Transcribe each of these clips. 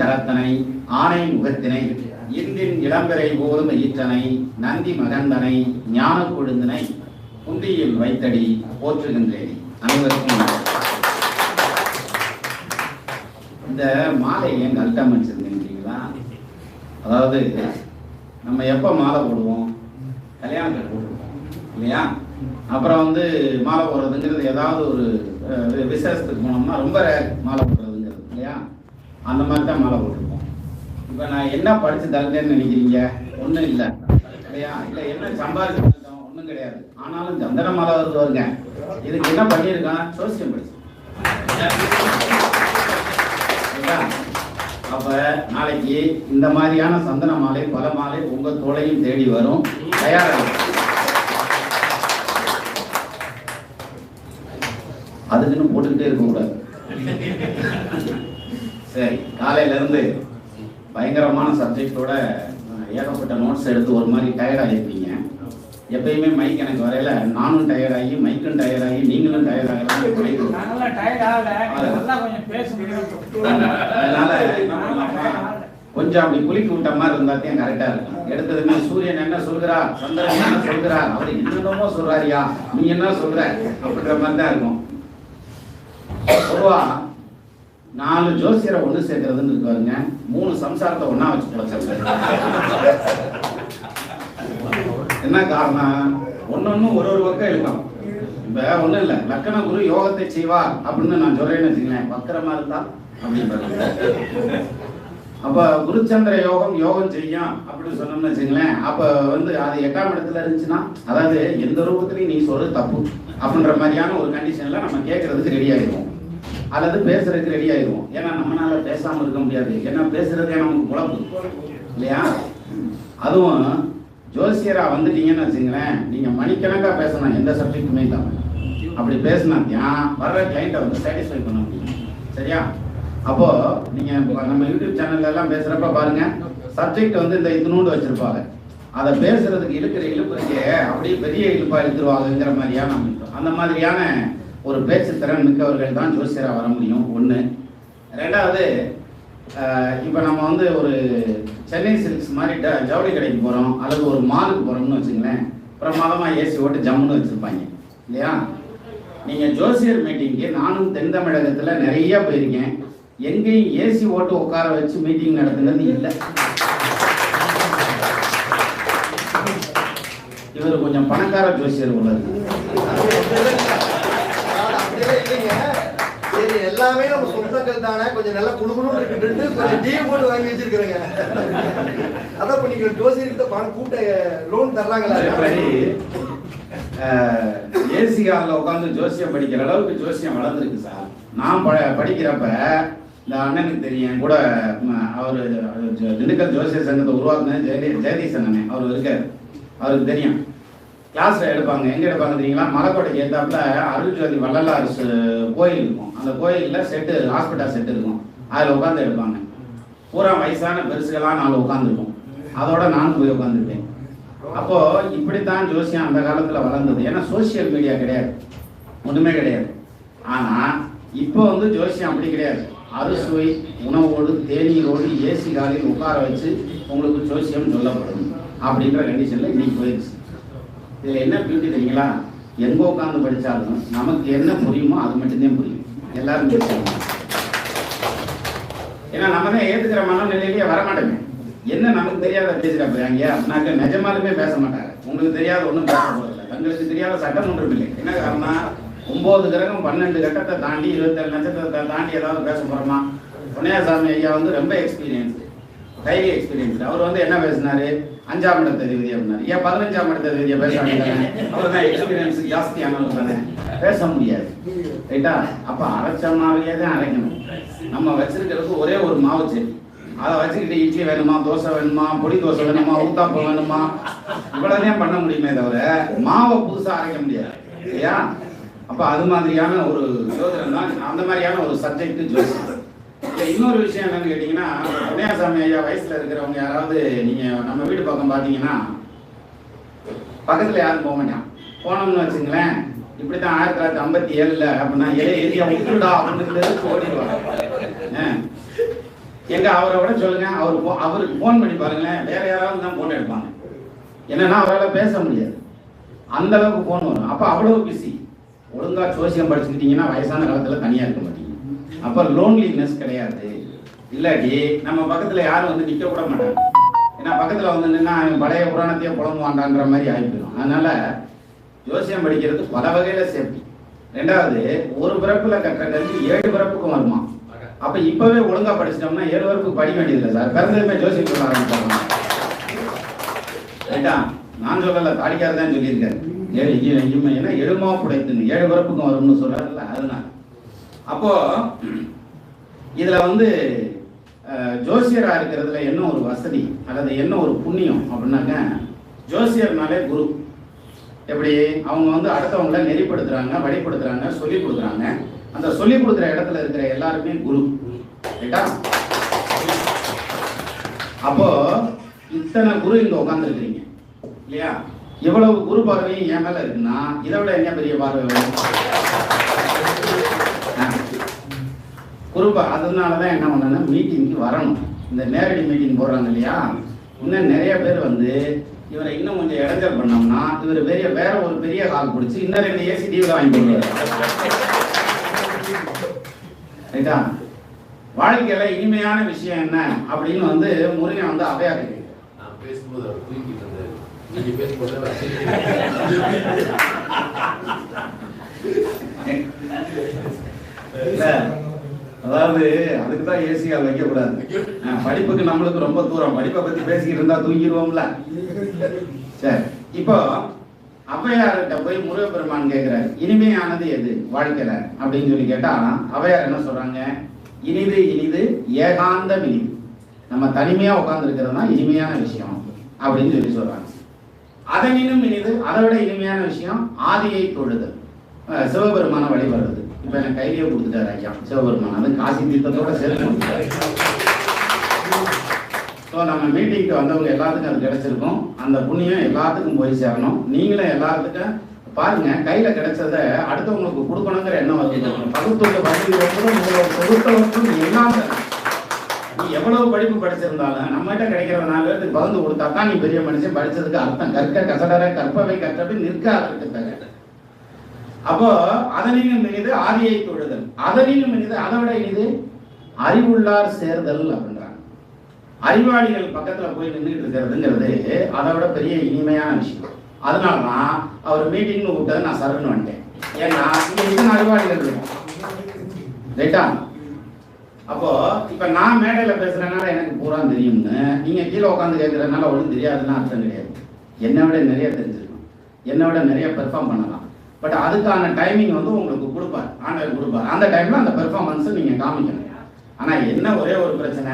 கரத்தனை ஆணை முகத்தினை இந்தின் இளம்பெறை போலும் ஈற்றனை நந்தி மகந்தனை ஞான கொழுந்தனை குந்தியில் வைத்தடி போற்றுகின்றேன். அனைவருக்கும் இந்த மாலை ஏன் கல்ட்டம் வச்சிருந்தீங்களா? அதாவது நம்ம எப்போ மாலை போடுவோம்? கல்யாணத்துக்கு போட்டுருவோம் இல்லையா? அப்புறம் மாலை போடுறதுங்கிறது ஏதாவது ஒரு விசேஷத்துக்கு போனோம்னா ரொம்ப மாலை போடுறதுங்கிறது இல்லையா? அந்த மாதிரி தான் மாலை போட்டிருப்போம். இப்போ நான் என்ன படித்து தகுந்தேன்னு நினைக்கிறீங்க? ஒன்றும் இல்லை இல்லையா? இல்லை என்ன சம்பாதிச்சு ஒன்றும் கிடையாது. ஆனாலும் சந்தன மாலை வருங்க. இதுக்கு என்ன பண்ணியிருக்கான்? சோசியம் படிச்சு. அப்ப நாளைக்கு இந்த மாதிரியான சந்தன மாலை பல மாலை உங்க தோளையும் தேடி வரும். தயாராக அதுக்குன்னு போட்டுக்கிட்டே இருக்க கூடாது. சரி, காலையில இருந்து பயங்கரமான சப்ஜெக்டோட ஏகப்பட்ட நோட்ஸ் எடுத்து ஒரு மாதிரி டயர்டாக இருப்பீங்க. எப்பயுமே மைக் எனக்கு வரையில நானும் டயர்டாகி மைக்கும் டயர்டாகி நீங்களும் டயர்டாகலாம். அதனால கொஞ்சம் அப்படி குளிக்க விட்ட மாதிரி இருந்தாத்தையும் கரெக்டா இருக்கும். எடுத்ததுமே சூரியன் என்ன சொல்கிறார், சந்திரன் என்ன சொல்கிறார், அவர் என்னென்னமோ சொல்றாரியா, நீ என்ன சொல்ற அப்படின்ற மாதிரி தான் இருக்கும். பொதுவா 4 ஜோசியரை ஒண்ணு சேர்க்கறதுன்னு இருக்காருங்க. 3 சம்சாரத்தை ஒன்னா வச்சு குறைச்சிருக்காரு. என்ன காரணம்? ஒன்னொன்னு ஒரு பக்கம் இருக்கும். இப்ப ஒண்ணும் இல்ல, லக்கண குரு யோகத்தை செய்வார் அப்படின்னு நான் சொல்றேன்னு வச்சுங்களேன். வக்கரமா இருந்தா அப்படின்னு அப்ப குருச்சந்திர யோகம் யோகம் செய்யும் அப்படின்னு சொன்னோம்னு வச்சுங்களேன். அப்ப அது 8ஆம் இடத்துல இருந்துச்சுன்னா, அதாவது எந்த ரூபத்திலையும் நீ சொல்றது தப்பு அப்படின்ற மாதிரியான ஒரு கண்டிஷன்ல நம்ம கேட்கறதுக்கு ரெடி ஆயிடுவோம், அல்லது பேசுறதுக்கு ரெடி ஆயிடுவோம். ஏன்னா நம்மளால பேசாம இருக்க முடியாது. ஏன்னா பேசுறதே நமக்கு குழப்பு இல்லையா? அதுவும் ஜோசியரா வந்துட்டீங்கன்னு வச்சுங்களேன், நீங்க மணிக்கணக்கா பேசணும், எந்த சப்ஜெக்டுமே இல்லாம. அப்படி பேசினா வர்ற கிளைண்ட்டை சாட்டிஸ்ஃபை பண்ண முடியும். சரியா? அப்போ நீங்க நம்ம யூடியூப் சேனல்ல எல்லாம் பேசுறப்ப பாருங்க, சப்ஜெக்ட் இந்த இதுனூண்டு வச்சிருப்பாங்க. அதை பேசுறதுக்கு இழுக்கிற இழுப்புக்கே அப்படியே பெரிய இழுப்பா இழுத்துருவாங்கிற மாதிரியான அந்த மாதிரியான ஒரு பேச்சு திறன் மிக்கவர்கள் தான் ஜோசியரா வர முடியும். ஒண்ணு. ரெண்டாவது, இப்போ நம்ம ஒரு சென்னை சில்க்ஸ் மாதிரி ஜவுளி கடைக்கு போகிறோம் அல்லது ஒரு மாலுக்கு போகிறோம்னு வச்சுங்களேன். பிரமாதமாக ஏசி ஓட்டு ஜம்முன்னு வச்சுருப்பாங்க இல்லையா? நீங்கள் ஜோசியர் மீட்டிங்க்கு நானும் தென் தமிழகத்தில் நிறைய போயிருக்கேன். எங்கேயும் ஏசி ஓட்டு உட்கார வச்சு மீட்டிங் நடத்துனது இல்லை. இவர் கொஞ்சம் பணக்கார ஜோசியர் உள்ளது. எல்லாமே நம்ம சொந்தங்கள் தானே, கொஞ்சம் நல்லா குடுக்கணும் இருக்கு, கொஞ்சம் டீ போட்டு வாங்கி வச்சிருக்கிறேங்க. அதான் இப்ப நீங்க ஜோசியர்கிட்ட பணம் கூட்ட லோன் தர்றாங்களா? ஏசி ஹாலில் உட்காந்து ஜோசியம் படிக்கிற அளவுக்கு ஜோசியம் வளர்ந்துருக்கு சார். நான் படிக்கிறப்ப இந்த அண்ணனுக்கு தெரியும் கூட, அவர் திண்டுக்கல் ஜோசியர் சங்கத்தை உருவாக்குனது ஜெகதீஷ் அண்ணனே, அவர் இருக்காரு, அவருக்கு தெரியும். கிளாஸ்ல எடுப்பாங்க. எங்க எடுப்பாங்க தெரியுங்களா? மலைக்கோட்டைக்கு ஏத்தாப்புல அருள்ஜோதி வள்ளலார் கோயில் இருக்கும். அந்த கோயில்ல செட்டு, ஹாஸ்பிட்டல் செட்டு இருக்கும். அதுல உட்காந்து எடுப்பாங்க. பூரா வயசான பெருசுகளாம் 4 உட்காந்துருக்கும். அதோட நானும் போய் உட்காந்துருப்பேன். அப்போ இப்படித்தான் ஜோசியம் அந்த காலத்துல வளர்ந்தது. ஏன்னா சோசியல் மீடியா கிடையாது, ஒண்ணுமே கிடையாது. ஆனா இப்போ ஜோசியம் அப்படி கிடையாது. அறுசுவை உணவோடு தேநீரோடு ஏசி காலில் உட்கார வச்சு உங்களுக்கு ஜோசியம் சொல்லப்படும் அப்படின்ற கண்டிஷன்ல இன்னைக்கு போயிடுச்சு. இதுல என்ன பியூட்டி தெரியுங்களா? எங்க உட்காந்து படிச்சாலும் நமக்கு என்ன புரியுமோ அது மட்டும்தான் புரியும். எல்லாரும் பேசுவாங்க. ஏன்னா நம்ம தான் ஏத்துக்கிற மனநிலையிலேயே வரமாட்டோமே. என்ன நமக்கு தெரியாத பேசுற போறாங்க அப்படின்னாக்க நிஜமாலுமே பேச மாட்டாங்க. உங்களுக்கு தெரியாத ஒன்றும் பேச போறதில்லை. தங்களுக்கு தெரியாத சட்டம் ஒன்றும் இல்லை. என்ன காரணம்? 9 கிரகம் 12 கட்டத்தை தாண்டி 27 நட்சத்திரத்தை தாண்டி ஏதாவது பேச போறோமா? பொன்னையாசாமி ஐயா ரொம்ப எக்ஸ்பீரியன்ஸ், ஹைலி எக்ஸ்பீரியன்ஸ். அவர் என்ன பேசினாரு? 5ஆம் இடத்த தேதி அப்படின்னாரு. ஏன் 15ஆம் இடத்த தேதியை பேச வேண்டியதானே? அவர் தான் எக்ஸ்பீரியன்ஸ் ஜாஸ்தியானவர் தானே, பேச முடியாது. ரைட்டா? அப்ப அரைச்ச மாவையே தான் அரைக்கணும். நம்ம வச்சிருக்கிறது ஒரே ஒரு மாவு செடி. அதை வச்சுக்கிட்டு இட்லி வேணுமா, தோசை வேணுமா, பொடி தோசை வேணுமா, ஊத்தாப்பம் வேணுமா, இவ்வளவுதான் பண்ண முடியுமே தவிர மாவை புதுசா அரைக்க முடியாது இல்லையா? அப்ப அது மாதிரியான ஒரு யோசனை தான், அந்த மாதிரியான ஒரு சப்ஜெக்ட் ஜோசியம். இன்னொரு விஷயம் என்னன்னு கேட்டீங்கன்னா, பொன்னையாசாமி ஐயா வயசுல இருக்கிறவங்க யாராவது நீங்க நம்ம வீடு பக்கம் பாத்தீங்கன்னா பக்கத்துல யாரும் போக மாட்டான். போனோம்னு வச்சுங்களேன், இப்படித்தான் 1957 அப்படின்னா இலைய ஏரியா விட்டுடா அப்படின்னு ஓடிடுவாங்க. எங்க அவரை விட சொல்லுங்க, அவருக்கு ஃபோன் பண்ணி பாருங்களேன், வேற யாராவது தான் ஃபோன் எடுப்பாங்க. என்னன்னா அவரால் பேச முடியாது, அந்த அளவுக்கு ஃபோன் வரும். அப்போ அவ்வளோ பிஸி. ஒழுங்கா ஜோசியம் படிச்சுக்கிட்டீங்கன்னா வயசான காலத்தில் தனியாக இருக்க மாட்டீங்க. அப்போ லோன்லினஸ் கிடையாது. இல்லாட்டி நம்ம பக்கத்தில் யாரும் வந்து நிற்க கூட மாட்டாங்க. ஏன்னா பக்கத்தில் வந்து நின்னா பழைய புராணத்தையே புலம்புவாண்டான்ற மாதிரி ஆகிப்போம். அதனால ஜோசியம் படிக்கிறது பல வகையில் சேஃப்டி. ரெண்டாவது, ஒரு பிறப்புல கற்ற கல்வி 7 பிறப்புக்கும் வருமா. அப்ப இப்பவே ஒழுங்கா படிச்சிட்டோம்னா 7 பிறப்புக்கு படிக்க வேண்டியதில்லை சார். பிறந்ததுமே ஜோசியம் சொல்ல ஆரம்பிச்சாங்க. ரைட்டா? நான் சொல்லல, தாடிக்கார தான் சொல்லியிருக்காரு. ஏன்னா எழுமா புடைத்துன்னு 7 பிறப்புக்கும் வரும்னு சொல்றாருல்ல, அதுதான். அப்போ இதுல வந்து ஜோசியரா இருக்கிறதுல என்ன ஒரு வசதி அல்லது என்ன ஒரு புண்ணியம் அப்படின்னாக்க, ஜோசியர்னாலே குரு. எப்படி அவங்க வந்து அடுத்தவங்களை நெறிப்படுத்துறாங்க, வழிப்படுத்துறாங்க, சொல்லி கொடுக்குறாங்க. அந்த சொல்லி கொடுக்குற இடத்துல இருக்கிற எல்லாருமே குரு. ரைட்டா? அப்போ இத்தனை குரு இங்க உட்கார்ந்து இருக்கிறீங்க இல்லையா? இவ்வளவு குரு பார்வையும் என் மேல இருக்குன்னா இதை விட என்ன பெரிய பார்வை வேணும்? குருபா. அதனாலதான் என்ன பண்ணனா, மீட்டிங்க்கு வரணும். இந்த நேரடி மீட்டிங் போடுறாங்க இல்லையா, இன்னும் நிறைய பேர் வந்து இவரை இன்னும் கொஞ்சம் இடைஞ்சல் பண்ணோம்னா இவர் வேற ஒரு பெரிய கால் பிடிச்சி இன்னும் 2 ஏசி டிவில வாங்கி போடுவார். ரைட்டா? வாழ்க்கையில இனிமையான விஷயம் என்ன அப்படின்னு வந்து முருகன் வந்து அவையா இருக்கு. அதாவது அதுக்குதான் ஏசியால் வைக்க கூடாது. படிப்புக்கு நம்மளுக்கு ரொம்ப தூரம். படிப்பை பத்தி பேசிக்கிட்டு இருந்தா தூங்கிடுவோம்ல. சரி, இப்போ ஔவையார்கிட்ட போய் முருகப்பெருமான் கேட்கிறாரு, இனிமையானது எது வாழ்க்கையில அப்படின்னு சொல்லி கேட்டா ஔவையார் என்ன சொல்றாங்க? இனிது இனிது ஏகாந்தம் இனிது. நம்ம தனிமையா உட்கார்ந்து இருக்கிறது தான் இனிமையான விஷயம் அப்படின்னு சொல்லி சொல்றாங்க. அதனினும் இனிது, அதை விட இனிமையான விஷயம் ஆதியை தொழுதல், சிவபெருமான வழிபடுறது. இப்ப எனக்கு கையிலேயே கொடுத்துட்டாரு ஐயா சிவபெருமான். அது காசி தீர்த்தத்தோட சேர்த்து கொடுத்துட்டாரு. ஸோ நம்ம மீட்டிங்க்கு வந்தவங்க எல்லாத்துக்கும் அது கிடைச்சிருக்கும். அந்த புண்ணியம் எல்லாத்துக்கும் போய் சேரணும். நீங்களும் எல்லாத்துக்கும் பாருங்க, கையில கிடைச்சதை அடுத்தவங்களுக்கு கொடுக்கணுங்கிற எண்ணம் வந்து பகுத்துள்ள பகுதிகளுக்கும் எல்லாம். நீ எவ்வளவு படிப்பு படிச்சிருந்தாலும் நம்மகிட்ட கிடைக்கிற 4 பேருக்கு பகிர்ந்து கொடுத்தா தான் நீ பெரிய மனுஷன். படிச்சதுக்கு அர்த்தம் கற்க கசடர கற்பவை கற்றபி நிற்க அதற்கு. அப்போ அதனினும் இனிது ஆதியை தொழுதல், அதனினும் இனிது, அதை விட இனிது அறிவுள்ளார் சேர்தல் அப்படின்றாங்க. அறிவாளிகள் பக்கத்துல போய் நின்றுட்டு இருக்கிறதுங்கிறது அதை விட பெரிய இனிமையான விஷயம். அதனாலதான் அவர் மீட்டிங்னு கூப்பிட்டது நான் சரன்னு வந்துட்டேன். ஏன்னா இங்க இத்தனை அறிவாளிகள் இருக்கும். ரைட்டா? அப்போ இப்ப நான் மேடையில பேசுறதுனால எனக்கு பூரா தெரியும்னு நீங்க கீழே உட்காந்து கேட்கறதுனால ஒன்றும் தெரியாதுன்னு அர்த்தம் கிடையாது. என்னை விட நிறைய தெரிஞ்சிருக்கும், என்னை விட நிறைய பெர்ஃபார்ம் பண்ணலாம். பட் அதுக்கான டைமிங் வந்து உங்களுக்கு கொடுப்பார், ஆண்டவர் கொடுப்பார். அந்த டைம்ல அந்த பெர்ஃபார்மன்ஸை நீங்க காமிக்கணும். ஆனா என்ன ஒரே ஒரு பிரச்சனை,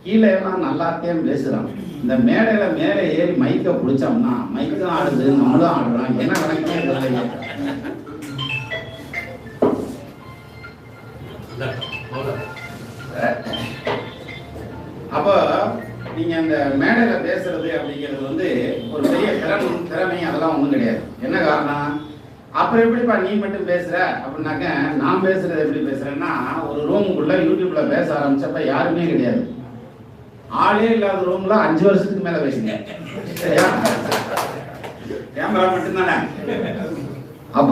கீழே எல்லாம் நல்லாத்தையும் பேசுறாங்க. இந்த மேடையில மேலே ஏறி மைக்க பிடிச்சோம்னா மைக்கும் ஆடுது, நம்மளும் ஆடுறோம். என்ன நடக்குமே தெரியல. அப்போ நீங்க அந்த மேடையில பேசுறது அப்படிங்கிறது வந்து ஒரு பெரிய திறமை அதெல்லாம் ஒன்றும் கிடையாது. என்ன காரணம்? அப்புறம் எப்படிப்பா நீ மட்டும் பேசுற அப்படின்னாக்க, நான் பேசுறது எப்படி பேசுறேன்னா, ஒரு ரூமுக்குள்ள யூடியூப்ல பேச ஆரம்பிச்சப்ப யாருமே கிடையாது. ஆளே இல்லாத ரூம்ல 5 வருஷத்துக்கு மேல பேசுங்க. கேமரா மட்டும்தானே. அப்ப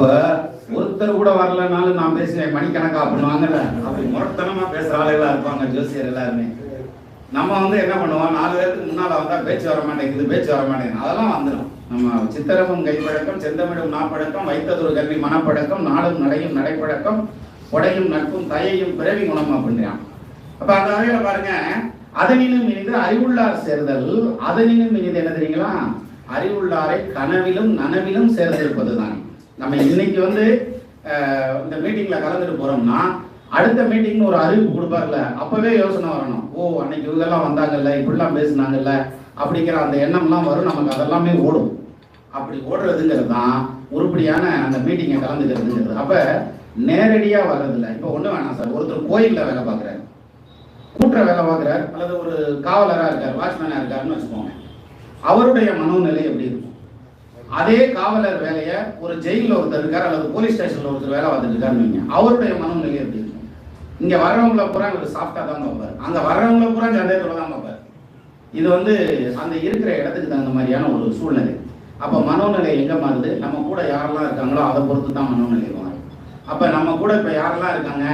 ஒருத்தர் கூட வரலனாலும் நான் பேசுவேன் மணிக்கணக்கா பண்ணுவாங்கல்ல. அப்படி முரட்டத்தனமா பேசுற ஆளுகளா இருப்பாங்க ஜோசியர் எல்லாருமே. நம்ம வந்து என்ன பண்ணுவோம், 4 பேருக்கு முன்னால வந்தா பேச்சு வர மாட்டேங்குது, பேச்சு வர மாட்டேங்குது. அதெல்லாம் வந்துடும். நம்ம சித்திரமும் கைப்பழக்கம், செந்தமிழும் நாப்பழக்கம், வைத்ததொரு கல்வி மனப்பழக்கம், நாடும் நடையும் நடைப்பழக்கம், கொடையும் நட்பும் தயையும் பிறவி குணம் அப்படின்றான். அப்ப அந்த வகையில பாருங்க, அதனினும் இனிது அறிவுள்ளார் சேர்தல். அதனினும் இனிது என்ன தெரியுங்களா? அறிவுள்ளாரை கனவிலும் நனவிலும் சேர்ந்திருப்பது தான். நம்ம இன்னைக்கு வந்து இந்த மீட்டிங்ல கலந்துட்டு போறோம்னா அடுத்த மீட்டிங்னு ஒரு அறிவிப்பு கொடுப்பார்ல, அப்பவே யோசனை வரணும். ஓ அன்னைக்கு இவங்கெல்லாம் வந்தாங்கல்ல, இப்படிலாம் பேசினாங்கல்ல அப்படிங்கிற அந்த எண்ணம்லாம் வரும். நமக்கு அதெல்லாமே ஓடும். அப்படி ஓடுறதுங்கிறது தான் உருப்படியான அந்த மீட்டிங்கை கலந்துக்கிறதுங்கிறது. அப்ப நேரடியா வர்றதில்ல. இப்போ ஒண்ணு வேணாம் சார், ஒருத்தர் கோயில்ல வேலை பார்க்குறாரு, கூட்டுற வேலை பார்க்குறாரு, அல்லது ஒரு காவலரா இருக்கார், வாட்ச்மேனா இருக்காருன்னு வச்சுக்கோங்க. அவருடைய மனோநிலை எப்படி இருக்கும்? அதே காவலர் வேலையை ஒரு ஜெயிலில் ஒருத்தர் இருக்கார் அல்லது போலீஸ் ஸ்டேஷன்ல ஒருத்தர் வேலை பார்த்துட்டு இருக்காருன்னு வைங்க, அவருடைய மனோநிலை எப்படி இருக்கும்? இங்க வர்றவங்கள பூரா இவர் சாஃப்டா தான் பார்ப்பாரு, அங்க வர்றவங்கள பூரா சந்தேகத்தோட தான் பார்ப்பாரு. இது வந்து அந்த இருக்கிற இடத்துக்கு தகுந்த மாதிரியான ஒரு சூழ்நிலை. அப்போ மனோநிலை எங்க மாறுது? நம்ம கூட யாரெல்லாம் இருக்காங்களோ அதை பொறுத்து தான் மனோநிலை மாறும். அப்ப நம்ம கூட இப்ப யாரெல்லாம் இருக்காங்க?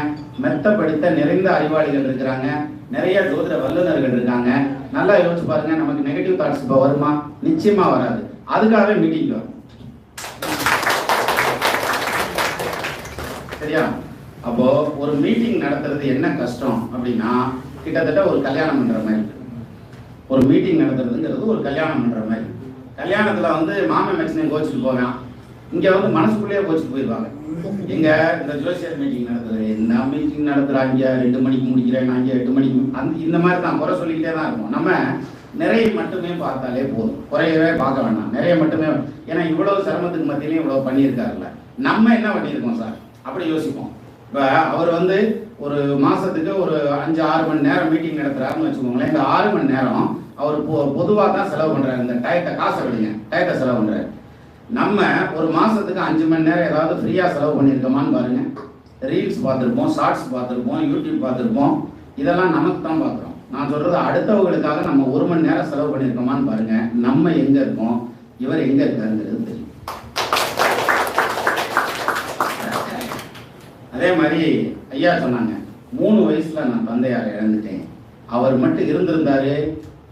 மெத்த படித்த நிறைந்த அறிவாளிகள் இருக்கிறாங்க, நிறைய ஜோதிட வல்லுநர்கள் இருக்காங்க. நல்லா யோசிச்சு பாருங்க, நமக்கு நெகட்டிவ் தாட்ஸ் இப்போ வருமா? நிச்சயமா வராது. அதுக்காகவே மீட்டிங் வரும். சரியா? அப்போ ஒரு மீட்டிங் நடத்துறது என்ன கஷ்டம் அப்படின்னா, கிட்டத்தட்ட ஒரு கல்யாணம் பண்ற மாதிரி. ஒரு மீட்டிங் நடத்துறதுங்கிறது ஒரு கல்யாணம் பண்ற மாதிரி. கல்யாணத்துல வந்து மாமன் மச்சினையும் கோச்சிட்டு போவேன், இங்க வந்து மனசுக்குள்ளேயே கோச்சிட்டு போயிடுவாங்க. எங்க இந்த ஜோசியர் மீட்டிங் நடத்துறது, என்ன மீட்டிங் நடத்துறாங்க, 2 மணிக்கு முடிக்கிறேன், நாங்க 8 மணிக்கு, இந்த மாதிரி தான் குறை சொல்லிக்கிட்டே தான் இருக்கும். நம்ம நிறைய மட்டுமே பார்த்தாலே போதும், குறையவே பார்க்க வேண்டாம். நிறைய மட்டுமே, ஏன்னா இவ்வளவு சிரமத்துக்கு மத்தியிலையும் இவ்வளவு பண்ணியிருக்காருல்ல, நம்ம என்ன பண்ணியிருக்கோம் சார் அப்படி யோசிப்போம். இப்போ அவர் வந்து ஒரு மாசத்துக்கு ஒரு 5-6 மணி நேரம் மீட்டிங் நடத்துறாருன்னு வச்சுக்கோங்களேன். இந்த 6 மணி நேரம் அவர் பொதுவாக தான் செலவு பண்றாரு. இந்த டயத்தை, காசை விடுங்க, டயத்தை செலவு பண்றாரு. நம்ம ஒரு மாசத்துக்கு 5 மணி நேரம் ஏதாவது ஃப்ரீயா செலவு பண்ணியிருக்கோமான்னு பாருங்க. ரீல்ஸ் பார்த்துருப்போம், ஷார்ட்ஸ் பார்த்துருப்போம், யூடியூப் பார்த்துருப்போம். இதெல்லாம் நமக்கு தான் பார்க்குறோம். நான் சொல்றது அடுத்தவங்களுக்காக நம்ம 1 மணி நேரம் செலவு பண்ணியிருக்கோமான்னு பாருங்க. நம்ம எங்க இருக்கோம், இவர் எங்க இருக்காருங்கிறது தெரியும். அதே மாதிரி ஐயா சொன்னாங்க, 3 வயசுல நான் தந்தையாரை இழந்துட்டேன். அவர் மட்டும் இருந்திருந்தாரு,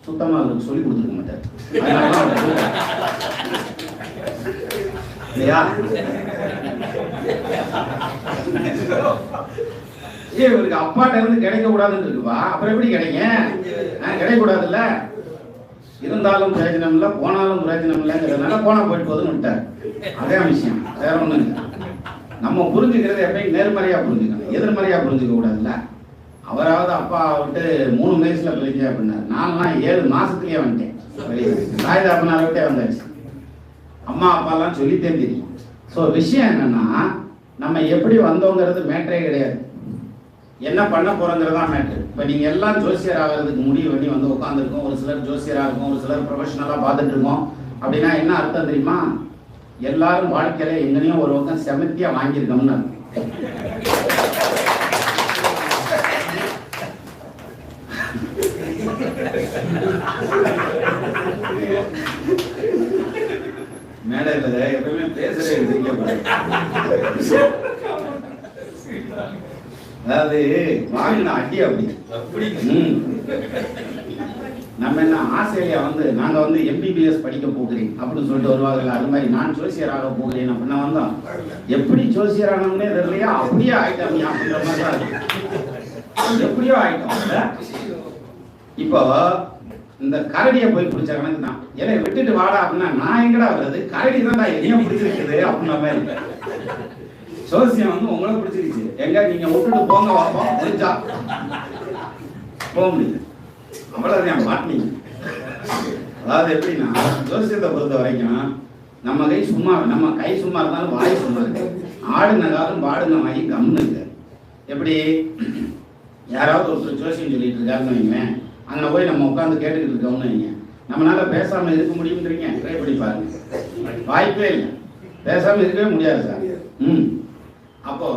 சுத்தமா அவருக்கு சொல்லி கொடுத்துருக்க மாட்டார். இல்லையா? இவருக்கு அப்பாட்ட இருந்து கிடைக்க கூடாதுன்னு இருக்குப்பா, அப்புறம் எப்படி கிடைக்கும்? கிடைக்க கூடாதுல்ல. இருந்தாலும் பிரயோஜனம் இல்லை, போனாலும் பிரயோஜனம் இல்லைங்கிறதுனால போனா போயிட்டு போதுன்னு விட்டார். அதே விஷயம், வேற ஒண்ணும் இல்லை. நம்ம புரிஞ்சுக்கிறது எப்பயும் நேர்மறையா புரிஞ்சுக்கணும், எதிர்மறையா புரிஞ்சுக்க கூடாதுல்ல. அவராவது அப்பா விட்டு 3 வயசுல பிரிஞ்ச அப்படின்னாரு, நான்லாம் 7 மாசத்துலயே வந்துட்டேன். தாய் தாப்பனாரை விட்டே வந்தாச்சு. அம்மா அப்பாலாம் சொல்லித்தே தெரியும். ஸோ விஷயம் என்னன்னா, நம்ம எப்படி வந்தோங்கிறது மேட்டரே கிடையாது, என்ன பண்ண போறோங்கிறது தான் மேட்ரு. இப்போ நீங்க எல்லாம் ஜோசியர் ஆகிறதுக்கு முடிவு பண்ணி வந்து உட்காந்துருக்கோம். ஒரு சிலர் ஜோசியராக இருக்கும், ஒரு சிலர் ப்ரொஃபஷனலாக பார்த்துட்டு இருக்கோம். அப்படின்னா என்ன அர்த்தம் தெரியுமா? எல்லாரும் வாழ்க்கையில எங்கனையும் ஒரு பக்கம் செமத்தியா வாங்கியிருக்கோம்னு அர்த்தம். மேடையில் எப்பவுமே பேசுறே அதாவது வாங்கின அடி அப்படி. நம்ம என்ன ஆஸ்திரேலியா வந்து நாங்க வந்து MBBS படிக்க போகிறேன் அப்படின்னு சொல்லிட்டு வருவாங்கல்ல, அது மாதிரி நான் ஜோசியராக போகிறேன் அப்படின்னா வந்தோம். எப்படி ஜோசியரானே தெரியலையா, அப்படியே ஆயிட்டோம் அப்படின்ற மாதிரி தான் இருக்கு. எப்படியோ ஆயிட்டோம். இப்போ இந்த கரடியை போய் பிடிச்ச கணக்கு தான், ஏன்னா விட்டுட்டு வாடா அப்படின்னா நான் எங்கடா வருது, கரடி தான் என்னையும் பிடிச்சிருக்குது அப்படின்ற மாதிரி. ஜோசியம் வந்து உங்களை பிடிச்சிருச்சு, எங்க நீங்க விட்டுட்டு போங்க பார்ப்போம், முடிஞ்சா போக முடியுது, அவ்வளவுதான் மாட்டினீங்க. அதாவது எப்படின்னா, ஜோசியத்தை பொறுத்த வரைக்கும் நம்ம கை சும்மா இருந்தாலும் வாய் சும்மா இருக்கு. ஆடுன காலம் பாடுன வாங்கி கம்னு இருக்கு. எப்படி யாராவது ஒருத்தர் ஜோசியம் சொல்லிட்டு இருக்காருன்னு வைங்களேன், அங்கே போய் நம்ம உட்காந்து கேட்டுக்கிட்டு இருக்கோம்னு வைங்க, நம்மளால பேசாம இருக்க முடியும்ன்றீங்க? ட்ரை பண்ணி பாருங்க, வாய்ப்பே இல்லை, பேசாம இருக்கவே முடியாது சார். அப்போ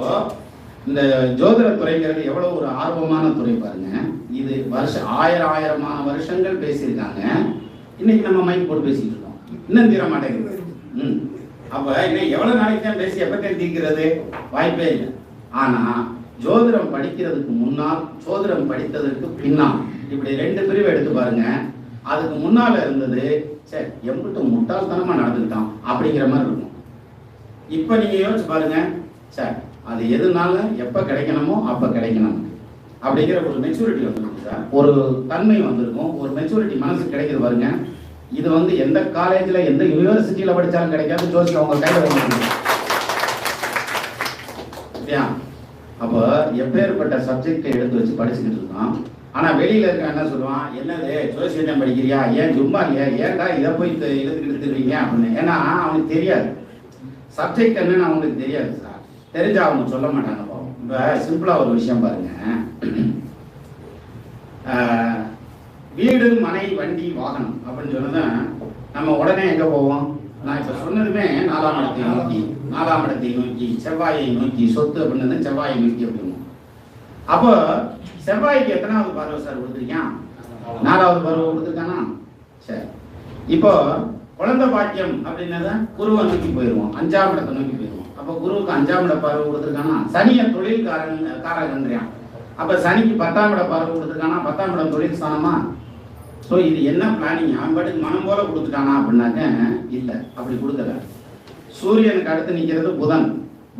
இந்த ஜோதிட துறைங்கிறது எவ்வளவு ஒரு ஆர்வமான துறை பாருங்க. இது ஆயிரமான வருஷங்கள் பேசியிருக்காங்க. இன்னைக்கு நம்ம மைக் போட்டு பேசிட்டு இருக்கோம், இன்னும் தீர மாட்டேங்குது. அப்ப இன்னும் எவ்வளவு நாளைக்கு தான் பேசி எப்பத்தான் தீர்க்கிறது? வாய்ப்பே இல்லை. ஆனா ஜோதிடம் படிக்கிறதுக்கு முன்னால், ஜோதிடம் படித்ததற்கு பின்னால், இப்படி 2 பிரிவு எடுத்து பாருங்க. அதுக்கு முன்னால இருந்தது சரி எம்பிட்டு முட்டாள்தனமா நடந்துக்கிட்டான் அப்படிங்கிற மாதிரி இருக்கும். இப்ப நீங்க யோசிச்சு பாருங்க, சார் அது எதுனால எப்ப கிடைக்கணுமோ அப்ப கிடைக்கணும் அப்படிங்கிற ஒரு மெச்சூரிட்டி வந்துருக்கு சார், ஒரு தன்மை வந்திருக்கும், ஒரு மெச்சூரிட்டி மனசு கிடைக்குது பாருங்க. இது வந்து எந்த காலேஜ்ல எந்த யூனிவர்சிட்டியில படிச்சாலும் கிடைக்காது, ஜோசியம் அவங்க கையில வந்து. அப்போ எப்பேற்பட்ட சப்ஜெக்டை எடுத்து வச்சு படிச்சுக்கிட்டு இருக்கோம். ஆனா வெளியில இருக்க என்ன சொல்லுவான், என்னது ஜோசியம் படிக்கிறியா, ஏன் சும்மா ஏன்டா இதை போய் இழுத்துக்கிட்டு இருக்கீங்க அப்படின்னு. ஏன்னா அவனுக்கு தெரியாது சப்ஜெக்ட் என்னன்னு, அவங்களுக்கு தெரியாது சார். தெரிஞ்சா அவங்க சொல்ல மாட்டாங்க. இப்போ சிம்பிளா ஒரு விஷயம் பாருங்க, வீடு மனை வண்டி வாகனம் அப்படின்னு சொன்னதான் நம்ம உடனே எங்க போவோம்? நான் இப்ப சொன்னதுமே 4ஆம் இடத்தை நோக்கி, செவ்வாயை நோக்கி, சொத்து அப்படின்னு செவ்வாயை நோக்கி அப்படின்னு. அப்போ செவ்வாய்க்கு எத்தனாவது பார்வை சார் கொடுத்துருக்கான்? 4வது பார்வை கொடுத்துருக்கானா? சரி, இப்போ குழந்தை பாக்கியம் அப்படின்னத குருவை நோக்கி போயிடுவோம், 5ஆம் இடத்தை நோக்கி போயிடுவோம். அப்போ குருவுக்கு 5ஆம் இட பார்வை கொடுத்துருக்கானா? சனியை தொழில் காரகன்றான். அப்போ சனிக்கு 10ஆம் இட பார்வை கொடுத்துருக்கானா? 10ஆம் இடம் தொழில் ஸ்தானமா? ஸோ இது என்ன பிளானிங்? அவன் பாட்டுக்கு மனம் போல கொடுத்துட்டானா அப்படின்னாக்க இல்லை, அப்படி கொடுக்கல. சூரியனுக்கு அடுத்து நிற்கிறது புதன்,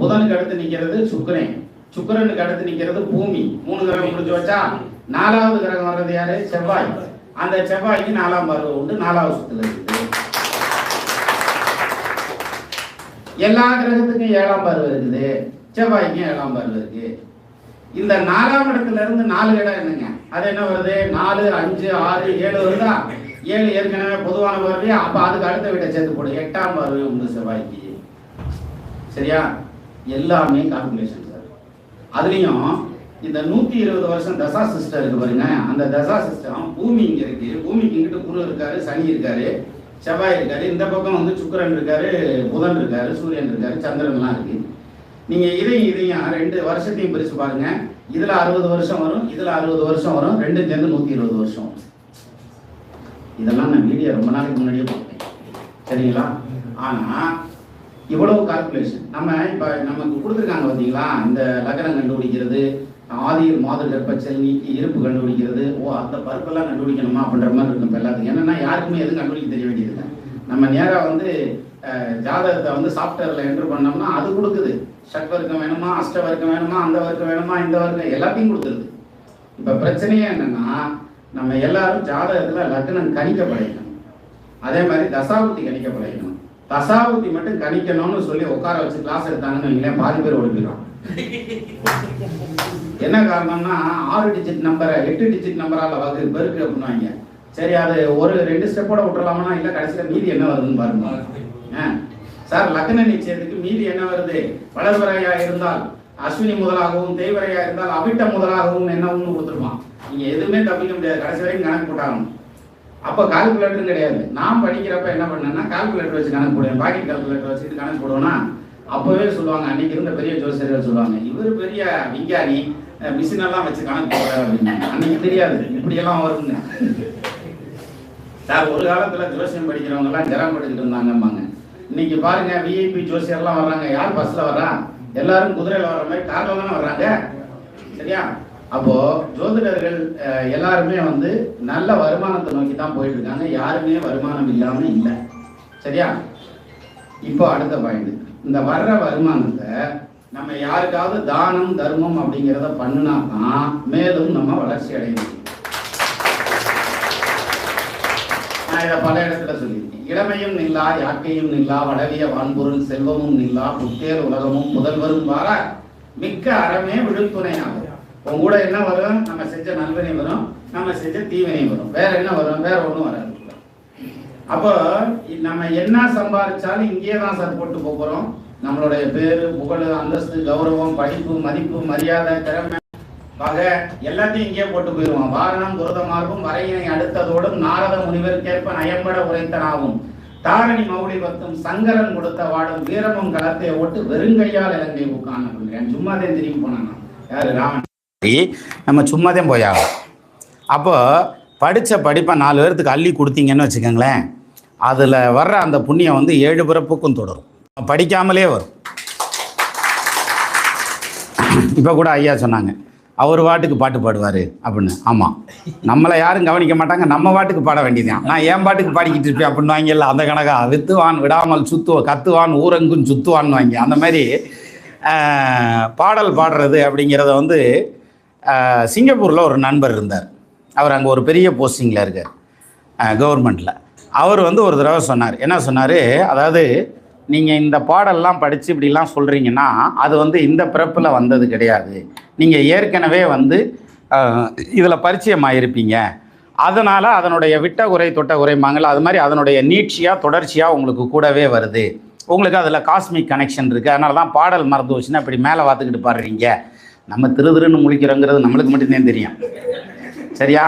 புதனுக்கு அடுத்து நிற்கிறது சுக்கிரன், சுக்கிரனுக்கு அடுத்து நிற்கிறது பூமி. 3 கிரகம் முடிஞ்சு வச்சா 4வது கிரகம் வர்றது யாரு? செவ்வாய். அந்த செவ்வாய்க்கு 4ஆம் பார்வை உண்டு, 4வது சுத்துல இருக்குது. எல்லா கிரகத்துக்கும் 7ஆம் பார்வை இருக்குது, செவ்வாய்க்கும் 7ஆம் பார்வை இருக்கு. இந்த 4ஆம் இடத்துல இருந்து 4 இடம் என்னங்க? அது என்ன வருது? 4, 5, 6, 7 வருதா? 7 ஏற்கனவே பொதுவான பார்வை. அப்ப அதுக்கு அடுத்த வீட்டை சேர்த்து போடு, 8ஆம் பார்வை உண்டு செவ்வாய்க்கு. சரியா? எல்லாமே கால்குலேஷன் சார். அதுலயும் இந்த 120 வருஷம் தசா சிஸ்டம் இருக்கு பாருங்க. அந்த தசா சிஸ்டம் பூமி இங்க இருக்கு, பூமிக்கு இங்கிட்டு குரு இருக்காரு, சனி இருக்காரு, செவ்வாய் இருக்காரு, இந்த பக்கம் வந்து சுக்கிரன் இருக்காரு, புதன் இருக்காரு, சூரியன் இருக்காரு, சந்திரன்லாம் இருக்கு. நீங்க இதையும் 2 வருஷத்தையும் பிரிச்சு பாருங்க. இதுல 60 வருஷம் வரும், இதுல 60 வருஷம் வரும், ரெண்டும் சேர்ந்து 120 வருஷம். இதெல்லாம் நான் வீடியோ ரொம்ப நாளைக்கு முன்னாடியே பார்த்தேன். சரிங்களா? ஆனா இவ்வளவு கால்குலேஷன் நம்ம இப்ப நமக்கு கொடுத்துருக்காங்க பார்த்தீங்களா? இந்த லக்னம் கண்டுபிடிக்கிறது, ஆதியில் மாதர் கர்ப்பச்சல் நீக்கி இருப்பு கண்டுபிடிக்கிறது. ஓ, அந்த பருப்பெல்லாம் கண்டுபிடிக்கணுமா அப்படின்ற மாதிரி இருக்கும் இப்போ எல்லாத்துக்கும். என்னன்னா யாருக்குமே எதுவும் கண்டுபிடிக்க தெரிய வேண்டியதில்லை. நம்ம நேராக வந்து ஜாதகத்தை வந்து சாஃப்ட்வேரில் என்ட்ரு பண்ணோம்னா அது கொடுக்குது. ஷட் வர்க்கம் வேணுமா, அஷ்ட வர்க்கம் வேணுமா, அந்த வர்க்கம் வேணுமா, இந்த வர்க்கம் எல்லாத்தையும் கொடுத்துருது. இப்போ பிரச்சனையே என்னன்னா நம்ம எல்லாரும் ஜாதகத்தில் லக்னம் கணிக்க படைக்கணும், அதே மாதிரி தசாபுத்தி கணிக்க படைக்கணும். தசாபுத்தி மட்டும் கணிக்கணும்னு சொல்லி உட்கார வச்சு கிளாஸ் எடுத்தாங்கன்னு வைங்களேன், பாதி பேர் ஓடிக்கிறோம். என்ன காரணம்னா 6 டிஜிட் நம்பரை 8 டிஜிட் நம்பரால் பெருக்கு அப்படின்னுவாங்க. சரி, அது ஒரு 2 ஸ்டெப்போட விட்டுறலாமா? இல்லை கடைசியில் மீதி என்ன வருதுன்னு பாருங்க. சார், லக்ன நிச்சயத்துக்கு மீதி என்ன வருது? வளர்வரையா இருந்தால் அஸ்வினி முதலாகவும், தேய்வரையா இருந்தால் அவிட்ட முதலாகவும் என்னன்னு கொடுத்துருப்பான். நீங்க எதுவுமே தப்பிக்க முடியாது, கடைசி வரைக்கும் கணக்கு போட்டாகணும். அப்போ கால்குலேட்டரும் கிடையாது. நான் படிக்கிறப்ப என்ன பண்ணேன்னா கால்குலேட்டர் வச்சு கணக்கு போடுவேன், பாக்கெட் கால்குலேட்டர் வச்சுட்டு கணக்கு போடுவேன்னா அப்போவே சொல்லுவாங்க, அன்னைக்கு இருந்த பெரிய ஜோசியர்கள் சொல்லுவாங்க, இவர் பெரிய விஞ்ஞானி, மிஷின் எல்லாம் வச்சு கணக்கு போடுறாரு அப்படின்னு. அன்னைக்கு தெரியாது இப்படியெல்லாம் வருங்க. சார், ஒரு காலத்துல ஜோசியம் படிக்கிறவங்க எல்லாம் ஜரம் படிச்சுட்டு இருந்தாங்கம்பாங்க. இன்னைக்கு பாருங்க, விஐபி ஜோசியர்லாம் வர்றாங்க. யார் பஸ்ல வர்றா? எல்லாரும் குதிரையில வர்ற மாதிரி கார்ல தானே வர்றாங்க. சரியா? அப்போ ஜோதிடர்கள் எல்லாருமே வந்து நல்ல வருமானத்தை நோக்கி தான் போயிட்டு இருக்காங்க. யாருமே வருமானம் இல்லாம இல்லை. சரியா? இப்போ அடுத்த பாயிண்ட், இந்த வர்ற வருமானத்தை நம்ம யாருக்காவது தானம் தர்மம் அப்படிங்கிறத பண்ணினா தான் மேலும் நம்ம வளர்ச்சி அடைய முடியும். நான் இதை பல இடத்துல சொல்லியிருக்கேன். இளமையும் நில்லா, யாக்கையும் நில்லா, வளவிய வான்பொருள் செல்வமும் நில்லா, புத்தேர் உலகமும் முதல்வரும் வார மிக்க அறமே விழுத்துணையாகும். உங்க கூட என்ன வரும்? நம்ம செஞ்ச நல்வினை வரும், நம்ம செஞ்ச தீவினை வரும். வேற என்ன வரும்? வேற ஒன்றும் வராது. அப்போ நம்ம என்ன சம்பாதிச்சாலும் இங்கேயே தான் சார் போட்டு போகிறோம். நம்மளுடைய பேரு, புகழ், அந்தஸ்து, கௌரவம், படிப்பு, மதிப்பு, மரியாதை, திறமை, வகை எல்லாத்தையும் இங்கே போட்டு போயிடுவோம். வாரணம் குருதமார்பும் வரையினை அடுத்ததோடும் நாரத முனிவருக்கேற்ப நயம்பட உரைத்தனாகும் தாரணி மௌலி பத்தும் சங்கரன் கொடுத்த வாடும் வீரமும் களத்தை ஓட்டு வெறுங்கையால் இலங்கை உட்கான் அப்படிங்கிறேன். சும்மாதே திரும்பி போனாங்க. யாரு? ராமன். நம்ம சும்மாதான் போயாகும். அப்போ படித்த படிப்பை 4 பேர்த்துக்கு அள்ளி கொடுத்தீங்கன்னு வச்சுக்கோங்களேன், அதில் வர்ற அந்த புண்ணியம் வந்து 7 பிறப்புக்கும் தொடரும், படிக்காமலே வரும். இப்போ கூட ஐயா சொன்னாங்க, அவர் வாட்டுக்கு பாட்டு பாடுவார் அப்படின்னு. ஆமாம், நம்மளை யாரும் கவனிக்க மாட்டாங்க, நம்ம வாட்டுக்கு பாட வேண்டியதான். நான் என் பாட்டுக்கு பாடிக்கிட்டு இருப்பேன் அப்படின்னு வாங்கல. அந்த கணக்கா வித்துவான் விடாமல் கத்துவான் ஊரங்கும் சுத்துவான்னு வாங்கி அந்த மாதிரி பாடல் பாடுறது அப்படிங்கிறத வந்து சிங்கப்பூரில் ஒரு நண்பர் இருந்தார். அவர் அங்கே ஒரு பெரிய போஸ்டிங்கில் இருக்கார் கவர்மெண்ட்டில். அவர் வந்து ஒரு தடவை சொன்னார். என்ன சொன்னார்? அதாவது நீங்கள் இந்த பாடல்லாம் படித்து இப்படிலாம் சொல்கிறீங்கன்னா அது வந்து இந்த பிறப்பில் வந்தது கிடையாது. நீங்கள் ஏற்கனவே வந்து இதில் பரிச்சயமாக இருப்பீங்க. அதனால் அதனுடைய விட்ட குறை தொட்ட குறைமாங்கல்ல, அது மாதிரி அதனுடைய நீட்சியாக தொடர்ச்சியாக உங்களுக்கு கூடவே வருது. உங்களுக்கு அதில் காஸ்மிக் கனெக்ஷன் இருக்குது. அதனால தான் பாடல் மறந்து வச்சுன்னா இப்படி மேலே பார்த்துக்கிட்டு பாடுறீங்க. நம்ம திருன்னு முழிக்கிறோங்கிறது நம்மளுக்கு மட்டும்தான் தெரியும். சரியா?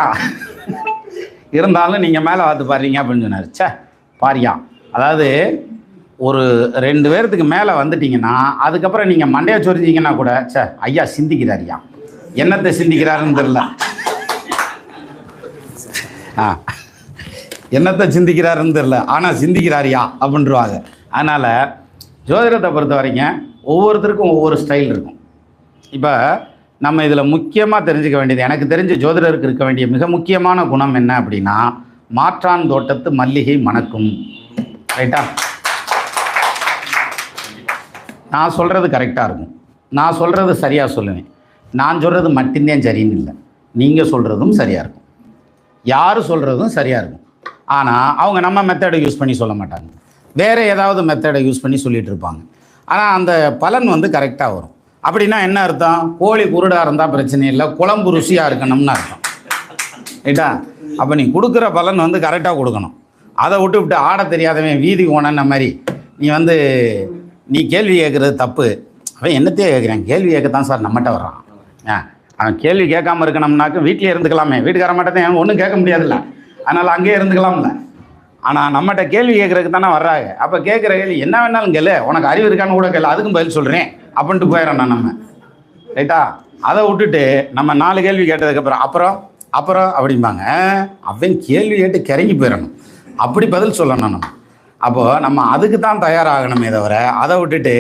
இருந்தாலும் நீங்கள் மேலே பார்த்து பாடுறீங்க அப்படின்னு சொன்னார். சே பாரியா, அதாவது ஒரு 2 பேர்த்துக்கு மேலே வந்துட்டிங்கன்னா அதுக்கப்புறம் நீங்கள் மண்டையை சொரிஞ்சிங்கன்னா கூட சே ஐயா சிந்திக்கிறாரியா என்னத்தை சிந்திக்கிறாருன்னு தெரியல. என்னத்தை சிந்திக்கிறாருன்னு தெரியல, ஆனால் சிந்திக்கிறாரியா அப்படின்ட்டுருவாங்க. அதனால் ஜோதிடத்தை பொறுத்த வரைக்கும் ஒவ்வொருத்தருக்கும் ஒவ்வொரு ஸ்டைல் இருக்கும். இப்போ நம்ம இதில் முக்கியமாக தெரிஞ்சுக்க வேண்டியது, எனக்கு தெரிஞ்ச ஜோதிடருக்கு இருக்க வேண்டிய மிக முக்கியமான குணம் என்ன அப்படின்னா, மாற்றான் தோட்டத்து மல்லிகை மணக்கும். ரைட்டா? நான் சொல்கிறது கரெக்டாக இருக்கும், நான் சொல்கிறது சரியாக சொல்லுவேன், நான் சொல்கிறது மட்டும்தான் சரின்னு இல்லை, நீங்கள் சொல்கிறதும் சரியாக இருக்கும், யார் சொல்கிறதும் சரியாக இருக்கும். ஆனால் அவங்க நம்ம மெத்தடை யூஸ் பண்ணி சொல்ல மாட்டாங்க, வேறு ஏதாவது மெத்தடை யூஸ் பண்ணி சொல்லிகிட்டு இருப்பாங்க. ஆனால் அந்த பலன் வந்து கரெக்டாக வரும். அப்படின்னா என்ன அர்த்தம்? கோழி குருடாக இருந்தால் பிரச்சனை இல்லை, குழம்பு ருசியாக இருக்கணும்னு அர்த்தம். ரைட்டா? அப்போ நீ கொடுக்குற பலன் வந்து கரெக்டாக கொடுக்கணும். அதை விட்டு ஆட தெரியாதவன் வீதி ஓனன்ன மாதிரி நீ வந்து நீ கேள்வி கேட்குறது தப்பு. அவன் என்னத்தையே கேட்குறான், கேள்வி கேட்கத்தான் சார் நம்மகிட்ட வர்றான். அவன் கேள்வி கேட்காம இருக்கணும்னாக்க வீட்டிலே இருந்துக்கலாமே, வீட்டுக்கார மாட்டேன் ஒன்றும் கேட்க முடியாதுல்ல, அதனால் அங்கேயே இருந்துக்கலாம்ல. ஆனால் நம்மகிட்ட கேள்வி கேட்குறதுக்கு தானே வர்றாங்க. அப்போ கேட்குற கேள்வி என்ன வேணாலும் கேளு, உனக்கு அறிவு இருக்கான்னு கூட கேளு, அதுக்கும் பதில் சொல்கிறேன் அப்படின்ட்டு போயிடறோம் நம்ம. ரைட்டா? அதை விட்டுட்டு நம்ம 4 கேள்வி கேட்டதுக்கப்புறம் அப்புறம் அப்படிம்பாங்க. அவன் கேள்வி கேட்டு கிறங்கி போயிடணும், அப்படி பதில் சொல்லணும் நம்ம. அப்போது நம்ம அதுக்கு தான் தயாராகணுமே தவிர அதை விட்டுட்டு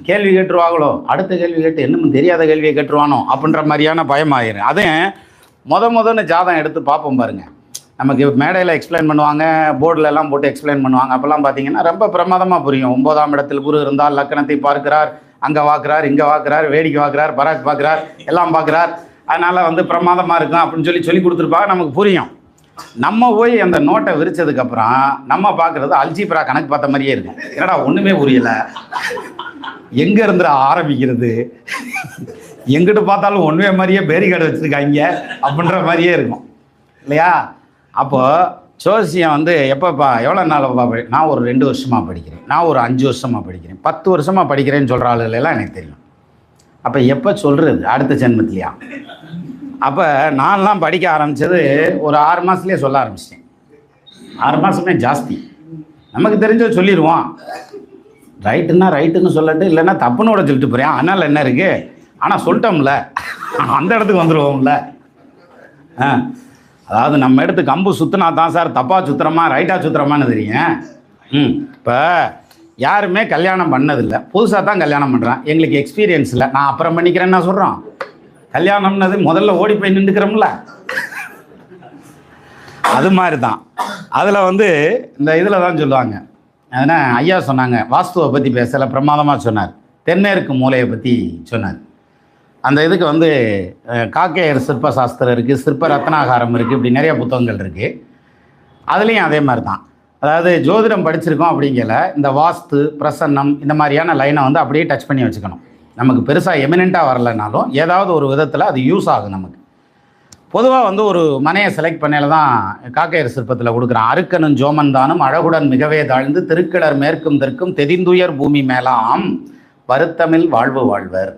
கேள்வி கேட்டுருவாங்களோ, அடுத்த கேள்வி கேட்டு இன்னும் தெரியாத கேள்வியை கேட்டுருவானோ அப்படின்ற மாதிரியான பயமாயிரும். அதையும் முதன்னு ஜாதகம் எடுத்து பார்ப்போம் பாருங்கள். நமக்கு மேடையில் எக்ஸ்பிளைன் பண்ணுவாங்க, போர்டில் எல்லாம் போட்டு எக்ஸ்பிளைன் பண்ணுவாங்க. அப்போல்லாம் பார்த்தீங்கன்னா ரொம்ப பிரமாதமாக புரியும். 9ஆம் இடத்தில் குரு இருந்தால் லக்கணத்தை பார்க்கிறார், அங்கே பார்க்குறார், இங்கே பார்க்குறார், வேடிக்கை பார்க்குறார், பராக் பார்க்குறார், எல்லாம் பார்க்குறார், அதனால் வந்து பிரமாதமாக இருக்கும் அப்படின்னு சொல்லி கொடுத்துருப்பாங்க, நமக்கு புரியும். நம்ம போய் அந்த நோட்டை விரிச்சதுக்கப்புறம் நம்ம பார்க்குறது அல்ஜிப்ரா கணக்கு பார்த்த மாதிரியே இருக்கும். என்னடா ஒன்றுமே புரியலை, எங்கே இருந்து ஆரம்பிக்கிறது, எங்கிட்ட பார்த்தாலும் ஒன்றுமே மாதிரியே பேரிகார்டு வச்சுருக்காங்க அப்படின்ற மாதிரியே இருக்கும் இல்லையா? அப்போது ஜோசியம் வந்து எப்போப்பா எவ்வளோ நாள்ப்பா நான் ஒரு 2 வருஷமாக படிக்கிறேன், நான் ஒரு 5 வருஷமாக படிக்கிறேன், 10 வருஷமாக படிக்கிறேன்னு சொல்கிற ஆளுகளெல்லாம் எனக்கு தெரியும். அப்போ எப்போ சொல்கிறது? அடுத்த ஜென்மத்திலையா? அப்போ நான்லாம் படிக்க ஆரம்பித்தது ஒரு 6 மாதத்துலேயே சொல்ல ஆரம்பிச்சிட்டேன். 6 மாதமே ஜாஸ்தி. நமக்கு தெரிஞ்ச சொல்லிடுவோம், ரைட்டுன்னா ரைட்டுன்னு சொல்லட்டு, இல்லைன்னா தப்புன்னு கூட சொல்லிட்டு போகிறேன், அதனால் என்ன இருக்குது, ஆனால் சொல்லிட்டோம்ல அந்த இடத்துக்கு வந்துடுவோம்ல. அதாவது நம்ம எடுத்து கம்பு சுற்றினா தான் சார் தப்பாக சுற்றுறோமா ரைட்டாக சுற்றுறோமான்னு தெரியும். இப்போ யாருமே கல்யாணம் பண்ணதில்லை, புதுசாக தான் கல்யாணம் பண்ணுறான், எங்களுக்கு எக்ஸ்பீரியன்ஸ் இல்லை, நான் அப்புறம் பண்ணிக்கிறேன்னா சொல்கிறோம். கல்யாணம்னது முதல்ல ஓடி போய் நின்றுக்கிறோம்ல, அது மாதிரி தான். அதில் வந்து இந்த இதில் தான் சொல்லுவாங்க. அதனால் ஐயா சொன்னாங்க, வாஸ்துவை பற்றி பேசலை, பிரமாதமாக சொன்னார். தென்மேற்கு மூலையை பற்றி சொன்னார். அந்த இதுக்கு வந்து காக்கையர் சிற்ப சாஸ்திரம் இருக்குது, சிற்ப ரத்னாகாரம் இருக்குது, இப்படி நிறைய புத்தகங்கள் இருக்குது. அதுலேயும் அதே மாதிரி தான். அதாவது ஜோதிடம் படிச்சிருக்கோம் அப்படிங்கல இந்த வாஸ்து பிரசன்னம் இந்த மாதிரியான லைனை வந்து அப்படியே டச் பண்ணி வச்சுக்கணும். நமக்கு பெருசாக எமினெண்ட்டாக வரலைனாலும் ஏதாவது ஒரு விதத்தில் அது யூஸ் ஆகும் நமக்கு. பொதுவாக வந்து ஒரு மனையை செலக்ட் பண்ணையில் தான் காக்கையர் சிற்பத்தில் கொடுக்குறான். அருக்கனும் ஜோமன் தானும் அழகுடன் மிகவே தாழ்ந்து திருக்கிழர் மேற்கும் தெற்கும் தெதிந்துயர் பூமி மேலாம் வருத்தமில் வாழ்வு வாழ்வர்.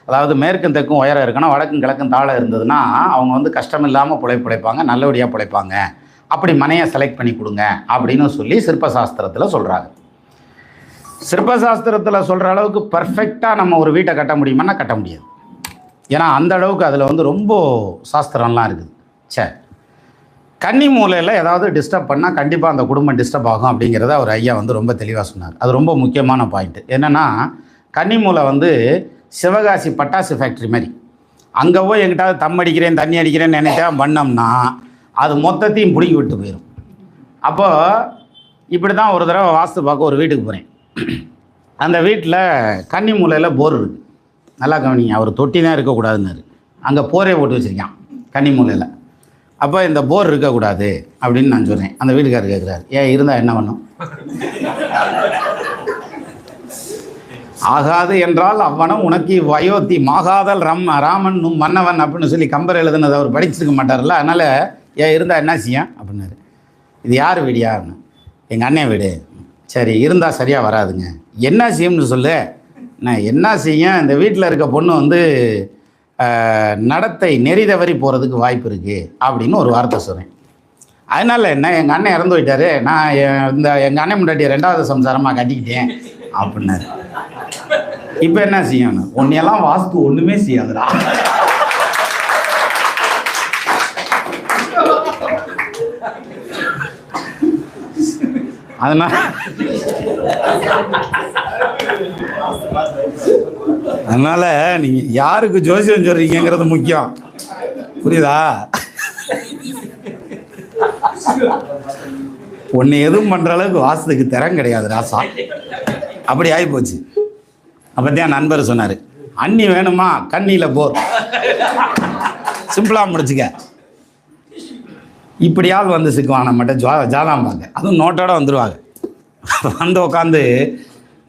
அதாவது மேற்கும் தெற்கும் உயரம் இருக்கணும், வடக்கும் கிழக்கும் தாழ இருந்ததுன்னா அவங்க வந்து கஷ்டம் இல்லாமல் பிழைப்பாங்க, நல்லபடியாக பிழைப்பாங்க. அப்படி மனையை செலக்ட் பண்ணி கொடுங்க அப்படின்னு சொல்லி சிற்பசாஸ்திரத்தில் சொல்கிறாங்க. சிற்பசாஸ்திரத்தில் சொல்கிற அளவுக்கு பர்ஃபெக்டாக நம்ம ஒரு வீட்டை கட்ட முடியுமான்னா கட்ட முடியாது. ஏன்னா அந்த அளவுக்கு அதில் வந்து ரொம்ப சாஸ்திரம்லாம் இருக்குது. சரி, கன்னி மூலையில் ஏதாவது டிஸ்டர்ப் பண்ணால் கண்டிப்பாக அந்த குடும்பம் டிஸ்டர்ப் ஆகும் அப்படிங்கிறத அவர் ஐயா வந்து ரொம்ப தெளிவாக சொன்னார். அது ரொம்ப முக்கியமான பாயிண்ட்டு. என்னென்னா கன்னி மூலை வந்து சிவகாசி பட்டாசு ஃபேக்ட்ரி மாதிரி. அங்கே போய் எங்கிட்டாவது தம் அடிக்கிறேன் தண்ணி அடிக்கிறேன்னு நினைட்டா பண்ணோம்னா அது மொத்தத்தையும் பிடிங்கி விட்டு போயிடும். அப்போது இப்படி தான் ஒரு தடவை வாஸ்து பார்க்க ஒரு வீட்டுக்கு போகிறேன். அந்த வீட்டில் கன்னி மூலையில் போர் இருக்குது. நல்லா கவனிங்க, அவர் தொட்டி தான் இருக்கக்கூடாதுன்னாரு, அங்கே போரே போட்டு வச்சுருக்கான் கன்னி மூலையில். அப்போ இந்த போர் இருக்கக்கூடாது அப்படின்னு நான் சொல்கிறேன். அந்த வீட்டுக்காரர் கேட்குறாரு, ஏன் இருந்தால் என்ன பண்ணும்? ஆகாது என்றால் அவ்வனம் உனக்கு வயோத்தி மாகாதல் ராமன் மன்னவன் அப்படின்னு சொல்லி கம்பர் எழுதுனது அவர் படிச்சிருக்க மாட்டார்ல, அதனால் ஏன் இருந்தால் என்ன செய்யும் அப்படின்னாரு. இது யார் வீடியா? எங்கள் அண்ணன் வீடு. சரி, இருந்தால் சரியாக வராதுங்க, என்ன செய்யும்னு சொல்லு. நான் என்ன செய்யும், இந்த வீட்டில் இருக்க பொண்ணு வந்து நடத்தை நெறி தவறி போகிறதுக்கு வாய்ப்பு இருக்குது அப்படின்னு ஒரு வார்த்தை சொல்கிறேன். அதனால் என்ன, எங்கள் அண்ணன் இறந்து போயிட்டாரு, நான் எங்கள் அண்ணன் முன்னாடி 2வது சம்சாரமாக கட்டிக்கிட்டேன் அப்படின்னாரு. இப்போ என்ன செய்யணும்? உன்னையெல்லாம் வாஸ்து ஒன்றுமே செய்யாதுடா. அதனால நீங்க யாருக்கு ஜோசியம் சொல்றீங்கிறது முக்கியம், புரியுதா? ஒன்னு எதுவும் பண்ற அளவுக்கு வாசத்துக்கு திறம் கிடையாது ராசா, அப்படி ஆகி போச்சு. அப்பதான் நண்பர் சொன்னாரு, அண்ணி வேணுமா கண்ணியில போர், சிம்பிளா முடிச்சுக்க. இப்படியாவது வந்து சிக்குவான் நம்மகிட்ட ஜாலாம் பார்க்க, அதுவும் நோட்டோட வந்துடுவாங்க. வந்து உட்காந்து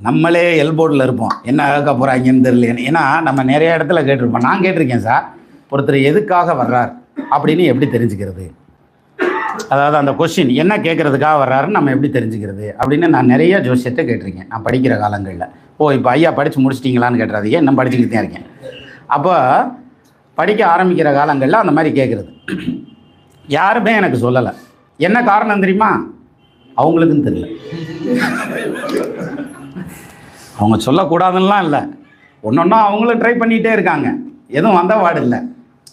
நம்மளே எல்போர்டில் இருப்போம், என்ன கேட்க போகிறாங்கன்னு தெரியல. ஏன்னா நம்ம நிறைய இடத்துல கேட்டிருப்போம். நான் கேட்டிருக்கேன் சார், ஒருத்தர் எதுக்காக வர்றார் அப்படின்னு எப்படி தெரிஞ்சுக்கிறது, அதாவது அந்த கொஸ்டின் என்ன கேட்குறதுக்காக வர்றாருன்னு நம்ம எப்படி தெரிஞ்சுக்கிறது அப்படின்னு நான் நிறைய ஜோசியத்தை கேட்டிருக்கேன் நான் படிக்கிற காலங்களில். இப்போ ஐயா படித்து முடிச்சிட்டிங்களான்னு கேட்டுறாதீங்க, இன்னும் படிச்சுக்கிட்டு தான் இருக்கேன். அப்போ படிக்க ஆரம்பிக்கிற காலங்களில் அந்த மாதிரி கேட்குறது யாருமே எனக்கு சொல்லலை. என்ன காரணம் தெரியுமா? அவங்களுக்கும் தெரியல. அவங்க சொல்லக்கூடாதுன்னெலாம் இல்லை, ஒன்று ஒன்றா அவங்களும் ட்ரை பண்ணிகிட்டே இருக்காங்க, எதுவும் வந்த வார்டு இல்லை.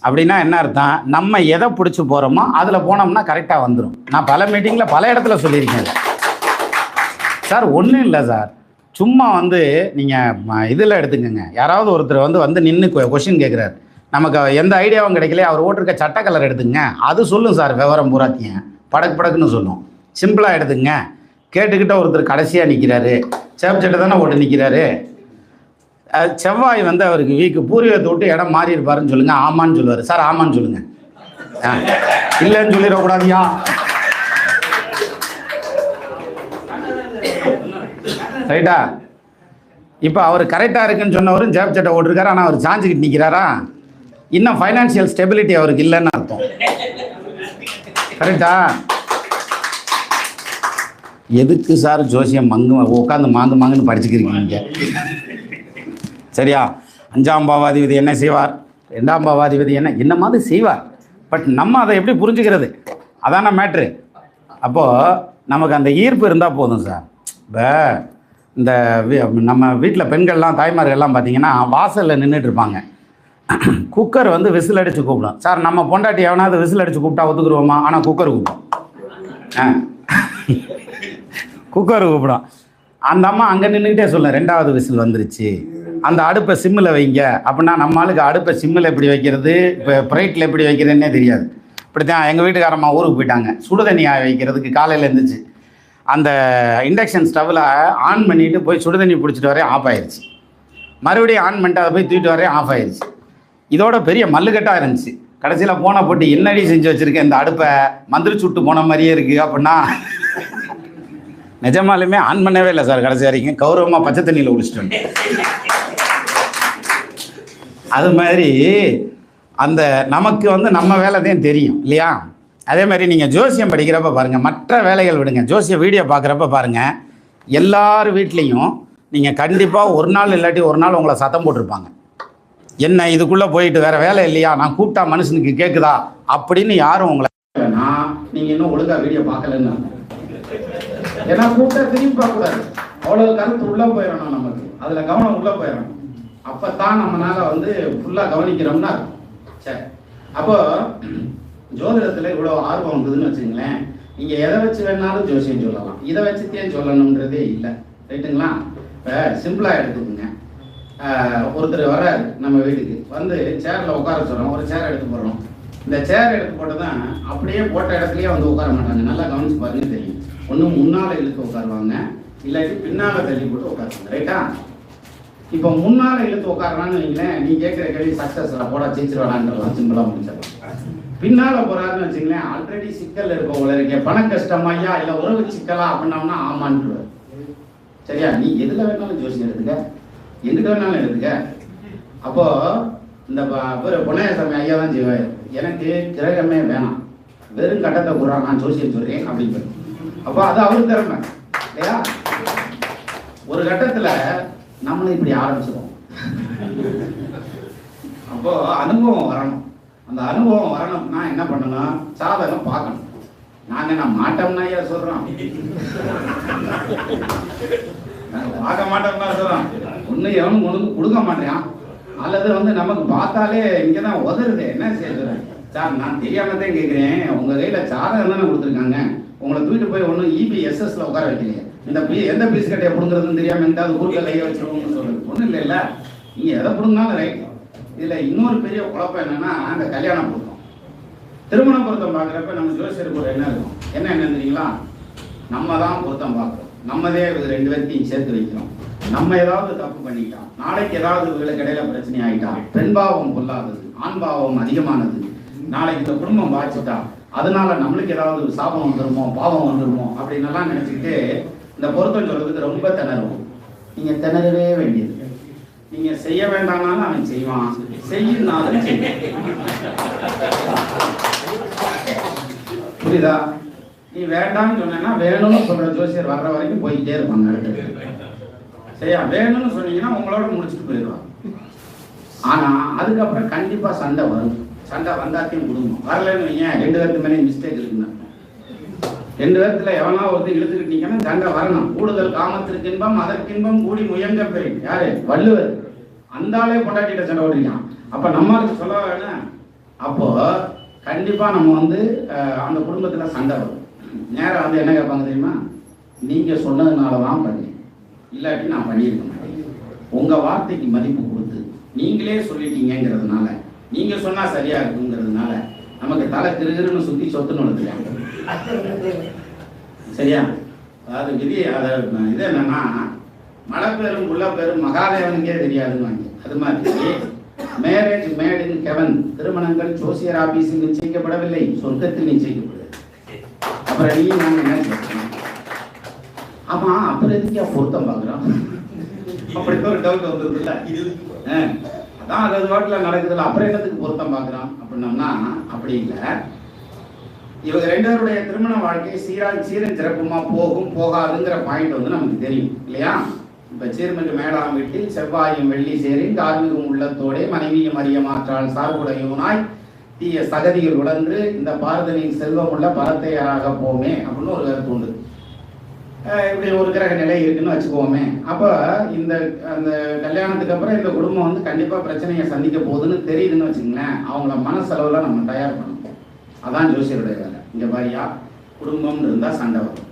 அப்படின்னா என்ன அர்த்தம்? நம்ம எதை பிடிச்சி போகிறோமோ அதில் போனோம்னா கரெக்டாக வந்துடும். நான் பல மீட்டிங்கில் பல இடத்துல சொல்லியிருக்கேன் சார். ஒன்றும் இல்லை சார், சும்மா வந்து நீங்கள் இதில் எடுத்துக்கோங்க, யாராவது ஒருத்தர் வந்து நின்று கொஷின் கேட்குறாரு, நமக்கு எந்த ஐடியாவும் கிடைக்கல, அவர் ஓட்டிருக்க சட்ட கலர் எடுத்துங்க, அது சொல்லும் சார் விவரம் பூராத்தியன், படக்கு படக்குன்னு சொல்லும். சிம்பிளாக எடுத்துங்க. கேட்டுக்கிட்ட ஒருத்தர் கடைசியாக நிற்கிறாரு, சேப் சட்டை தானே ஓட்டு நிற்கிறாரு, செவ்வாய் வந்து அவருக்கு வீக்கு, பூர்வீகத்தை விட்டு இடம் மாறி இருப்பாருன்னு சொல்லுங்க, ஆமான்னு சொல்லுவார். சார் ஆமான்னு சொல்லுங்க, இல்லைன்னு சொல்லிடக்கூடாதியா. ரைட்டா? இப்போ அவர் கரெக்டாக இருக்குன்னு சொன்னவரும் சேப் சட்டை ஓட்டிருக்காரு, ஆனால் அவர் சாஞ்சுக்கிட்டு நிற்கிறாரா, இன்னும் ஃபைனான்சியல் ஸ்டெபிலிட்டி அவருக்கு இல்லைன்னு அர்த்தம். கரெக்டா? எதுக்கு சார் ஜோசியம் உட்காந்து மாங்குன்னு படிச்சுக்கிறீங்க? சரியா? 5ஆம் பாவாதிபதி என்ன செய்வார், 2ஆம் பாவாதிபதி என்ன மாதிரி செய்வார், பட் நம்ம அதை எப்படி புரிஞ்சுக்கிறது, அதான மேட்ரு. அப்போது நமக்கு அந்த ஈர்ப்பு இருந்தால் போதும் சார். இப்போ இந்த நம்ம வீட்டில் பெண்கள்லாம் தாய்மார்கள்லாம் பார்த்தீங்கன்னா வாசலில் நின்றுட்டு இருப்பாங்க, குக்கர் வந்து விசில் அடித்து கூப்பிடும். சார் நம்ம பொண்டாட்டி எவனாவது விசில் அடித்து கூப்பிட்டா ஒத்துக்குருவோமா? ஆனால் குக்கர் கூப்பிடும், குக்கர் கூப்பிடும். அந்த அம்மா அங்கே நின்றுக்கிட்டே சொல்ல 2வது விசில் வந்துருச்சு, அந்த அடுப்பை சிம்மில் வைங்க அப்படின்னா நம்ம ஆளுக்கு அடுப்பை சிம்மில் எப்படி வைக்கிறது, இப்போ ப்ரைட்டில் எப்படி வைக்கிறதுன்னே தெரியாது. இப்படித்தான் எங்கள் வீட்டுக்காரம்மா ஊருக்கு போயிட்டாங்க, சுடுதண்ணி வைக்கிறதுக்கு காலையில் இருந்துச்சு, அந்த இண்டக்ஷன் ஸ்டவ்வில் ஆன் பண்ணிவிட்டு போய் சுடுதண்ணி பிடிச்சிட்டு வரேன், ஆஃப் ஆயிடுச்சு. மறுபடியும் ஆன் பண்ணிட்டு அதை போய் தூக்கிட்டு வரேன், ஆஃப் ஆயிடுச்சு. இதோட பெரிய மல்லுக்கட்டாக இருந்துச்சு. கடைசியில் போன போட்டு என்னடி செஞ்சு வச்சுருக்கேன், இந்த அடுப்பை மந்திரி சுட்டு போன மாதிரியே இருக்குது அப்படின்னா நிஜமாலுமே ஆன் பண்ணவே இல்லை சார். கடைசி வரைக்கும் கௌரவமாக பச்சை தண்ணியில் குளிச்சுட்டு அது மாதிரி அந்த நமக்கு வந்து நம்ம வேலை தான் தெரியும் இல்லையா? அதே மாதிரி நீங்கள் ஜோசியம் படிக்கிறப்ப பாருங்கள், மற்ற வேலைகள் விடுங்க, ஜோசிய வீடியோ பார்க்குறப்ப பாருங்கள், எல்லார் வீட்லேயும் நீங்கள் கண்டிப்பாக ஒரு நாள் இல்லாட்டி ஒரு நாள் உங்களை சத்தம் போட்டிருப்பாங்க. என்ன இதுக்குள்ளே போயிட்டு வேறு வேலை இல்லையா, நான் கூப்பிட்டா மனுஷனுக்கு கேட்குதா அப்படின்னு யாரும் உங்களை நீங்கள் இன்னும் ஒழுங்காக வீடியோ பார்க்கலன்னு. ஏன்னா கூப்பிட்டா திரும்பி பார்க்கக்கூடாது, அவ்வளோ கருத்து உள்ளே போயிடணும், நமக்கு அதில் கவனம் உள்ளே போயிடணும். அப்போ தான் நம்மளால வந்து ஃபுல்லாக கவனிக்கிறோம்னா. சரி, அப்போ ஜோதிடத்தில் இவ்வளோ ஆர்வம் வந்ததுன்னு வச்சுங்களேன், நீங்கள் எதை வச்சு வேணாலும் ஜோசியம் சொல்லலாம், இதை வச்சுத்தேன் சொல்லணுன்றதே இல்லை. ரைட்டுங்களா? இப்போ சிம்பிளாக எடுத்துக்கோங்க, ஒருத்தர் வர்றாரு நம்ம வீட்டுக்கு, வந்து சேரில் உட்கார சொல்கிறோம், ஒரு சேர் எடுத்து போடுறோம். இந்த சேர் எடுத்து போட்டு தான் அப்படியே போட்ட இடத்துலையே வந்து உட்கார மாட்டாங்க, நல்லா கவனிச்சு பாருங்க தெரியும். ஒன்று முன்னால் இழுத்து உட்காருவாங்க, இல்லாட்டி பின்னால் தள்ளி போட்டு உட்காருவாங்க. ரைட்டா? இப்போ முன்னால் இழுத்து உட்காரான்னு வைங்களேன், நீ கேட்குற கேள்வி சக்ஸஸ்ல போட ஜெயிச்சிருவாடான்றலாம், சிம்பிளாக முடிச்சிடலாம். பின்னால் போகிறாருன்னு வச்சுங்களேன், ஆல்ரெடி சிக்கல் இருக்க உள்ள இருக்கே, பண கஷ்டமாயா இல்லை உறவு சிக்கலா அப்படின்னோம்னா ஆமான்ட்டுருவார். சரியா? நீ எதில் வேணாலும் ஜோசியம் எடுத்துக்க, எங்கிட்ட வேணாலும் எடுத்துக்க. அப்போது இந்த பொன்னையசாமி ஐயா தான் செய்வார், எனக்கு கிரகமே வேணாம், வெறும் கட்டத்தை கூறா, நான் ஜோசியம் சொல்கிறேன் அப்படின்னு. அப்போ அது அவரு திறமை இல்லையா? ஒரு கட்டத்தில் நம்மளும் இப்படி ஆரம்பிச்சிடும். அப்போ அனுபவம் வரணும். அந்த அனுபவம் வரணும்னா என்ன பண்ணணும்? சாதகம் பார்க்கணும். நான் மாட்டோம்னா ஐயா சொல்றோம், பார்க்க மாட்டோம்னா சொல்றோம், ஒண்ணு எவனும் ஒழுங்கு கொடுக்க மாட்டேன், அல்லது வந்து நமக்கு பார்த்தாலே இங்கதான் உதறுது. என்ன செய்ய சார், நான் தெரியாம தான் கேட்கிறேன், உங்க கையில சாதகம் தானே கொடுத்துருக்காங்க, உங்களை தூக்கிட்டு போய் ஒன்றும் இபிஎஸ்எஸ்ல உட்கார வைக்கலையே. இந்த எந்த பீஸ் கட்டையை பிடுங்கிறதுன்னு தெரியாம எங்காவது குறுக்க கையை வச்சிருவோம்னு சொல்றது ஒன்றும் இல்லை இல்லை. நீங்க எதை பிடுங்கினாலும் ரைட். இதுல இன்னொரு பெரிய குழப்பம் என்னன்னா, அந்த கல்யாண பொருத்தம், திருமண பொருத்தம் பார்க்குறப்ப நம்ம ஜோசியருக்கு ஒரு என்ன இருக்கும், என்ன தெரியுங்களா, நம்ம தான் பொருத்தம் பார்க்குறோம், நம்மதே 2 பேர்த்தையும் சேர்த்து வைக்கிறோம். நம்ம ஏதாவது தப்பு பண்ணிட்டோம், நாளைக்கு ஏதாவது இடையில பிரச்சனை ஆகிட்டா, பெண் பாவம் பொல்லாதது, ஆண் பாவம் அதிகமானது, நாளைக்கு இந்த குடும்பம் பாதிச்சுட்டா அதனால நம்மளுக்கு ஏதாவது சாபம் வந்துருமோ, பாவம் வந்துருமோ அப்படின்னு எல்லாம் நினைச்சுக்கிட்டு இந்த பொருத்தம் சொல்றதுக்கு ரொம்ப திணறுவோம். நீங்க திணறவே வேண்டியது. நீங்க செய்ய வேண்டாம்னாலும் அவன் செய்வான், செய்யினாலும் செய்வான். புரியுதா? நீ வேண்டாம்னு சொன்னா வேணும்னு சொல்ற ஜோசியர் வர்ற வரைக்கும் போயிட்டே இருப்பாங்க. சரியா? வேணும்னு சொன்னீங்கன்னா உங்களோட முடிச்சுட்டு போயிடுவாங்க. ஆனா அதுக்கப்புறம் கண்டிப்பா சண்டை வரும். சண்டை வந்தாத்தையும் குடும்பம் வரலன்னு வைங்க, 2 பேருக்கு மேலே மிஸ்டேக் இருக்குன்னு 2 பேர்த்துல எவனா ஒருத்தர் இழுத்துக்கிட்டீங்கன்னா சண்டை வரணும். கூடுதல் காமத்திற்கு இன்பம் அதற்கின்பம் கூடி முயங்க பெறும். யாரு? வள்ளுவர். அந்த ஆளே பொண்டாட்டிட்ட சண்டை ஓடுறான். அப்ப நம்மளுக்கு சொல்ல வேணும். அப்போ கண்டிப்பா நம்ம அந்த குடும்பத்துல சண்டை வரும். நேரம் என்ன கேட்பாங்க தெரியுமா, நீங்க சொன்னதுனாலதான் பண்ணேன், இல்லாட்டி நான் பண்ணியிருக்க மாட்டேன். உங்க வார்த்தைக்கு மதிப்பு கொடுத்து நீங்களே சொல்லிட்டீங்கிறதுனால, நீங்க சொன்னா சரியா இருக்குங்கிறதுனால நமக்கு தலை கிருகிருன்னு சுத்தி சொத்துன்னு வந்துருக்காங்க. சரியா? அதாவது விதி இது என்னன்னா, மழை பேரும் உள்ள பேரும் மகாதேவனுக்கே தெரியாதுன்னு. அது மாதிரி மேரேஜ் மேட் இன் ஹெவன், திருமணங்கள் ஜோசியர் ஆபீஸில் நிச்சயிக்கப்படவில்லை, சொர்க்கத்தில் நிச்சயிக்கப்படுது. அப்புறம் நீ நாங்க என்ன சொல்றோம்? ஆமா, அப்புறம் எதுக்கா பொருத்தம் பாக்குறோம்? அப்படித்தான் ஒரு டவுட் வந்ததுல. அதான் அது வாட்டில் நடக்குதுல்ல, அப்புறம் என்னத்துக்கு பொருத்தம் பார்க்குறான் அப்படின்னோம்னா அப்படி இல்லை. இவங்க 2 பேருடைய திருமண வாழ்க்கை சீரன் சிறப்புமா போகும் போகாதுங்கிற பாயிண்ட் நமக்கு தெரியும் இல்லையா? இப்போ சீர்மிகு மேலாம் வீட்டில் செவ்வாயும் வெள்ளி சேரின் தார்மீகம் உள்ளத்தோடே மனைவியும் அறிய மாற்றால் சார்புடையவனாய் தீய சகதிகள் உடன்று இந்த பாரதனின் செல்வம் உள்ள பரத்தையராக போமே அப்படின்னு ஒரு கருத்து உண்டு. இப்படி ஒரு கிரக நிலை இருக்குன்னு வச்சுக்கோமே. அப்போ அந்த கல்யாணத்துக்கு அப்புறம் இந்த குடும்பம் கண்டிப்பாக பிரச்சனையை சந்திக்க போகுதுன்னு தெரியுதுன்னு வச்சுங்களேன். அவங்கள மனசளவில் நம்ம தயார் பண்ணணும். அதான் ஜோசியருடைய வேலை. இங்கே பாரியா, குடும்பம்னு இருந்தால் சண்டை வரும்.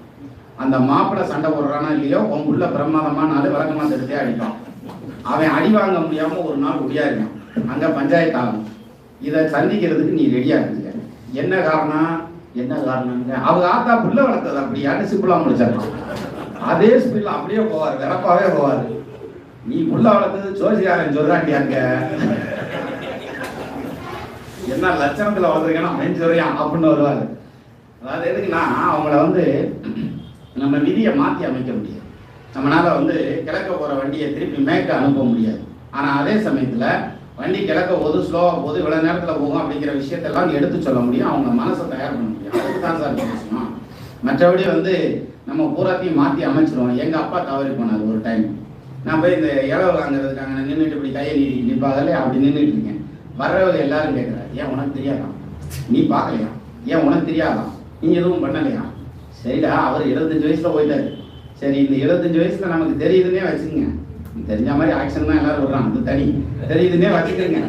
அந்த மாப்பிள்ளை சண்டை போடுறானா இல்லையோ, உன் புள்ள பிரமாதமான நாள் வழக்கமாக எடுத்தே அடிப்பான். அவன் அடி வாங்க முடியாமல் ஒரு நாள் ஒடியாயிருக்கான், அங்கே பஞ்சாயத்து ஆகும். இதை சந்திக்கிறதுக்கு நீ ரெடியாக இருந்துக்க. என்ன காரணம்? அவங்க ஆத்தா புள்ள வளர்த்தது அப்படியான்னு சிம்பிளா முடிச்சிடலாம். அதே ஸ்பீட்ல அப்படியே போவார், வெறப்பாவே போவார். நீ புள்ள வளர்த்தது ஜோசியாரன் சொல்றாண்டியாங்க, என்ன லட்சணத்துல வளர்த்துருக்கேன்னா அவன் சொல்றியான் அப்படின்னு வருவாரு. அதாவது எதுக்குன்னா, அவங்கள நம்ம விதியை மாற்றி அமைக்க முடியாது. நம்மளால கிழக்க போற வண்டியை திருப்பி மேற்க அனுப்ப முடியாது. ஆனா அதே சமயத்துல வண்டி கிழக்க போது, ஸ்லோவா போது, இவ்வளவு நேரத்துல போகும் அப்படிங்கிற விஷயத்தெல்லாம் எடுத்து சொல்ல முடியும். அவங்க மனசை தயார் பண்ண முடியும். அதுக்கு தான் சார் பேசணும். மற்றபடி நம்ம பூராத்தையும் மாற்றி அமைச்சிருவோம். எங்க அப்பா தவறி போனார் ஒரு டைம். நான் போய் இந்த இளவு வாங்குறதுக்காக நின்றுட்டு இப்படி கையை நிற்பாகலே அப்படி நின்றுட்டு இருக்கேன். வர்றவங்க எல்லாரும் கேட்குறாரு, ஏன் உனக்கு தெரியாதான்? நீ பார்க்கலையா? ஏன் உனக்கு தெரியாதான்? நீ எதுவும் பண்ணலையா? சரிடா, அவர் 75 வயசுல போயிட்டாரு. சரி, இந்த 75 வயசுல நமக்கு தெரியுதுன்னே வச்சுங்க. தெரிஞ்ச மாதிரி ஆக்ஷன் தான் எல்லாரும் விடுறாங்க, அது தனி. தெரியுதுன்னே வச்சுக்கிறேங்க.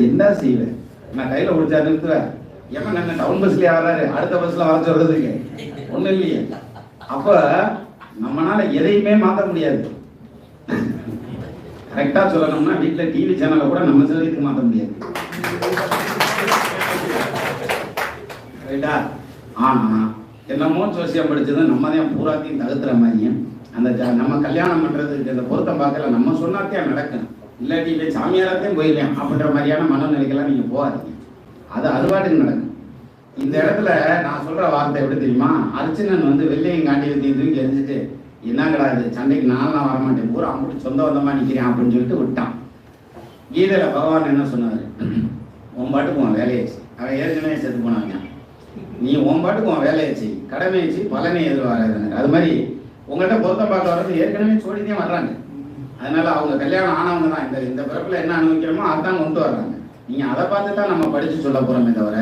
என்ன செய்வேன்? நான் கையில முடிச்சா நிறுத்துவேன். எப்ப நம்ம டவுன் பஸ்லயே வர்றாரு, அடுத்த பஸ்ல வர சொல்றதுக்கு ஒண்ணும் இல்லையே. அப்ப நம்மளால எதையுமே மாற்ற முடியாது. கரெக்டா சொல்லணும்னா, வீட்டுல டிவி சேனலை கூட நம்ம செலவுக்கு மாற்ற முடியாது. ரைட்டா? ஆனா என்னமோ ஜோசியம் படிச்சது நம்ம தான் பூராத்தையும் தகுத்துற மாதிரியும், நம்ம கல்யாணம் பண்றதுக்கு இந்த பொருத்தம் பார்க்கல, நம்ம சொன்னாத்தையும் நடக்கும். இல்லாட்டி போய் சாமியாரத்தையும் போயிடலாம் அப்படின்ற மாதிரியான மனநிலைக்கெல்லாம் நீங்க போகாதீங்க. அது அதுபாட்டுக்கு நடக்கும். இந்த இடத்துல நான் சொல்ற வார்த்தை எப்படி தெரியுமா? அர்ச்சனன் வெள்ளையும் காண்டி தூக்கி எரிஞ்சிட்டு, என்னங்கடா இது, சண்டைக்கு நான்லாம் வரமாட்டேன், பூரா அம்பிட்டு சொந்த வந்தமா நிற்கிறேன் அப்படின்னு சொல்லிட்டு விட்டான். கீதையில பகவான் என்ன சொன்னாரு? உன் பாட்டுக்கு உன் வேலையை செய். அவன் ஏற்கனவே செத்து போனாங்க. நீ உன் பாட்டுக்கு உன் வேலையை செய், கடமையை செய், பலனை எதிர்பாராது. அது மாதிரி உங்கள்கிட்ட பொருத்தம் பார்க்க வர்றது ஏற்கனவே சோடிதான் வர்றாங்க. அதனால அவங்க கல்யாணம் ஆனவங்க தான் இந்த பிறப்புல என்ன அனுபவிக்கிறோமோ அதான் கொண்டு வர்றாங்க. நீங்க அதை பார்த்து தான் நம்ம படிச்சு சொல்ல போறோமே தவிர,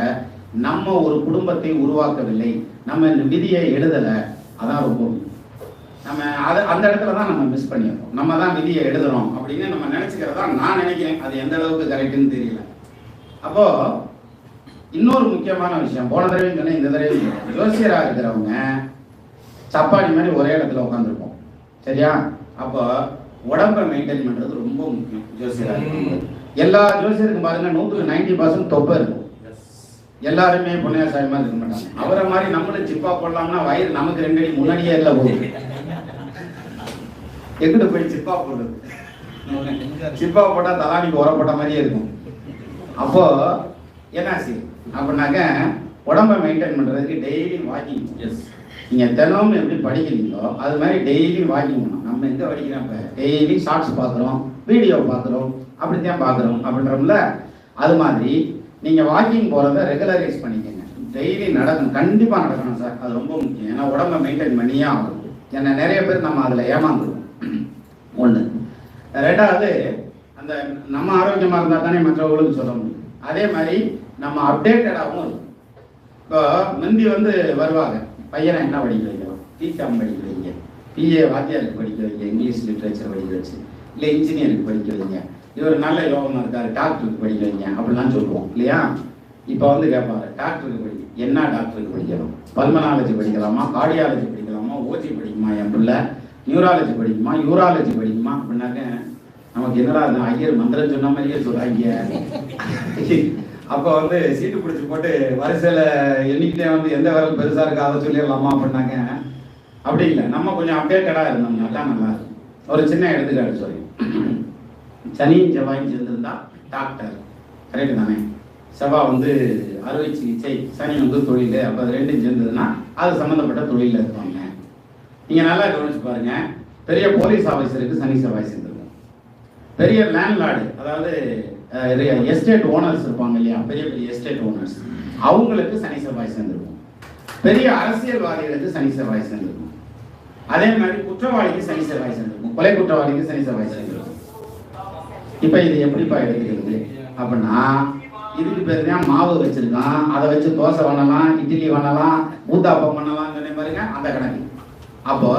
நம்ம ஒரு குடும்பத்தை உருவாக்கவில்லை, நம்ம இந்த விதியை எழுதலை. அதான் ரொம்ப நம்ம அந்த இடத்துல தான் நம்ம மிஸ் பண்ணிடுறோம். நம்ம தான் விதியை எழுதுறோம் அப்படின்னு நம்ம நினைச்சுக்கிறதா நான் நினைக்கிறேன். அது எந்த அளவுக்கு கரெக்டுன்னு தெரியல. அப்போ இன்னொரு முக்கியமான விஷயம், போன தடவையும் சொன்னேன், இந்த தடவையும் சொன்னேன், ஜோசியராக இருக்கிறவங்க சப்பாடி மாதிரி ஒரே இடத்துல உட்காந்துருப்போம். சரியா? அப்போ உடம்பை மெயின்டைன் பண்ணுறது ரொம்ப முக்கியம் ஜோசியராக இருக்கிறது. எல்லா ஜோசியருக்கும் பாருங்க 90% தொப்பை இருக்கும். எல்லாருமே பொன்னையா சாய் மாதிரி இருக்க மாட்டாங்க. அவரை மாதிரி நம்மளும் சிப்பா போடலாம்னா வயிறு நமக்கு 2 அடி முன்னாடியே இல்லை போகுது. எங்கிட்ட போய் சிப்பா போடுறது? சிப்பா போட்டால் தலானிக்கு உரம் போட்ட மாதிரியே இருக்கும். அப்போ என்னாச்சு அப்படின்னாக்க உடம்பை மெயின்டைன் பண்ணுறதுக்கு டெய்லி வாக்கிங். எஸ், நீங்கள் தினமும் எப்படி படிக்கிறீங்களோ அது மாதிரி டெய்லி வாக்கிங் பண்ணணும். நம்ம எங்கே படிக்கிறோம்? இப்போ டெய்லி ஷார்ட்ஸ் பார்க்குறோம், வீடியோ பார்க்குறோம், அப்படித்தான் பார்க்குறோம் அப்படின்றோம்ல. அது மாதிரி நீங்கள் வாக்கிங் போகிறத ரெகுலரைஸ் பண்ணிக்கோங்க. டெய்லி நடக்கணும், கண்டிப்பாக நடக்கணும் சார். அது ரொம்ப முக்கியம். ஏன்னா உடம்பை மெயின்டைன் பண்ணியே ஆகணும். ஏன்னா நிறைய பேர் நம்ம அதில் ஏமாந்துருவோம். ஒன்று. ரெண்டாவது, அந்த நம்ம ஆரோக்கியமாக இருந்தால் தானே மற்றவர்களுக்கு சொல்ல முடியும். அதே மாதிரி நம்ம அப்டேட்டடாகவும் இருக்கும். இப்போ முந்தி வருவாங்க, பையனை என்ன படிக்க வைக்கலாம், பிகாம் படிக்க வைங்க, பிஏ வாத்தியாருக்கு படிக்க வைங்க, இங்கிலீஷ் லிட்ரேச்சர் படிக்க வச்சு, இல்லை இன்ஜினியருக்கு படிக்க வைங்க, இவர் நல்ல யோகமாக இருக்காரு டாக்டருக்கு படிக்க வைங்க அப்படிலாம் சொல்லுவோம் இல்லையா? இப்போ கேட்பாரு, டாக்டருக்கு படிக்க என்ன, டாக்டருக்கு படிக்கணும், பல்மனாலஜி படிக்கலாமா, கார்டியாலஜி படிக்கலாமா, ஓஜி படிக்குமா என் பிள்ளை, நியூராலஜி படிக்குமா, யூராலஜி படிக்குமா அப்படின்னாக்க நமக்கு என்னடா ஐயர் மந்திரம் சொன்ன மாதிரியே சொல்றாங்க. அப்போ சீட்டு பிடிச்சி போட்டு வரிசையில் எண்ணிக்கிட்டே எந்த விரல் பெருசாக இருக்கா அதை சொல்லிடலாமா அப்படின்னாங்க. அப்படி இல்லை, நம்ம கொஞ்சம் அப்டேட்டடாக இருந்தோம்னாக்கா நல்லா இருக்கும். ஒரு சின்ன எடுத்துக்காட்டு சொல்லி, சனியும் செவ்வாயும் சேர்ந்துருந்தா டாக்டர், கரெக்டு தானே? செவ்வாய் அறுவை சிகிச்சை, சனி தொழில், அப்போ அது ரெண்டும் சேர்ந்ததுன்னா அது சம்மந்தப்பட்ட தொழிலில் இருப்பாங்க. நீங்கள் நல்லா கவனிச்சு பாருங்க, பெரிய போலீஸ் ஆஃபீஸருக்கு சனி செவ்வாய் சேர்ந்துருக்கும். பெரிய லேண்ட்லார்டு, அதாவது எஸ்டேட் ஓனர்ஸ் இருப்பாங்க இல்லையா, பெரிய பெரிய எஸ்டேட் ஓனர்ஸ், அவங்களுக்கு சனி செவ்வாய் சேர்ந்துருக்கும். பெரிய அரசியல்வாதிகளுக்கு சனி செவ்வாய் சேர்ந்துருக்கும். அதே மாதிரி குற்றவாளிக்கு சனி செவ்வாய் சேர்ந்துருக்கும், கொலை குற்றவாளிக்கு சனி செவ்வாய் சேர்ந்துருக்கும். இப்போ இது எப்படிப்பா எடுத்துக்கிறது அப்படின்னா, இதுக்கு பேர் தான் மாவு வச்சிருக்கான், அதை வச்சு தோசை பண்ணலாம், இட்லி பண்ணலாம், ஊத்தாப்பம் பண்ணலாம் சொன்ன பாருங்க, அந்த கணக்கு. அப்போ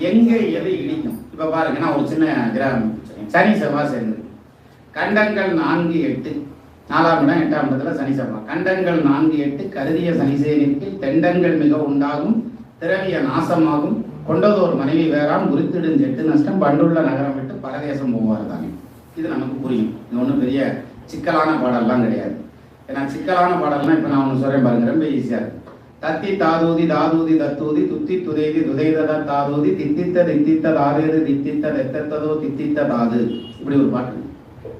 எங்க எது இடிக்கும்? இப்ப பாருங்க, நான் ஒரு சின்ன கிராமம், சனி செவ்வாய் சேர்ந்து கண்டங்கள் 4, 8, 4ஆம் இடம் 8ஆம் இடத்துல சனி செவ்வாய். கண்டங்கள் 4, 8 கருதிய சனி சேனிற்கில் தெண்டங்கள் மிக உண்டாகும், திரவிய நாசமாகும், கொண்டதோர் மனைவி வேறாம், குறித்திடும் செட்டு நஷ்டம், பண்டுள்ள நகரம் விட்டு பரதேசம் போவார் தானே. இது நமக்கு புரியும். இது ஒன்றும் பெரிய சிக்கலான பாடல்லாம் கிடையாது. ஏன்னா சிக்கலான பாடல்லாம் இப்போ நான் ஒன்று சொல்றேன் பாருங்க, ரொம்ப ஈஸியாக இருக்கு. தத்தி தாதூதி தாதூதி தத்தூதி துத்தி துதைதி துதைதத தாதூதி தித்தித்த தித்தித்த தாதேது தித்தித்த தெத்தத்ததோ தித்தித்த தாது. இப்படி ஒரு பாட்டு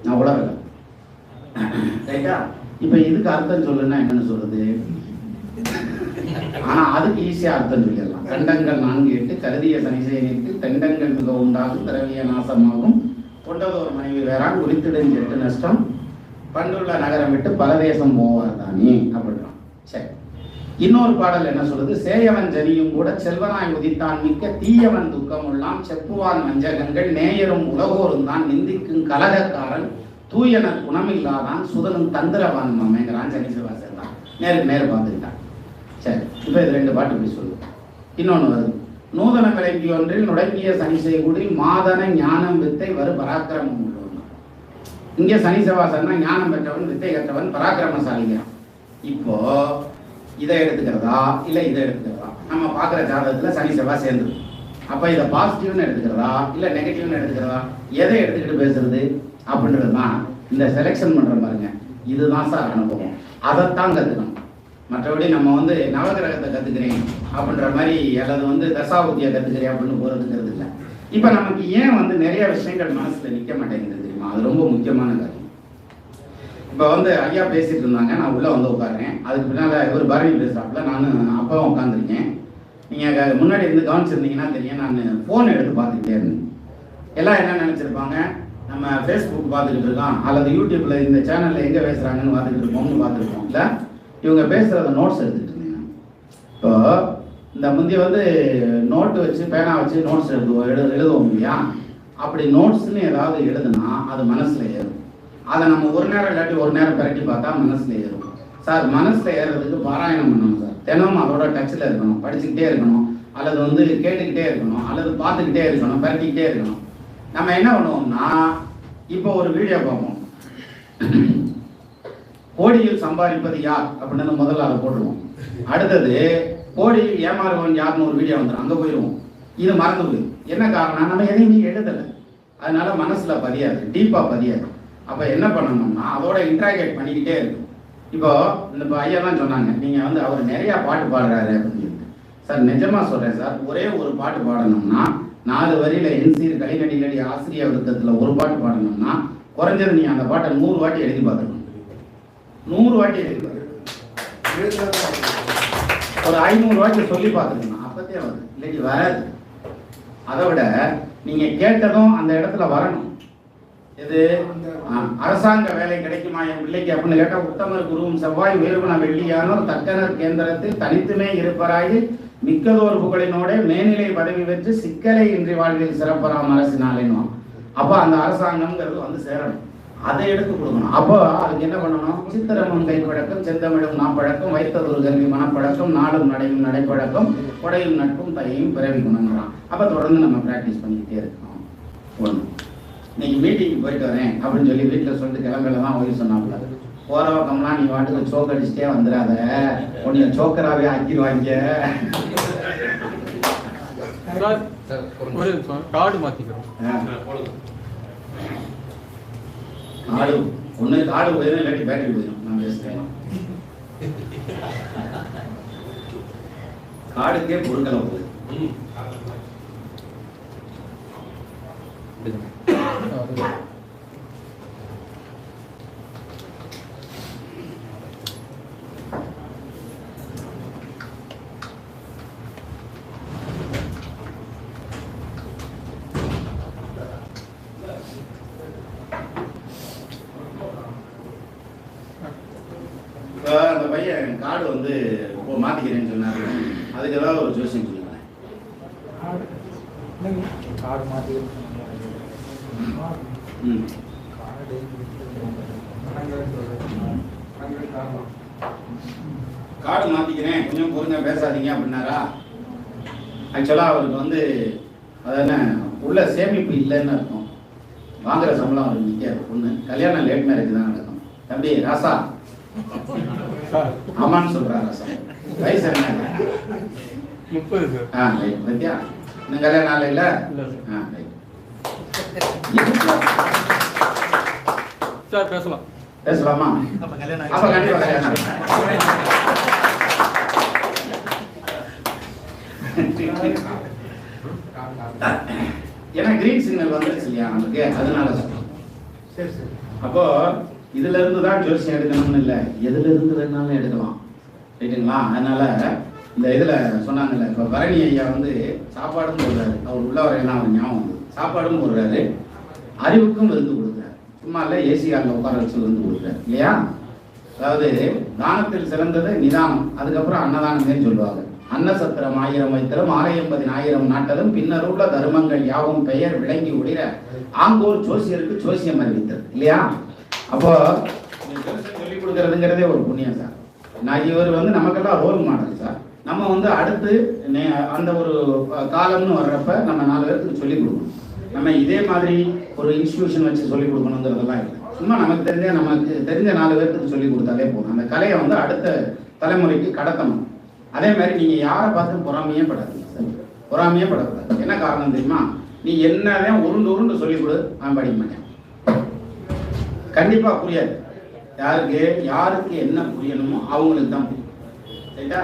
நான் உலகல. ரைட்டா? இப்போ இதுக்கு அர்த்தம் சொல்லுன்னா என்னன்னு சொல்றது? ஆனா அதுக்கு ஈஸியா அர்த்தம் சொல்லிடலாம். கண்டங்கள் 4, 8 கருதிய சனிசேனிற்கு தெண்டங்கள் மிக உண்டாகும், திரவிய நாசமாகும், கொண்டதோர் மனைவி வேறாம், குறித்திடும் செட்டு நஷ்டம், பண்டுள்ள நகரம் விட்டு பரதேசம் போவார் தானே அப்படின்றான். சரி, இன்னொரு பாடல் என்ன சொல்லுது? சேயவன் ஜனியும் கூட செல்வனாய் உதித்தான் மிக்க, தீயவன் துக்கம் உள்ளான் செப்புவான் வஞ்சகங்கள், நேயரும் உலகோரும் தான் நிந்திக்கும் கலகக்காரன், தூயனர் குணமில்லாதான் சுதனும் தந்திரவான் மம்மைங்கிறான் சனி செவ்வாய் சேர்ந்தான். நேருக்கு நேரம் பார்த்துக்கிட்டான். சரி, இப்போ இது 2 பாட்டு இப்படி சொல்லு. இன்னொன்று வருது, நூதன விளங்கி ஒன்றில் நுடங்கிய சனி செய்கூடில் மாதன ஞானம் வித்தை வரு பராக்கிரமம் உள்ளவன். இங்கே சனி செவ்வாய் சேர்ந்தா ஞானம் பெற்றவன், வித்தை கற்றவன், பராக்கிரமசாலிங்கிறான். இப்போ இதை எடுத்துக்கிறதா இல்லை இதை எடுத்துக்கிறதா? நம்ம பார்க்குற ஜாதகத்தில் சனி செவ்வாய் சேர்ந்துடும். அப்போ இதை பாசிட்டிவ்னு எடுத்துக்கிறதா இல்லை நெகட்டிவ்னு எடுத்துக்கிறதா? எதை எடுத்துக்கிட்டு பேசுறது அப்படின்றது தான் இந்த செலெக்ஷன் பண்ணுற பாருங்க. இதுதான் சார் அனுபவம். அதைத்தான் கற்றுக்கணும். மற்றபடி நம்ம நவகிரகத்தை கற்றுக்கிறேன் அப்படின்ற மாதிரி அல்லது தசாபுத்தியை கற்றுக்கிறேன் அப்படின்னு போகிறதுங்கிறது இல்லை. இப்போ நமக்கு ஏன் நிறைய விஷயங்கள் மனசில் நிற்க மாட்டேங்குது தெரியுமா? அது ரொம்ப முக்கியமான காரியம். இப்போ ஐயா பேசிட்டு இருந்தாங்க, நான் உள்ளே உட்காருறேன். அதுக்கு பின்னால் இவர் பரணி பேசுகிறாப்புல, நான் அப்பாவும் உட்காந்துருக்கேன். நீங்கள் முன்னாடி கவனிச்சிருந்தீங்கன்னா தெரியும், நான் ஃபோன் எடுத்து பார்த்துக்கிட்டே இருந்தேன். எல்லாம் என்ன நினச்சிருப்பாங்க, நம்ம ஃபேஸ்புக் பார்த்துக்கிட்டு இருக்கோம் அல்லது யூடியூப்பில் இந்த சேனலில் எங்கே பேசுகிறாங்கன்னு பார்த்துக்கிட்டு இருக்கோம்னு பார்த்துருக்கோம். இல்லை, இவங்க பேசுகிறத நோட்ஸ் எடுத்துக்கிட்டு இருந்தேன். இப்போ இந்த முந்தி நோட்டு வச்சு பேனா வச்சு நோட்ஸ் எழுதுவோம் இல்லையா? அப்படி நோட்ஸ்ன்னு ஏதாவது எழுதுனா அது மனசில் ஏறும். அதை நம்ம ஒரு நேரம் இல்லாட்டி ஒரு நேரம் பிரட்டி பார்த்தா மனசில் ஏறும். சார் மனசில் ஏறுறதுக்கு பாராயணம் பண்ணணும் சார். தினமும் அதோட டச்சில் இருக்கணும், படிச்சுக்கிட்டே இருக்கணும், அல்லது கேட்டுக்கிட்டே இருக்கணும், அல்லது பார்த்துக்கிட்டே இருக்கணும், பிரட்டிக்கிட்டே இருக்கணும். நம்ம என்ன பண்ணுவோம்னா, இப்போ ஒரு வீடியோ பார்ப்போம். கோடியில் சம்பாதிப்பது யார் அப்படின்னு முதல்ல அதை போட்டுருவோம். அடுத்தது கோடியில் ஏமாறுவன் யாருன்னு ஒரு வீடியோ வந்துடும், அங்கே போயிடுவோம். இது மறந்து போயிடும். என்ன காரணம்? நம்ம எதையுமே எழுதலை, அதனால மனசுல பதியாது, டீப்பா பதியாது. அப்ப என்ன பண்ணணும்னா அதோட இன்ட்ராகேட் பண்ணிக்கிட்டே இருக்கும். இப்போ இந்த ஐயா தான் சொன்னாங்க, நீங்க வந்து அவர் நிறைய பாட்டு பாடுறாரு அப்படின்னு. சார் நிஜமா சொல்றேன் சார், ஒரே ஒரு பாட்டு பாடணும்னா 4 வரியில என்சீர் கலைநடிகடி ஆசிரியர் விருத்தத்துல ஒரு பாட்டு பாடணும்னா குறைஞ்சது நீ அந்த பாட்டை 100 வாட்டி எழுதி பார்க்கணும். 100 வாட்டி எழுதி பார்க்கணும். ஒரு 500 வாட்டி சொல்லி பார்த்துக்கணும், அப்பத்தே வருது, இல்லாட்டி வராது. அதை விட நீங்க கேட்டதும் அந்த இடத்துல வரணும். இது அரசாங்க வேலை கிடைக்குமா என் பிள்ளைக்கு அப்படின்னு கேட்டா, உத்தமர் குருவும் செவ்வாய் வேறுபன வெள்ளியானோர் தக்கனர் கேந்திரத்தில் தனித்துமே இருப்பராய் மிக்கதோர் புகழினோட மேல்நிலை பதவி பெற்று சிக்கலை இன்றி வாழ்வில் சிறப்பறாம் அரசினாலேனும். அப்போ அந்த அரசாங்கம்ங்கிறது வந்து சேரணும், அதை எடுத்து கொடுக்கணும். அப்போ அதுக்கு என்ன பண்ணணும்? சித்திரமும் கைப்பழக்கம், செந்தமிழும் நாப்பழக்கம், வைத்ததொரு கல்வி மனப்பழக்கம், நாடும் நடையும் நடைப்பழக்கம், கொடையும் நட்பும் தையும் பிறவிக்கணுங்கிறான். அப்போ தொடர்ந்து நம்ம ப்ராக்டிஸ் பண்ணிக்கிட்டே இருக்கணும். ஒன்று, இன்னைக்கு மீட்டிங் போயிட்டு வரேன் அப்படின்னு சொல்லி வீட்டில் சொல்லிட்டு கிளம்பல தான் ஓய்வு சொன்னாப்புல. போகிற பக்கம்லாம் நீ வாட்டுக்கு சோக்கு அடிச்சுட்டே வந்துடாத, உன்னை சோக்கராகவே ஆக்கிடுவாங்க. கார்டு மாற்றிக்கிறோம். காடு ஒன்று காடு போயிடும், இல்லாட்டி பேட்டரி போயிடும். நான் பேசுகிறேன், காடுக்கே பொருட்களை போகுது. அந்த பையன் கார்டு வந்து மாத்திக்கிறேன்னு சொன்னாரு, அதுக்கு ஏதாவது ஒரு ஜோசியம் சொல்லுங்களேன். கார்டு மாற்றி கார்டு மாத்திக்கிறேன் கொஞ்சம் பொறுங்க பேசாதீங்க அப்படின்னாரா? ஆக்சுவலா அவருக்கு வந்து அதான உள்ள சேமிப்பு இல்லைன்னு அர்த்தம். வாங்குற சம்பளம் அவருக்கு நிற்காது. ஒண்ணு, கல்யாணம் லேட் மேரேஜ் தான் நடக்கும். தம்பி ராசா ஆமான்னு சொல்றாரு. ராசா வயசு என்ன? 30 சார். ரைட். பத்தியா இன்னும் கல்யாணம் ஆள இல்ல? ரைட் சார் பேசலாம். பேசலாமா? அப்ப கண்டிப்பா கல்யாணம். ஏன்னா கிரீன் சிக்னல் வந்துருச்சு இல்லையா நமக்கு, அதனால சொல்றோம். சரி சரி. அப்போ இதுல இருந்து தான் ஜோசியம் எடுக்கணும்னு இல்லை, எதுல இருந்து வேணாலும் எடுக்கலாம். ரைட்டுங்களா? அதனால இந்த இதுல சொன்னாங்கல்ல, இப்போ பரணி ஐயா வந்து சாப்பாடும் போடுறாரு, அவர் உள்ள வரையெல்லாம் அவர் ஞாபகம் வந்து சாப்பாடும் போடுறாரு, அறிவுக்கும் விருந்து கொடுக்குறாரு. சும்மா இல்லை, ஏசி காரில் உட்கார வச்சு விருந்து கொடுக்குறாரு இல்லையா? அதாவது தானத்தில் சிறந்தது நிதானம், அதுக்கப்புறம் அன்னதானமே சொல்லுவாங்க. அன்னசத்திரம் 1000 வைத்திரம் 680,000 நாட்டலும் பின்னருள்ள தர்மங்கள் யாவும் பெயர் விளங்கி உடைய ஆங்கோர் ஜோசியருக்கு ஜோசியம் அறிவித்தது இல்லையா? அப்போ சொல்லிக் கொடுக்கறதுங்கிறதே ஒரு புண்ணியம் சார். நான் இவர் வந்து நமக்கெல்லாம் ரோல் மாடல் சார். நம்ம வந்து அடுத்து அந்த ஒரு காலம்னு வர்றப்ப நம்ம 4 பேருக்கு சொல்லிக் கொடுக்கணும். நம்ம இதே மாதிரி ஒரு இன்ஸ்டிடியூஷன் வச்சு சொல்லிக் கொடுக்கணுங்கிறதெல்லாம் இல்லை. சும்மா நமக்கு தெரிஞ்ச 4 பேருக்கு சொல்லிக் கொடுத்தாலே போதும். அந்த கலையை வந்து அடுத்த தலைமுறைக்கு கடத்தணும். அதே மாதிரி நீங்க யாரை பார்த்து பொறாமையே படாதீங்க சார், பொறாமையே படக்கூடாது. என்ன காரணம் தெரியுமா? நீ என்னதான் உருண்டு சொல்லிக் கொடு, நான் படிக்க மாட்டேன், கண்டிப்பா புரியாது. யாருக்கு என்ன புரியணுமோ அவங்களுக்கு தான் புரியும். ரைட்டா?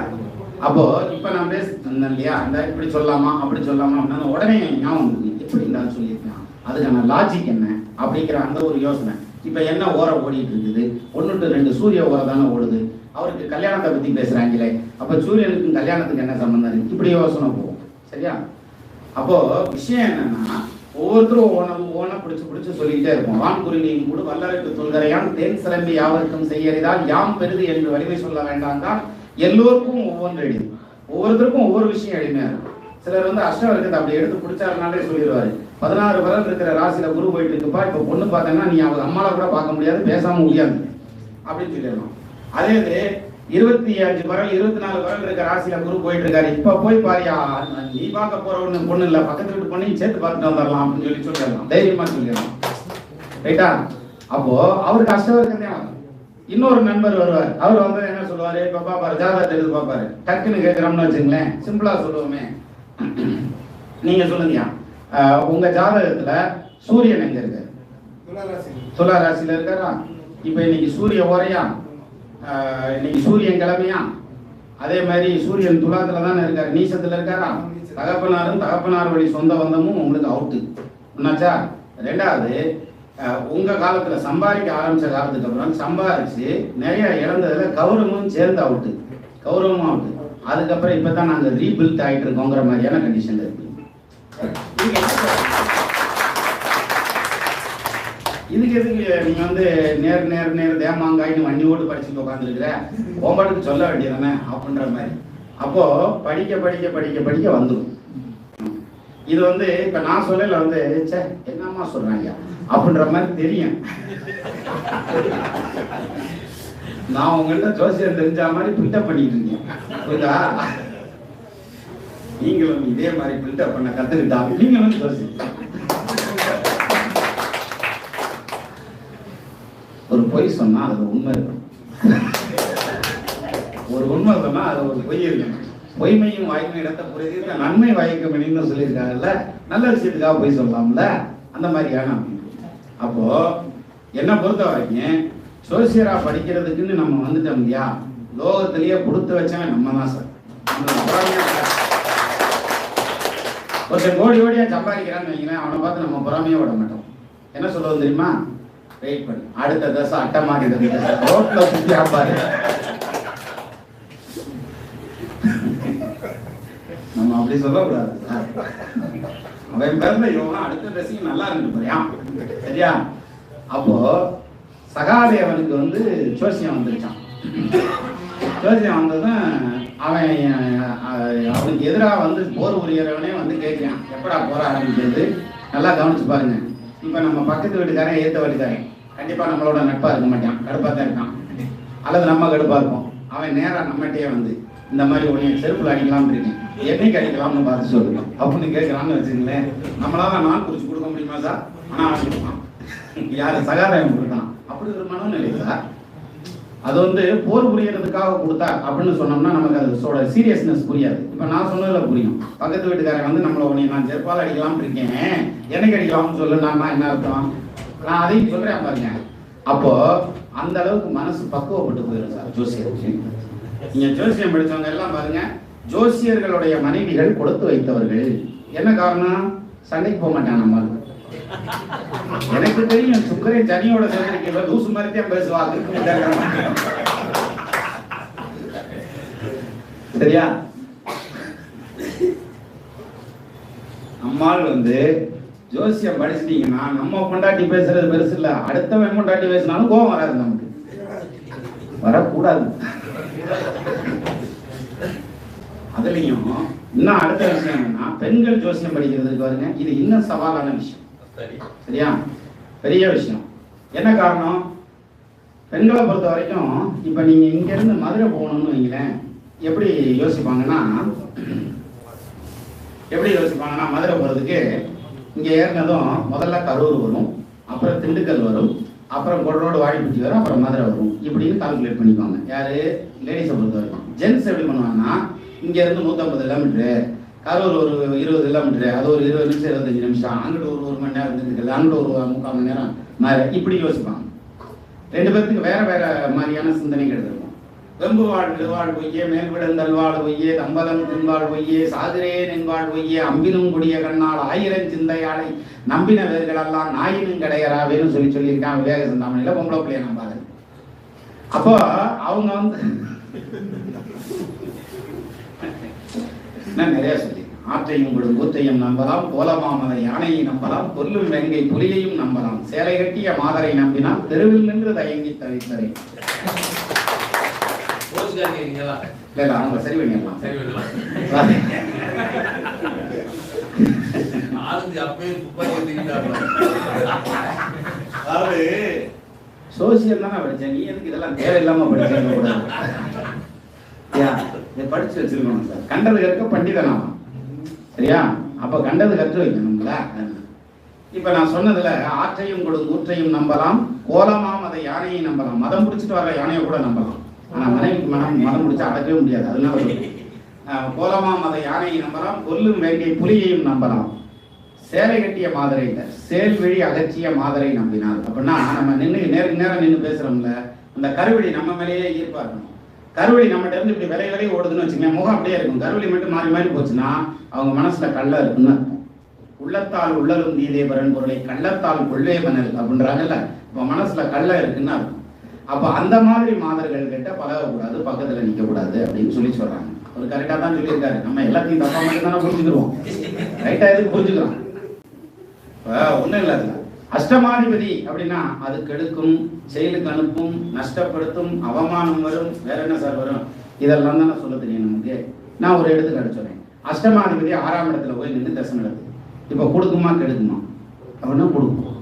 அப்போ இப்ப நான் பேசுறேன் இல்லையா, அந்த இப்படி சொல்லலாமா அப்படி சொல்லலாமா அப்படின்னா உடனே ஞாபகம் எப்படி இருந்தாலும் சொல்லியிருக்கான், அதுக்கான லாஜிக் என்ன அப்படிங்கிற அந்த ஒரு யோசனை. இப்ப என்ன ஓர ஓடிட்டு இருக்குது? 1 to 2 சூரிய ஓர தானே ஓடுது. அவருக்கு கல்யாணத்தை பத்தி பேசுறாங்களே, அப்ப சூரியனுக்கும் கல்யாணத்துக்கு என்ன சம்பந்தம் இருக்கு? இப்படி யோசனை போகும். சரியா? அப்போ விஷயம் என்னன்னா, ஒவ்வொருத்தரும் ஒவ்வொன்னா பிடிச்சு சொல்லிக்கிட்டே இருப்போம். வான்குருவியின் கூட வல்லருக்கு தொல்கரையான் தேன் சிலம்பி யாவருக்கும் செய்யறிதால் யாம் பெரிது என்று வலிமை சொல்ல வேண்டாம் தான். எல்லோருக்கும் ஒவ்வொன்று எளிது, ஒவ்வொருத்தருக்கும் ஒவ்வொரு விஷயம் எளிமையா இருக்கும். சிலர் வந்து அஷ்டம் இருக்குது அப்படி எடுத்து பிடிச்சாருனாலே சொல்லிடுவாரு. 16 வரல் இருக்கிற ராசியில குரு போயிட்டு இருக்குப்பா, இப்ப பொண்ணு பார்த்தேன்னா நீ அவங்க அம்மாவை கூட பார்க்க முடியாது, பேசாம முடியாது அப்படின்னு சொல்லிடலாம். அதே இது 25 வரல் 24 வரல் இருக்க ராசியில குரு போயிட்டு இருக்காரு, இப்ப போய் பாரியா நீ பார்க்க போற ஒண்ணு பொண்ணு இல்ல, பக்கத்து வீட்டு பொண்ணையும் சேர்த்து பார்த்துட்டு வந்துடலாம் அப்படின்னு சொல்லிடலாம், தைரியமா சொல்லிடலாம். ரைட்டா? அப்போ அவருக்கு அஷ்டம் இருக்கதே இன்னொரு நண்பர் வருவார். அவர் வந்து என்ன சொல்லுவாரு, இப்ப பாப்பாரு ஜாதகத்தை எடுத்து பாப்பாரு, டக்குன்னு கேட்கிறோம்னு வச்சுங்களேன், சிம்பிளா சொல்லுவோமே. நீங்க சொல்லுங்கயா, உங்க ஜாதகத்துல சூரியன் எங்க இருக்கு? துலா ராசியில இருக்காரா? இப்ப இன்னைக்கு சூரிய ஓரையா, இன்னைக்கு சூரியன் கிழமையா, அதே மாதிரி சூரியன் துலாத்துல தானே இருக்காரு, நீசத்துல இருக்காரா? தகப்பனார் வழி சொந்த பந்தமும் உங்களுக்கு அவுட்டு என்னாச்சா? ரெண்டாவது, உங்க காலத்துல சம்பாதிக்க ஆரம்பிச்ச காலத்துக்கு அப்புறம் சம்பாதிச்சு நிறைய இழந்ததுல கௌரவமும் சேர்ந்து அவுட்டு, கௌரவமும் அவுட்டு. அதுக்கப்புறம் இப்பதான் நாங்க ரீபில்ட் ஆகிட்டு இருக்கோங்கிற மாதிரியான கண்டிஷன்ல இருக்கு. இதுக்கு எதுக்கு நீங்க வந்து நேர் தேமாங்காயின்னு வண்டி ஓட்டு படிச்சுட்டு உட்காந்துருக்குற, ஓம்பாட்டுக்கு சொல்ல வேண்டியதானே அப்படின்ற மாதிரி. அப்போ படிக்க படிக்க படிக்க படிக்க வந்துடும். இது வந்து இப்ப நான் சொல்லல வந்து சே என்னம்மா சொல்றாங்க அப்படின்ற மாதிரி தெரியும். நான் உங்கள்கிட்ட ஜோசியம் தெரிஞ்ச மாதிரி பில்டப் பண்ணிட்டு இருக்கேன், புரியுதா? நீங்களும் இதே மாதிரி பில்டப் பண்ண கத்துக்கிட்டா நீங்களும் ஜோசியம். ஒரு பொய் சொன்னா அது உண்மை இருக்கும், ஒரு உண்மை சொன்னா அது ஒரு பொய் இருக்கணும். பொய்மையும் வாய்மை இடத்த புரியுது, நன்மை வாய்க்கும் அப்படின்னு சொல்லியிருக்காங்கல்ல, நல்ல விஷயத்துக்காக பொய் சொல்லலாம்ல, அந்த மாதிரியான. அப்போ என்ன பொறுத்த வரைக்கும் சோசியரா படிக்கிறதுக்குன்னு நம்ம வந்துட்டோம் இல்லையா, லோகத்திலேயே கொடுத்து வச்சவன் நம்ம தான் சார். ஒருத்தர் கோடி கோடியா சம்பாதிக்கிறான்னு வைங்களேன், அவனை பார்த்து நம்ம பொறாமையே விட மாட்டோம். என்ன சொல்லுவோம் தெரியுமா? வெயிட் பண்ணு, அடுத்த தசை அட்டமாக ரோட்ல சுற்றி ஆப்பாரு. நம்ம அப்படி சொல்லக்கூடாது. அவன் பிறந்த யோகா அடுத்த தசையும் நல்லா இருக்கு போறியா, சரியா? அப்போ சகாதேவனுக்கு வந்து ஜோசியம் வந்துருச்சான். ஜோசியம் வந்ததும் அவனுக்கு எதிராக வந்து போர் புரியறவனே வந்து கேட்கிறான், எப்படா போற ஆரம்பிக்கிறது? நல்லா கவனிச்சு பாருங்க. இப்ப நம்ம பக்கத்து வீட்டுக்காரன் ஏத்த வீட்டுக்காரன் கண்டிப்பா நம்மளோட நட்பா இருக்க மாட்டான், கடுப்பா தான் இருக்கான். அல்லது நம்ம கடுப்பா இருப்போம். அவன் நேரா நம்மகிட்டயே வந்து இந்த மாதிரி உடனே செருப்புல அடிக்கலாம்னு இருக்கேன், என்னைக்கு அடிக்கலாம்னு பார்த்து சொல்லுங்க அப்படின்னு கேட்கலாம்னு வச்சுங்களேன். நம்மளால நான் குறிச்சு கொடுக்க முடியுமா சார்? ஆனா அவன் யாரு சகாதாயம் கொடுத்தான், அப்படி ஒரு மனநிலை சார். அது வந்து போர் புரியறதுக்காக கொடுத்தா அப்படின்னு சொன்னோம்னா நமக்கு அதோட சீரியஸ்னஸ் புரியாது. இப்ப நான் சொன்னதுல புரியும். பக்கத்து வீட்டுக்காரன் வந்து நம்மள உடனே நான் செருப்பால் அடிக்கலாம்னு இருக்கேன், என்னைக்கு அடிக்கலாம்னு சொல்லுனா என்ன அர்த்தம்? நான் அதையும் சொல்றேன் பாருங்க. அப்போ அந்த அளவுக்கு மனசு பக்குவப்பட்டு போயிடும் சார் ஜோசியருக்கு. நீங்க ஜோசியம் படிச்சவங்க எல்லாம் பாருங்க, ஜோசியர்களுடைய மனைவிகள் கொடுத்து வைத்தவர்கள். என்ன காரணம்? சண்டைக்கு போக மாட்டாங்க. நம்ம எனக்கு தெரியும், சுக்கரே ஜனியோட சேர்ந்திருக்கீங்க, லூசு மாதிரி தான் பேசுவாங்க, சரியா? அம்மாள் வந்து ஜோசியம் படிச்சிட்டீங்கன்னா நம்ம பொண்டாட்டி பேசுறது பெருசு இல்ல, அடுத்தவன் பொண்டாட்டி பேசினாலும் கோபம் வராது, நமக்கு வரக்கூடாது. அதுலயும் இன்னும் அடுத்த விஷயம் என்னன்னா, பெண்கள் ஜோசியம் படிக்கிறதுக்கு பாருங்க, இது இன்னும் சவாலான விஷயம், சரியா? பெரிய விஷயம். என்ன காரணம்? பெண்களை பொறுத்த வரைக்கும் இப்ப நீங்க இங்க இருந்து மதுரை போகணும்னு வைங்களேன், எப்படி யோசிப்பாங்கன்னா மதுரை போறதுக்கு இங்க ஏறினதும் முதல்ல கரூர் வரும், அப்புறம் திண்டுக்கல் வரும், அப்புறம் கொடரோடு வாடிப்பட்டி வரும், அப்புறம் மதுரை வரும், இப்படின்னு கால்குலேட் பண்ணிப்பாங்க. யாரு? லேடிஸை பொறுத்த வரைக்கும். ஜென்ஸ் எப்படி பண்ணுவாங்கன்னா, இங்க இருந்து 150 கிலோமீட்டரு, கரூர் ஒரு 20 கிலோமீட்டரு, அது ஒரு 20 நிமிஷம் 25 நிமிஷம், அங்கிட்டு ஒரு மணி நேரம் திண்டுக்கல், அங்கிட்டு ஒரு 3/4 மணி நேரம் மாதிரி இப்படி யோசிப்பாங்க. ரெண்டு பேருக்கு வேற வேற மாதிரியான சிந்தனைகள் இருக்கும். வெம்பு வாழ் விழுவாள் பொய்யே, மேல்விடந்தல் வாழ் பொய்யே, தம்பலம் தின்பாள் பொய்யே, சாதிரே நின்பாள் பொய்யே, அம்பினும் கொடிய கண்ணால் 1000 சிந்தையாளை நம்பின வேர்களெல்லாம் நாயினும் கிடையறாவேன்னு சொல்லியிருக்கான் விவேக சிந்தாமணியில. பொம்பளை பிள்ளைய நம்பாது. அப்போ அவங்க வந்து நிறைய சொல்லி, ஆற்றையும் கொடும் கூத்தையும் நம்பலாம், கோலமாமலை யானையை நம்பலாம், கொல்லும் வெங்கை புலியையும் நம்பலாம், சேலை கட்டிய மாதரை நம்பினால் தெருவில் நின்று தயங்கி தவித்தரை. அவங்க சரி பண்ணிடலாம். அதாவது சோசியல் தானே படிச்சேன், நீ எதுக்கு இதெல்லாம் தேவையில்லாம படிச்சேன்? படிச்சு வச்சிருக்கணும் சார். கண்டது கற்க பண்டிதனாமா, சரியா? அப்ப கண்டது கற்று வைக்கணும்ல. இப்ப நான் சொன்னதுல ஆற்றையும் கொடு ஊற்றையும் நம்பலாம், கோலமாம் அதை யானையை நம்பலாம். மதம் பிடிச்சிட்டு வர யானையை கூட நம்பலாம். ஆனா மனைவிக்கு மதம் பிடிச்சா அடக்கவே முடியாது. அதனால கோலமாம் அதை யானையை நம்பலாம், கொல்லும் வேங்கை புலியையும் நம்பலாம், சேலை கட்டிய மாதரை இல்லை சேல் விழி அகற்றிய மாதரை நம்பினார். அப்படின்னா நம்ம நேருக்கு நேரம் நின்று பேசுறோம்ல, அந்த கருவிழி நம்ம மேலேயே ஈர்ப்பா இருக்கணும். கருவிழி நம்மகிட்ட இருந்து இப்படி விலை ஓடுதுன்னு வச்சுக்கோங்க, முகம் அப்படியே இருக்கும். கருவிழி மட்டும் மாறி மாறி போச்சுன்னா அவங்க மனசுல கள்ள இருக்குன்னு அர்த்தம். உள்ளத்தால் உள்ளலும் தீதேவரன் பொருளை கள்ளத்தால் கொள்ளே மணல் அப்படின்றாங்கல்ல, இப்போ மனசுல கள்ள இருக்குன்னு அர்த்தம். அப்ப அந்த மாதிரி மாதர்கள் கிட்ட பழகக்கூடாது, பக்கத்துல நிக்க கூடாது அப்படின்னு சொல்றாங்க. அவர் கரெக்டா தான் சொல்லியிருக்காரு. நம்ம எல்லாத்தையும் தப்பா மட்டும் தானே புரிஞ்சுக்கிறோம், ரைட்டா எதுக்கு புரிஞ்சுக்கிறோம்? ஒண்ணும் இல்ல, அஷ்டமாதிபதி அப்படின்னா அது கெடுக்கும், செயலுக்கு அனுப்பும், நஷ்டப்படுத்தும், அவமானம் வரும், வேற என்ன சார் வரும்? இதெல்லாம் தானே சொல்ல தெரியும் நமக்கு. நான் ஒரு எடுத்துக்காட்டு சொல்றேன். அஷ்டமாதிபதி 6ஆம் இடத்துல போய் நின்று தசை நடக்குது. இப்ப கொடுக்குமா கெடுக்குமா? அப்படின்னா கொடுக்கும்.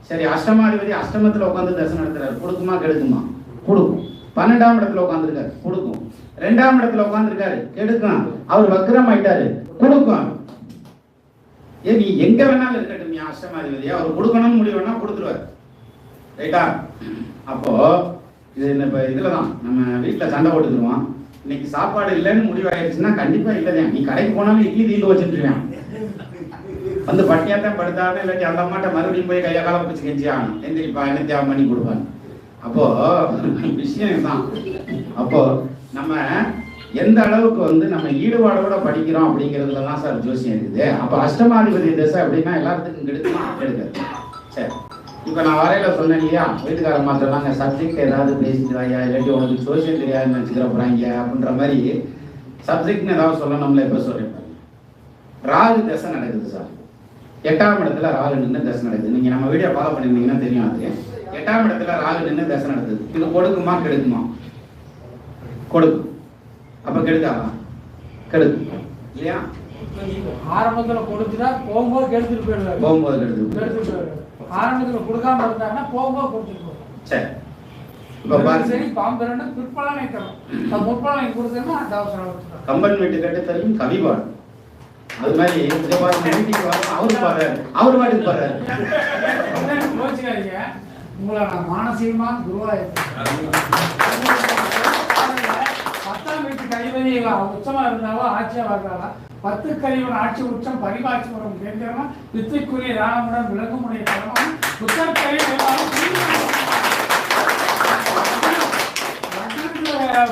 சரி, அஷ்டமாதிபதி அஷ்டமத்துல உட்காந்து தசை நடத்துறாரு, கொடுக்குமா கெடுக்குமா? கொடுக்கும். 12ஆம் இடத்துல உட்காந்துருக்காரு, கொடுக்கும். 2ஆம் இடத்துல உட்காந்துருக்காரு, கெடுக்கும். அவர் வக்ரம் ஆயிட்டாரு, கொடுக்கும். நீ எங்க வேணாலும் இருக்கட்டும், நீ அஷ்டமாதிபதியா அவர் கொடுக்கணும்னு முடிவுனா கொடுத்துருவார், ரைட்டா? அப்போ இது இப்ப இதுலதான் நம்ம வீட்டுல சண்டை போட்டுக்குருவோம். இன்னைக்கு சாப்பாடு இல்லைன்னு முடிவாயிருச்சுன்னா கண்டிப்பா இல்லைதான். நீ கடைக்கு போனாலும் இட்லி தீண்டு வச்சுட்டுருவேன், வந்து பட்டியாத்தான் படுத்தாவே, இல்லாட்டி அந்த அம்மாட்ட மறுபடியும் போய் கையை காலம் பிடிச்சி கெஞ்சி ஆகணும், எந்திரிப்பா என்ன தேவை பண்ணி கொடுப்பாங்க. அப்போ விஷயம் தான். அப்போ நம்ம எந்த அளவுக்கு வந்து நம்ம ஈடுபாடோட படிக்கிறோம் அப்படிங்கிறதுல தான் சார் ஜோசியம் இருக்குது. அப்போ அஷ்டமாதிபதி தசை அப்படின்னா எல்லாத்துக்கும் கெடுக்குமா? கெடுக்காது. சரி, இப்போ நான் வரையில சொன்னேன் இல்லையா, வீட்டுக்கார மாத்திரம்லாங்க சப்ஜெக்ட் ஏதாவது பேசிக்கிறாயா, இல்லாட்டி உனக்கு ஜோசியம் தெரியாதுன்னு வச்சுக்கிற போறாங்க அப்படின்ற மாதிரி சப்ஜெக்ட்னு ஏதாவது சொல்லணும்ல. இப்போ சொல்றேன், ராகு தசை நடக்குது சார். 8ஆம் இடத்துல ராகு நின்று தசை நடக்குது. நீங்க நம்ம வீடியோ ஃபாலோ பண்ணிருந்தீங்கன்னா தெரியும். அது 8ஆம் இடத்துல ராகு நின்று தசை நடக்குது. இது கொடுக்குமா கெடுக்குமா? கொடுக்கும். அப்ப கெடுக்காதா? கெடுக்கும் இல்லையா? ஆரம்பத்துல கொடுத்துட்டா போகும்போது கெடுத்துட்டு போயிடுவாரு. போகும்போது கெடுத்து ஆரம்பத்துல கொடுக்காம இருந்தாருன்னா போகும்போது கொடுத்துட்டு போயிடுவாரு. சரி, இப்ப பாருங்க, சரி, பாம்பரன்னா பிற்பலனை தரும், முற்பலனை கொடுத்தேன்னா அந்த அவசரம். கம்பன் வீட்டு கட்டத்தரையும் கவிபாடு அது மாதிரி வீட்டுக்கு அவரு பாடுறாரு, அவரு பாட்டுக்கு பாடுறாரு. யோசிக்காதீங்க, உங்களை நான் மானசீகமா குருவா இருப்பேன். 10ஆம் வீட்டுக்கு அதிபதி உச்சமா இருந்தாலும் ஆட்சியா வர்றாரா? 10 கதிவன் ஆட்சி உச்சம் பரிபாட்சி வரும் கேட்கிறோமா? வித்துக்குரிய ராகமுடன் விலங்குமுடைய தரமான புத்தகத்தை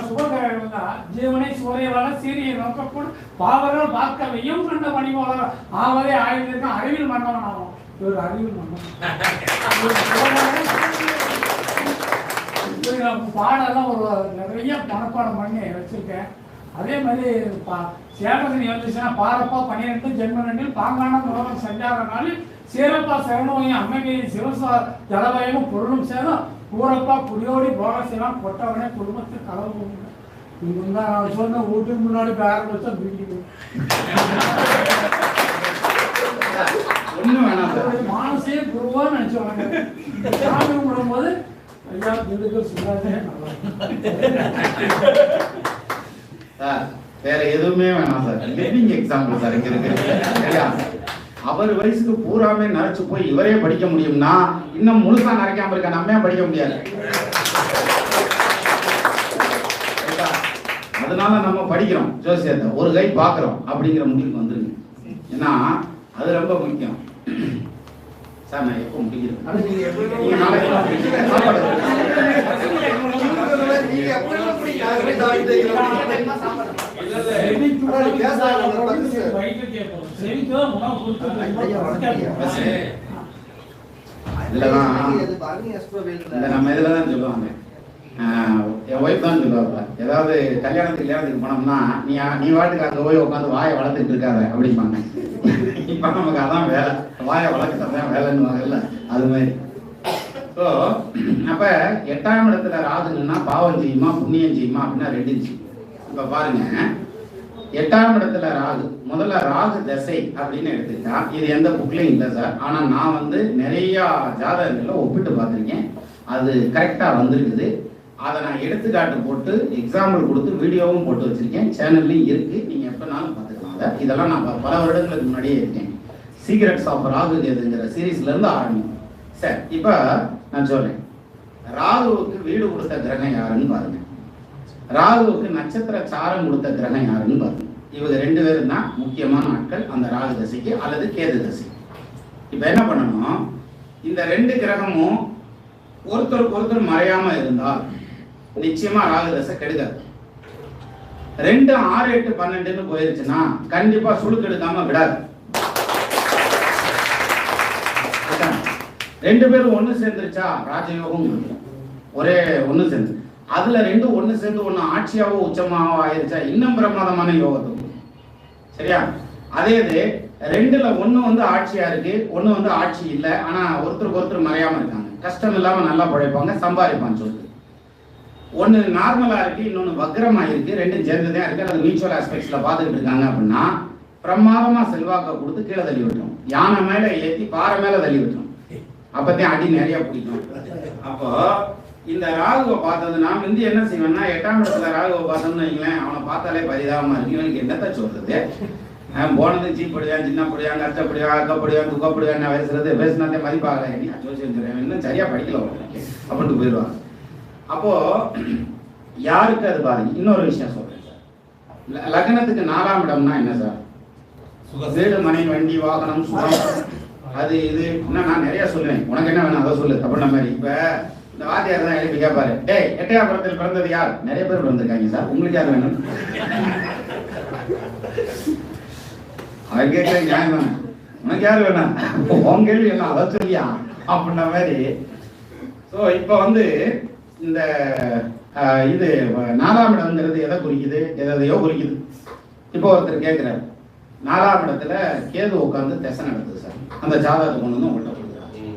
சுபகிரகம் இருந்தா ஜீவனை சூரியவால சீரியை நோக்கக்கூடும் பாவர்கள் பார்க்க வெய்யும் கண்ட பணிவாளர் ஆவதே ஆயுதம் அறிவில் மன்னவன் ஆகும். இவர் அறிவில் மன்னன். பாடெல்லாம் ஒரு நிறைய மனப்பாடம் பண்ணி வச்சிருக்கேன். அதே மாதிரி சேவகனி வந்துச்சுன்னா பாரப்பா 12 ஜென்மனில் பாங்கான உலகம் சஞ்சார நாளில் சீரப்பா சரணோயும் அம்மைகையின் சிவசா ஜலவயமும் பொருளும் சேரும் கூறப்பா குடியோடி போக செய்யலாம் கொட்டவனே குடும்பத்தை கலவு. இங்க நான் சொன்ன வீட்டுக்கு முன்னாடி ஆரம்பிச்சா வீட்டுக்கு மானசே குருவான்னு நினைச்சுவாங்க. சாமி கும்பிடும்போது ஐயா திண்டுக்கல் சொல்லாதே சார். வேற எதுவுமே வேணாம் சார், லிவிங் எக்ஸாம்பிள் சார் இங்க இருக்கு. அவர் வயசுக்கு பூராமே நரைச்சு போய் இவரே படிக்க முடியும்னா இன்னும் முழுசா நரைக்காம இருக்க நம்ம படிக்க முடியாது. அதனால நம்ம படிக்கிறோம் ஜோசியத்தை, ஒரு கை பாக்குறோம் அப்படிங்கிற முடிவுக்கு வந்துருங்க. ஏன்னா அது ரொம்ப முக்கியம் சார். நான் எப்போ முடிக்கிறேன்? நம்ம இதுலதான் சொல்லுவாங்க, என் ஒய்ஃப் தான் சொல்லுவாங்க, ஏதாவது கல்யாணத்துக்கு போனோம்னா நீ வாட்டுக்கு அங்க போய் உட்காந்து வாயை வளர்த்துட்டு இருக்காத அப்படிம்பாங்க. இப்ப நமக்கு அதான் வேலை, வாயை வளர்க்கத்தான் வேலைன்னு வாங்கல்ல, அது மாதிரி. ஸோ அப்ப 8ஆம் இடத்துல ராகுன்னா பாவம் செய்யுமா புண்ணியம் செய்யுமா அப்படின்னா 2 செய்யும். இப்ப பாருங்க, 8ஆம் இடத்துல ராகு, முதல்ல ராகு தசை அப்படின்னு எடுத்துக்கிட்டா இது எந்த புக்லையும் இல்லை சார். ஆனா நான் வந்து நிறைய ஜாதகங்கள்ல ஒப்பிட்டு பார்த்துருக்கேன், அது கரெக்டா வந்திருக்குது. அதை நான் எடுத்துக்காட்டு போட்டு எக்ஸாம்பிள் கொடுத்து வீடியோவும் போட்டு வச்சிருக்கேன், சேனல்லையும் இருக்கு, நீங்க எப்பனாலும் பார்த்துக்கலாம். இதெல்லாம் நான் பல வருடங்களுக்கு முன்னாடியே இருக்கேன். சீக்ரெட்ஸ் ஆஃப் ராகு கேதுங்கிற சீரீஸ்ல இருந்து ஆரம்பிக்கும். சரி, இப்போ நான் சொல்றேன். ராகுவுக்கு வீடு கொடுத்த கிரகம் யாருன்னு பாருங்க. ராகுவுக்கு நட்சத்திர சாரம் கொடுத்த கிரகம் யாருன்னு பாருங்க. இவங்க 2 பேரும் தான் முக்கியமான ஆட்கள் அந்த ராகு தசைக்கு அல்லது கேது தசைக்கு. இப்போ என்ன பண்ணணும், இந்த 2 கிரகமும் ஒருத்தருக்கு ஒருத்தர் மறையாம இருந்தால் நிச்சயமா ராகு தசை கெடுக்காது. 2 6 8 12ன்னு போயிருச்சுன்னா கண்டிப்பா சுழுக்கு எடுக்காம விடாது. 2 பேரும் ஒண்ணு சேர்ந்துருச்சா ராஜயோகம் ஒரே ஒண்ணு சேர்ந்து, அதுல 2 ஒண்ணு சேர்ந்து ஒண்ணு ஆட்சியாவோ உச்சமாவோ ஆயிருச்சா இன்னும் பிரமாதமான யோகத்துக்கு. சரியா? அதே இது 2ல ஒண்ணு வந்து ஆட்சியா இருக்கு, ஒண்ணு வந்து ஆட்சி இல்லை, ஆனா ஒருத்தருக்கு ஒருத்தர் மறையாம இருக்காங்க, கஷ்டம் இல்லாம நல்லா பழைப்பாங்க, சம்பாதிப்பான்னு சொல்லிட்டு. ஒண்ணு நார்மலா இருக்கு, இன்னொன்னு வக்ரமா இருக்கு, 2 சேர்ந்துதான் இருக்கு, அது மியூச்சுவல் ஆஸ்பெக்ட்ஸ்ல பாத்துக்கிட்டு இருக்காங்க அப்படின்னா பிரமாதமா செல்வாக்க கொடுத்து கீழே தள்ளி விட்டுரும். யானை மேல ஏத்தி பாறை மேல தள்ளி விட்டுரும். அப்பதான் அடி நிறைய பிடிக்கும். அப்போ இந்த ராகுவை பார்த்ததுன்னா வந்து என்ன செய்வேன்னா, 8ஆம் இடத்துல ராகுவை பார்த்தோம்னு வைங்களேன், அவனை பார்த்தாலே பரிதாபமா இருக்கு. இவனுக்கு என்னத்த சொல்றது, போனது சீப்படுவேன், சின்னப்படுவேன், கஷ்டப்படுவேன், அக்கப்படுவேன், துக்கப்படுவேன் பேசுறது பேசினாத்தே மதிப்பாகல, ஜோசியம் சொல்றேன், இன்னும் சரியா படிக்கல அப்படின்ட்டு போயிடுவாங்க. அப்போ யாருக்கு அது பாருங்க. இன்னொரு விஷயம் சொல்றேன் சார், லக்னத்துக்கு 4ஆம் இடம்னா என்ன சார்? வீடு, மனை, வண்டி, வாகனம், சுகம், அது இது இன்னும் நான் நிறைய சொல்லுவேன். உனக்கு என்ன வேணும் அதை சொல்லு அப்படின்ற மாதிரி. இப்ப இந்த வாத்தியார் தான் எழுப்பி கேட்பாரு, டேய் 8ஆம் இடத்தில் பிறந்தது யார்? நிறைய பேர் பிறந்திருக்காங்க சார், உங்களுக்கு யார் வேணும்? அவர் கேட்கற நியாயம் தானே, உனக்கு யார் வேணும்? உன் கேள்வி என்ன அதை சொல்லியா அப்படின்ற மாதிரி. ஸோ இப்போ வந்து இந்த இது 4ஆம் இடம்ங்கிறது எதை குறிக்குது, எதையோ குறிக்குது. இப்போ ஒருத்தர் கேட்கிறார், 4ஆம் இடத்துல கேது உட்காந்து திசை நடக்குது சார், அந்த ஜாதகத்தை கொண்டு வந்து உங்கள்கிட்ட கொடுக்குறாரு.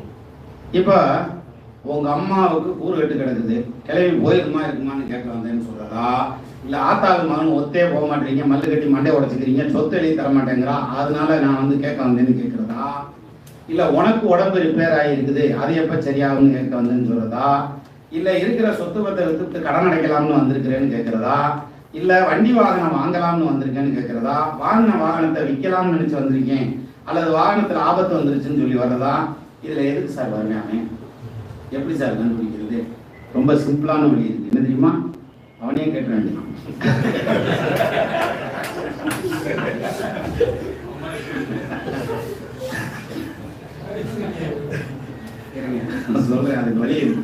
இப்போ உங்க அம்மாவுக்கு கூறு கட்டு கிடக்குது, கிளம்பி போயிருக்குமா இருக்குமான்னு கேட்க வந்தேன்னு சொல்றதா, இல்ல ஆத்தாள் மகன் ஒத்தே போக மாட்டேறீங்க, மல்லு கட்டி மண்டை உடச்சிக்கிறீங்க, சொத்து எழுதி தர மாட்டேங்கிறா, அதனால நான் வந்து கேட்க வந்தேன்னு கேட்கறதா, இல்ல உனக்கு உடம்பு ரிப்பேர் ஆகிருக்குது அது எப்ப சரியாகும்னு கேட்க வந்தேன்னு சொல்றதா, இல்ல இருக்கிற சொத்து பத்தை வித்துட்டு கடன் அடைக்கலாம்னு வந்திருக்கிறேன்னு கேட்கறதா, இல்ல வண்டி வாகனம் வாங்கலாம்னு வந்திருக்கேன்னு கேட்கறதா, வாங்கின வாகனத்தை விற்கலாம்னு நினைச்சு வந்திருக்கேன், அல்லது வாகனத்துல ஆபத்து வந்துருச்சுன்னு சொல்லி வர்றதா. இதுல எதுக்கு சார் வருவானே, எப்படி சார் கண்டுபிடிக்கிறது? ரொம்ப சிம்பிளான வழி இருக்கு. என்ன தெரியுமா? அவனையே கேட்க வேண்டியதான். சொல்றேன், அதுக்கு வழி இருக்கு.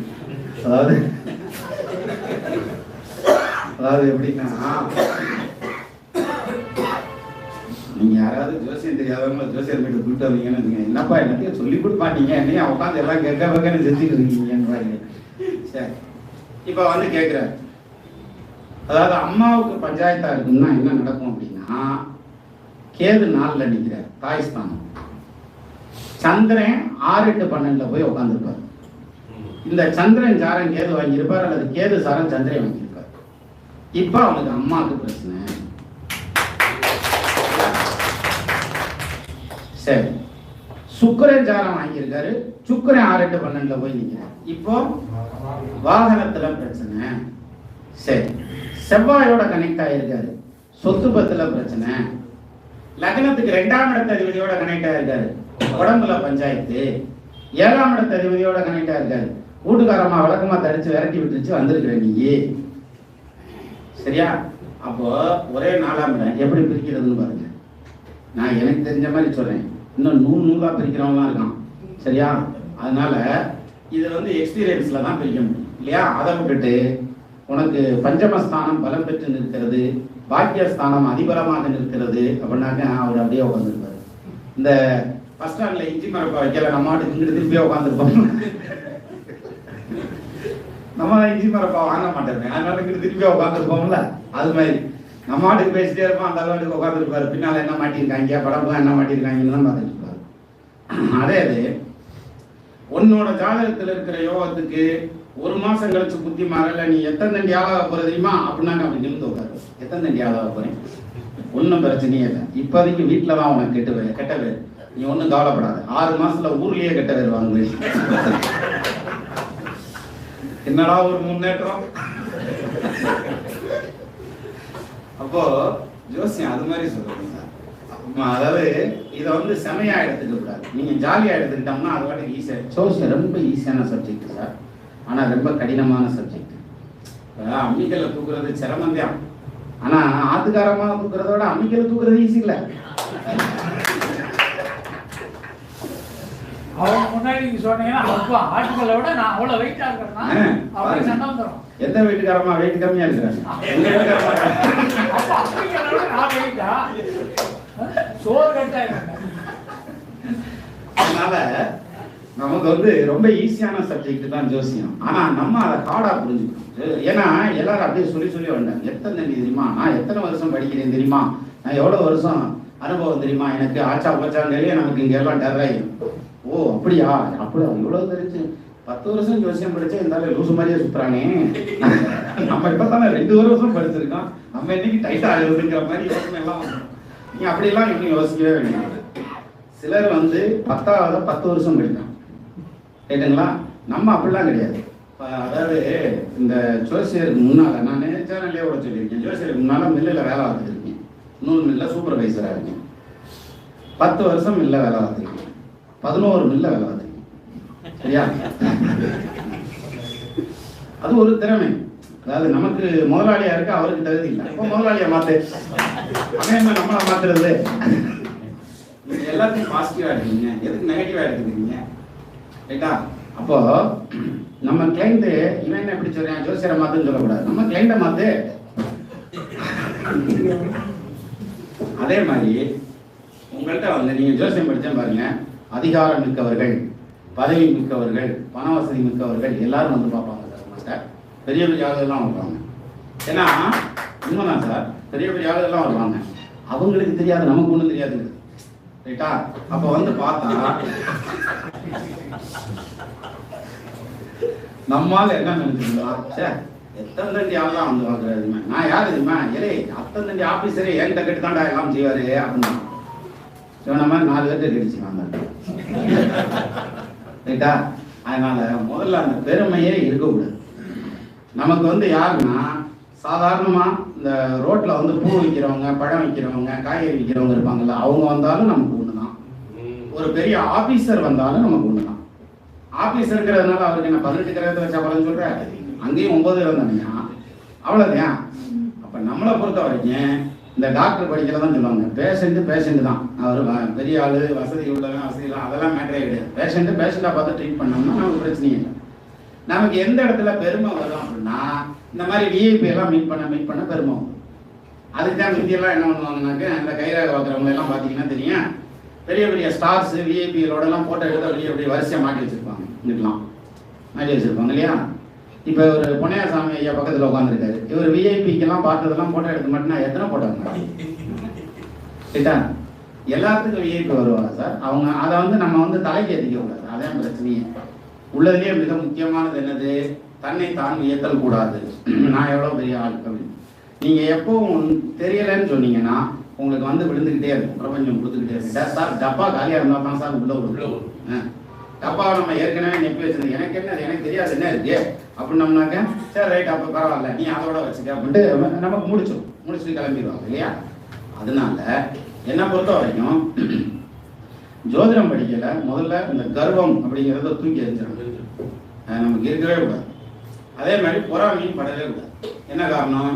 அதாவது எப்படின்னா, நீங்க யாராவது ஜோசியம் தெரியாதவங்க ஜோசியர் வீட்டு கூப்பிட்டு வந்தீங்கன்னு என்னப்பா எல்லாத்தையும் சொல்லி கொடுப்பாட்டீங்க, என்னையா உட்காந்து எல்லாம் கேட்க வைக்கன்னு செஞ்சுட்டு இருக்கீங்கன்னு. சரி, இப்ப வந்து கேட்கிறேன், அதாவது அம்மாவுக்கு பஞ்சாயத்தா இருக்குன்னா என்ன நடக்கும் அப்படின்னா, கேது 4ல நிற்கிறார், தாய்ஸ்தானம். சந்திரன் 6 8 12ல போய் உட்காந்துருப்பார். இந்த சந்திரன் சாரம் கேது வாங்கியிருப்பார், அல்லது கேது சாரம் சந்திரன் வாங்கியிருப்பார். இப்ப அவனுக்கு அம்மாவுக்கு பிரச்சனை. சரி, சுக்கிரன் சாரம் வாங்கியிருக்காரு, சுக்கிரன் 6 8 12ல போய் நிற்கிறார். இப்போ வாகனத்துல பிரச்சனை. சரி, செவ்வாயோட கனெக்ட் ஆயிருக்காரு, சொத்து பத்துல பிரச்சனை. லக்னத்துக்கு 2ஆம் இடத்த அதிபதியோட கனெக்ட் ஆயிருக்காரு, உடம்புல பஞ்சாயத்து. 7ஆம் இடத்த அதிபதியோட கனெக்ட் ஆயிருக்காரு, வீட்டுக்காரமா வழக்கமா தடிச்சு விரட்டி விட்டுருச்சு வந்திருக்கிற நீ. சரியா? அப்போ ஒரே 4ஆம் இடம் எப்படி பிரிக்கிறதுன்னு பாருங்க. நான் எனக்கு தெரிஞ்ச மாதிரி சொல்றேன், இன்னும் 100 நூலா பிரிக்கிறவங்களாம் இருக்கான். சரியா? அதனால இதை வந்து எக்ஸ்பீரியன்ஸ்ல தான் பிரிக்க முடியும் இல்லையா? அதை விட்டுட்டு உனக்கு பஞ்சமஸ்தானம் பலம் பெற்று நிற்கிறது, பாக்கியஸ்தானம் அதிபலமாக நிற்கிறது அப்படின்னாக்க அவர் அப்படியே உட்காந்துருப்பாரு. இந்த பஸ் ஸ்டாண்ட்ல இஞ்சி மரப்பா வைக்கல, நம்ம மாட்டுக்கு இங்கிட்டு திருப்பியே உட்காந்துருப்போம். நம்ம இஞ்சி மரப்பா வாங்க மாட்டேன், அதனால இங்கிட்டு திருப்பியே உட்காந்துருப்போம்ல. அது மாதிரி நம்ம மாட்டுக்கு பேசிட்டே இருப்போம், அந்த அளவுக்கு உட்காந்துருப்பாரு. பின்னால என்ன மாட்டிருக்காங்க, படம்லாம் என்ன மாட்டிருக்காங்கன்னு தான் பார்த்துட்டு இருப்பாரு. அதே அது உன்னோட ஜாதகத்தில் இருக்கிற யோகத்துக்கு 1 மாசம் கழிச்சு புத்தி மாறல, நீ எத்தனை தண்டி ஆளாக போற தெரியுமா அப்படின்னா அப்படி நிமிந்து உட்காரு. எத்தனை தண்டி ஆளாக போறேன், ஒன்றும் பிரச்சனையே இல்லை. இப்போதைக்கு வீட்டில் தான் உனக்கு கெட்ட பேர், நீ ஒன்றும் கவலைப்படாது. 6 மாசத்துல ஊர்லயே கெட்ட பேர் வாங்க. என்னடா ஒரு முன்னேற்றம். அப்போ ஜோசியம் அது மாதிரி சொல்றேன் சார். அதாவது இதை வந்து செமையா எடுத்துக்க கூடாது. நீங்க ஜாலியா எடுத்துக்கிட்டோம்னா அது வாட்டுக்கு ஈஸியா. சோசியல் ரொம்ப ஈஸியான சப்ஜெக்ட் சார், ஆனா ரொம்ப கடினமான சப்ஜெக்ட். அம்மிக்கல்ல தூக்குறது சிரமந்தான், ஆனா ஆத்துக்காரமா தூக்குறத விட அம்மிக்கல்ல தூக்குறது ஈஸி இல்ல. அவங்க முன்னாடி நீங்க சொன்னீங்கன்னா அப்பா ஆட்டுக்களை விட நான் அவ்வளவு வெயிட்டா இருக்கிறேன்னா அவருக்கு சண்டை வந்துடும். எந்த வீட்டுக்காரமா வெயிட் கம்மியா இருக்கிறாங்க? அப்ப அம்மிக்கல்லை விட நான் வெயிட்டா சோறு கட்டா இருக்கேன். அதனால நமக்கு வந்து ரொம்ப ஈஸியான சப்ஜெக்ட் தான் ஜோசியம். ஆனா நம்ம அதை ஹார்டா புரிஞ்சுக்கணும். ஏன்னா எல்லாரும் அப்படியே சொல்லி சொல்லி வந்தாங்க. எத்தனை தெரியுமா, நான் எத்தனை வருஷம் படிக்கிறேன் தெரியுமா, நான் எவ்வளவு வருஷம் அனுபவம் தெரியுமா, எனக்கு ஆச்சா போச்சாங்களே நமக்கு இங்க எல்லாம் டர் ஆயிடும். ஓ அப்படியா, அப்படியா, இவ்வளவு தெரிஞ்சு 10 வருஷம் ஜோசியம் படிச்சா இருந்தாலும் லூசு மாதிரியே சுத்துறானே, நம்ம இப்பதானே 2 வருஷம் படிச்சிருக்கோம், நம்ம இன்னைக்கு டைட்டா ஆகுதுங்கிற மாதிரி யோசனை எல்லாம் வந்துடும். நீங்க அப்படியெல்லாம் இன்னும் யோசிக்கவே வேண்டாம். சிலர் வந்து 10வது 10 வருஷம் படிக்கலாம், கேட்டுங்களா? நம்ம அப்படிலாம் கிடையாது. அதாவது இந்த ஜோசியருக்கு முன்னால நான் சேனல்லே கூட சொல்லியிருக்கேன், ஜோசியருக்கு முன்னால மில்லில் வேலை பார்த்துருக்கேன், 100 மில்லில் சூப்பர்வைசராக இருக்கேன், 10 வருஷம் மில்லில் வேலை பார்த்துருக்கேன், 11 மில்லில் வேலை பார்த்துருக்கேன். சரியா? அது ஒரு திறமை. அதாவது நமக்கு முதலாளியா இருக்கு, அவருக்கு தகுதி இல்லை, அப்போ முதலாளியா மாத்து, நம்மளை மாத்துறது. எல்லாத்தையும் பாசிட்டிவா எடுத்துக்கீங்க, எதுக்கு நெகட்டிவா எடுத்துக்கிறீங்க? ரைட்டா? அப்போ நம்ம கிளைண்ட் இவன் என்ன எப்படி சொல்றேன் ஜோசியரை மாத்துன்னு சொல்லக்கூடாது, நம்ம கிளைண்ட மாத்து. அதே மாதிரி உங்கள்கிட்ட வந்து நீங்க ஜோசியம் படிச்சா பாருங்க, அதிகாரம் மிக்கவர்கள், பதவி மிக்கவர்கள், பண வசதி மிக்கவர்கள் எல்லாரும் வந்து பார்ப்பாங்க சார். உங்கள்கிட்ட பெரிய பெரிய ஆளுகள்லாம் வருவாங்க. ஏன்னா உண்மைதான் சார், பெரிய பெரிய ஆளுகள்லாம் வருவாங்க, அவங்களுக்கு தெரியாது, நமக்கு ஒன்றும் தெரியாது. ரைட்டா? அப்ப வந்து பார்த்தா நம்மால என்ன நினைச்சுக்கலாம், எத்தனை தண்டி ஆள்லாம் வந்து வாங்குறாருமா, நான் யாரு தெரியுமா, ஏலே அத்தனை தண்டி ஆபீசரே என்கிட்ட கட்டு தாண்டா எல்லாம் செய்வாரு அப்படின்னா சொன்ன மாதிரி 4 பேர்கிட்ட கடிச்சுவாங்க. ரைட்டா? அதனால முதல்ல அந்த பெருமையே இருக்கக்கூடாது. நமக்கு வந்து யாருன்னா சாதாரணமா இந்த ரோட்ல வந்து பூ விற்கிறவங்க, பழம் விற்கிறவங்க, காய்கறி விற்கிறவங்க இருப்பாங்கல்ல, அவங்க வந்தாலும் நமக்கு ஒண்ணுதான். ஒரு பெரிய ஆபீசர் வந்தாலும் நமக்கு ஒண்ணுதான். ஆபீசருங்கிறதுனால அவருக்கு என்ன 18 கிரகத்தை வச்சா பலன் சொல்ற, அங்கேயும் 9 இருந்தாங்க, அவ்வளவுதான். அப்ப நம்மளை பொறுத்த வரைக்கும் இந்த டாக்டர் படிக்கிறதான் சொல்லுவாங்க, பேஷண்ட் தான், அவர் பெரிய ஆளு, வசதி உள்ளவன், வசதி இல்லை, அதெல்லாம் மேட்டரே கிடையாது. பேஷண்டா பார்த்து ட்ரீட் பண்ணோம்னா நமக்கு பிரச்சனையே இல்லை. நமக்கு எந்த இடத்துல பெருமை வரும் அப்படின்னா, இந்த மாதிரி விஐபி எல்லாம் மீட் பண்ண பெருமை வரும். அதுக்கு தான் மீதியெல்லாம் என்ன பண்ணுவாங்கன்னாக்க, இந்த கைரேகை பார்க்குறவங்க எல்லாம் பார்த்தீங்கன்னா தெரியும், பெரிய பெரிய ஸ்டார்ஸ் விஐபிகளோட எல்லாம் போட்டோ எடுத்து அப்படியே அப்படியே வரிசையாக மாட்டி வச்சிருப்பாங்க, இங்கிட்டலாம் மாட்டி வச்சிருப்பாங்க இல்லையா? இப்போ ஒரு பொன்னையாசாமி ஐயா பக்கத்தில் உட்காந்துருக்காரு, இவர் விஐபிக்கெல்லாம் பார்த்ததெல்லாம் போட்டோ எடுக்க மாட்டேன்னா எத்தனை போட்டாங்க கேட்டா? எல்லாத்துக்கும் விஐபி வருவாங்க சார். அவங்க அதை வந்து நம்ம வந்து தலைக்கு ஏற்றிக்க கூடாது, அதான் பிரச்சனையே. உள்ளதுலேயே மிக முக்கியமானது என்னது, தன்னை தான் வியத்தல் கூடாது. நான் எவ்வளோ பெரிய ஆள் அப்படின்னு நீங்கள் எப்பவும் தெரியலைன்னு சொன்னீங்கன்னா உங்களுக்கு வந்து விழுந்துக்கிட்டே இருக்கும், பிரபஞ்சம் கொடுத்துக்கிட்டே இருக்கு. சார் டப்பா காலியாக இருந்தால் தான் சார் உள்ள வரும். டப்பாவை நம்ம ஏற்கனவே நெப்பி வச்சிருந்தோம், எனக்கு என்ன எனக்கு தெரியாது என்ன இருக்கு அப்படின்னோம்னாக்க, சரி ரைட் அப்போ பரவாயில்ல நீ அதோட வச்சுக்க அப்படின்ட்டு நமக்கு முடிச்சுட்டு கிளம்பிடுவாங்க இல்லையா? அதனால என்னை பொறுத்த வரைக்கும் ஜோதிடம் படிக்கல முதல்ல இந்த கர்வம் அப்படிங்கிறத தூக்கி எறிஞ்சிடணும், நமக்கு இருக்கவே கூடாது. அதே மாதிரி பொறாமையும் படவே கூடாது. என்ன காரணம்,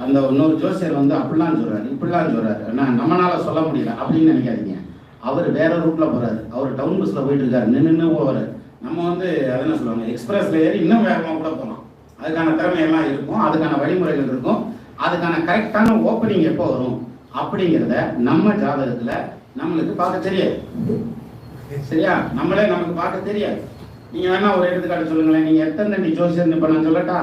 அந்த இன்னொரு ஜோசியர் வந்து அப்படிலாம் சொல்றாரு இப்படிலாம் சொல்றாரு, நம்மளால சொல்ல முடியல அப்படின்னு நினைக்காதீங்க. அவர் வேற ரூட்ல போறாரு, அவர் டவுன் பஸ்ல போயிட்டு இருக்காரு, நின்று போவாரு. நம்ம வந்து என்ன சொல்லுவாங்க, எக்ஸ்பிரஸ்ல ஏறி இன்னும் வேகமாக கூட போகலாம். அதுக்கான திறமையெல்லாம் இருக்கும், அதுக்கான வழிமுறைகள் இருக்கும், அதுக்கான கரெக்டான ஓப்பனிங் எப்போ வரும் அப்படிங்கிறத நம்ம ஜாதகத்துல நம்மளுக்கு பார்க்க தெரியாது. சரியா? நம்மளே நமக்கு பார்க்க தெரியாது. நீங்க வேணா ஒரு எடுத்துக்காட்டு சொல்லுங்களேன், நீங்க எத்தனை தண்டி ஜோசியர் இப்ப நான் சொல்லட்டா,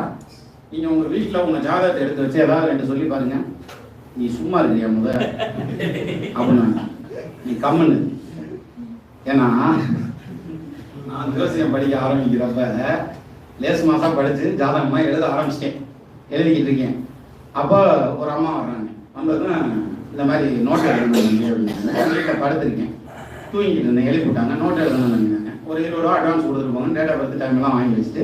நீங்க உங்க வீட்டுல உங்க ஜாதகத்தை எடுத்து வச்சு ஏதாவது 2 சொல்லி பாருங்க, நீ சும்மா இருக்கிறியா முத அப்படின்னு நீ கம்முன்னு. ஏன்னா நான் ஜோசியம் படிக்க ஆரம்பிக்கிறப்ப லேசு மாசம் படிச்சு ஜாதகமா எழுத ஆரம்பிச்சிட்டேன், எழுதிக்கிட்டு இருக்கேன். அப்போ ஒரு அம்மா வர்றாங்க, வந்ததும் இந்த மாதிரி நோட்டை எழுதணும் வீட்டில் படுத்திருக்கேன், தூங்கிட்டு இருந்தேன், எழுதி விட்டாங்க, நோட்டை எழுதணும்னு ஒரு 20 ரூபா அட்வான்ஸ் கொடுத்துட்டு போங்க, டேட் ஆஃப் பர்த் டைம்லாம் வாங்கி வச்சுட்டு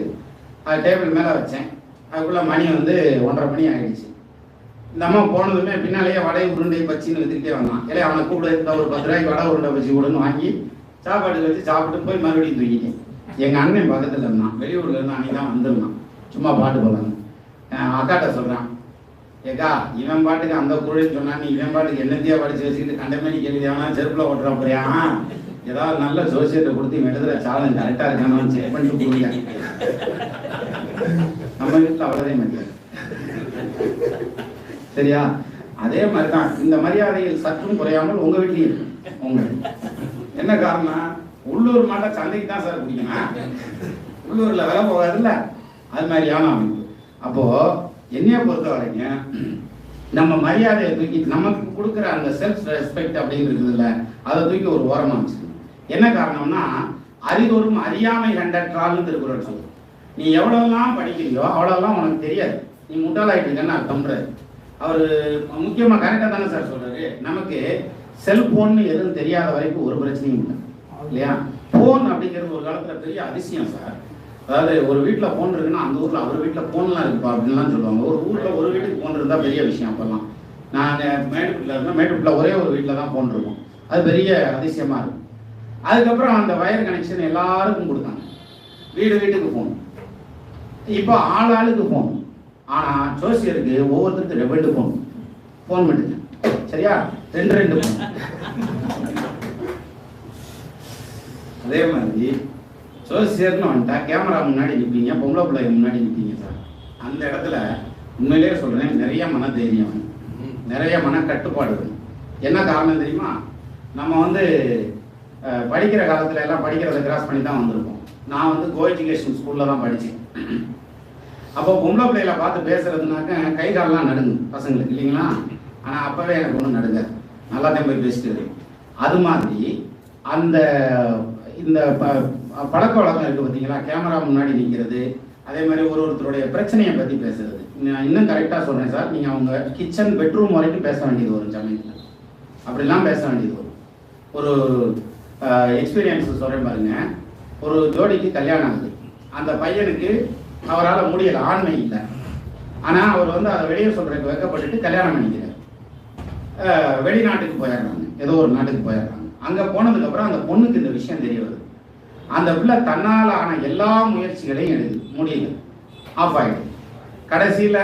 அது டேபிள் மேலே வச்சேன். அதுக்குள்ளே மணி வந்து 1:30 மணி ஆகிடுச்சு. இந்த அம்மா போனதுமே பின்னாலேயே வடை உருண்டை பச்சின்னு வித்துக்கிட்டே வந்தான். இல்லை அவனை கூப்பிட இந்த ஒரு 10 ரூபாய்க்கு வடை உருண்டை பச்சி கொடுன்னு வாங்கி சாப்பாடு வச்சு சாப்பிட்டு போய் மறுபடியும் தூக்கிட்டேன். எங்கள் அண்ணன் பக்கத்தில் இருந்தான், வெளியூர்ல இருந்து அன்னைக்கு தான் வந்திருந்தான், சும்மா பாட்டு போகலான்னு. அக்காட்ட சொல்கிறான், ஏக்கா இவன் பாட்டுக்கு அந்த குரலுக்கு சொன்னா நீ இவன் பாட்டுக்கு என்னத்தையா படிச்சு வச்சுக்கிட்டு கண்டமேனி கேள்வியானா செருப்பில் ஓட்டுறா போறியா, ஏதாவது நல்ல ஜோசியத்தை கொடுத்து இவன் எழுதுற சாதனை கரெக்டாக இருக்கானு செக் பண்ணிட்டு போடுங்க. நம்ம வீட்டில் அவ்வளோதே மரியாதை. சரியா? அதே மாதிரி தான் இந்த மரியாதையில் சற்றும் குறையாமல் உங்க வீட்லயும் இருக்கு. உங்க என்ன காரணம்? உள்ளூர் மாட்டை சந்தைக்கு தான் சார் குடிக்கணும், உள்ளூர்ல விலை போகாதுல்ல, அது மாதிரியான அமைப்பு. அப்போ என்னைய பொறுத்த வரைக்கும் நம்ம மரியாதையை தூக்கி நமக்கு கொடுக்குற அந்த செல்ஃப் ரெஸ்பெக்ட் அப்படின்னு இருக்குதுல்ல, அதை தூக்கி ஒரு ஓரமா வச்சுக்கணும். என்ன காரணம்னா, அறிதொரும் அறியாமை கண்டற்றால்னு திருக்குறள் சொல்லுவோம். நீ எவ்வளவுலாம் படிக்கிறியோ அவ்வளவுலாம் உனக்கு தெரியாது, நீ முட்டாளாயிட்டு இருக்கன்னு அர்த்தம்ன்றாரு. அவர் முக்கியமாக கரெக்டாக தானே சார் சொல்றாரு. நமக்கு செல்போன் எதுவும் தெரியாத வரைக்கும் ஒரு பிரச்சனையும் இல்லை இல்லையா? போன் அப்படிங்கிறது ஒரு காலத்தில் பெரிய அதிசயம் சார். அதாவது ஒரு வீட்டில் ஃபோன் இருக்குன்னா அந்த ஊரில் அவர் வீட்டில் ஃபோன்லாம் இருக்குப்பா அப்படின்லாம் சொல்லுவாங்க. ஒரு ஊரில் ஒரு வீட்டுக்கு ஃபோன் இருந்தால் பெரிய விஷயம். அப்போல்லாம் நாங்கள் மேட்டுப்பட்டில் இருந்தால் மேட்டுப்பட்டில் ஒரே ஒரு வீட்டில் தான் ஃபோன் இருக்கும், அது பெரிய அதிசயமாக இருக்கும். அதுக்கப்புறம் அந்த வயர் கனெக்ஷன் எல்லாருக்கும் கொடுத்தாங்க, வீடு வீட்டுக்கு ஃபோன். இப்போ ஆளுக்கு ஃபோன். ஆனால் ஜோசியருக்கு ஒவ்வொருத்தருக்கு 2 ஃபோன் பண்ணுங்க, சரியா? 2 ஃபோன். அதே மாதிரி ஜோசியர்னு வந்துட்டா கேமரா முன்னாடி நிற்பீங்க, பொம்பளை பிள்ளைங்க முன்னாடி நிற்பீங்க சார். அந்த இடத்துல உண்மையிலேயே சொல்கிறேன், நிறைய மன தைரியம், நிறைய மன கட்டுப்பாடு. என்ன காரணம் தெரியுமா? நம்ம படிக்கிற காலத்துல எல்லாம் படிக்கிறத கிராஸ் பண்ணி தான் வந்திருக்கோம். நான் கோ எஜுகேஷன் ஸ்கூலில் தான் படித்தேன். அப்போ பொம்பளை பிள்ளைகளை பார்த்து பேசுறதுனாக்க கை காலெலாம் நடுங்கும் பசங்களுக்கு இல்லைங்களா? ஆனால் அப்போவே எனக்கு ஒன்றும் நடுங்காது, நல்லா தான் போய் பேசிட்டு இருக்கு. அது மாதிரி அந்த இந்த பழக்க வழக்கம் இருக்குது பார்த்தீங்களா, கேமரா முன்னாடி நிற்கிறது, அதே மாதிரி ஒருத்தருடைய பிரச்சனையை பற்றி பேசுறது. நான் இன்னும் கரெக்டாக சொல்கிறேன் சார், நீங்கள் அவங்க கிச்சன் பெட்ரூம் வரைக்கும் பேச வேண்டியது வரும் சமயத்தில், அப்படிலாம் பேச வேண்டியது வரும். ஒரு எக்ஸ்பீரியன்ஸ் சொல்கிறேன் பாருங்க. ஒரு ஜோடிக்கு கல்யாணம் ஆகுது, அந்த பையனுக்கு அவரால் முடியலை, ஆண்மை இல்லை. ஆனால் அவர் அதை வெளியே சொல்கிறதுக்கு வைக்கப்பட்டுட்டு கல்யாணம் பண்ணிக்கிறார். வெளிநாட்டுக்கு போயிடுறாங்க, ஏதோ ஒரு நாட்டுக்கு போயிடுறாங்க. அங்கே போனதுக்கப்புறம் அந்த பொண்ணுக்கு இந்த விஷயம் தெரிய வருது. அந்த பிள்ளை தன்னால் ஆன எல்லா முயற்சிகளையும் எடுக்குது, முடியல, ஆஃப் ஆகிடுது. கடைசியில்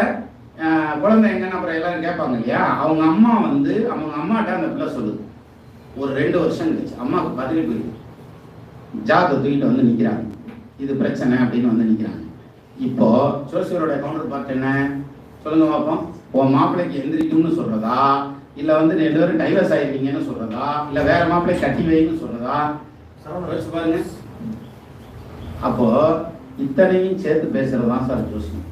குழந்தை எங்கன்னா அப்புறம் எல்லாரும் கேட்பாங்க இல்லையா, அவங்க அம்மா அவங்க அம்மாட்ட அந்த பிள்ளை சொல்லுது. ஒரு 2 வருஷம் கழிச்சு அம்மாவுக்கு பதவி போயிடுது, ஜாத்தை தூக்கிட்டு நிற்கிறாங்க, இது பிரச்சனை அப்படின்னு நிற்கிறாங்க. இப்போ ஜோசியரோட கவுண்டர் பார்ட் என்ன சொல்லுங்க பார்ப்போம்? உன் மாப்பிள்ளைக்கு எந்திரிக்கும்னு சொல்றதா, இல்ல 2 பேரும் டைவர்ஸ் ஆயிருக்கீங்கன்னு சொல்றதா, இல்ல வேற மாப்பிள்ளை கட்டி வைன்னு சொல்றதா? பாருங்க. அப்போ இத்தனையும் சேர்த்து பேசுறதுதான் சார் ஜோசியம்.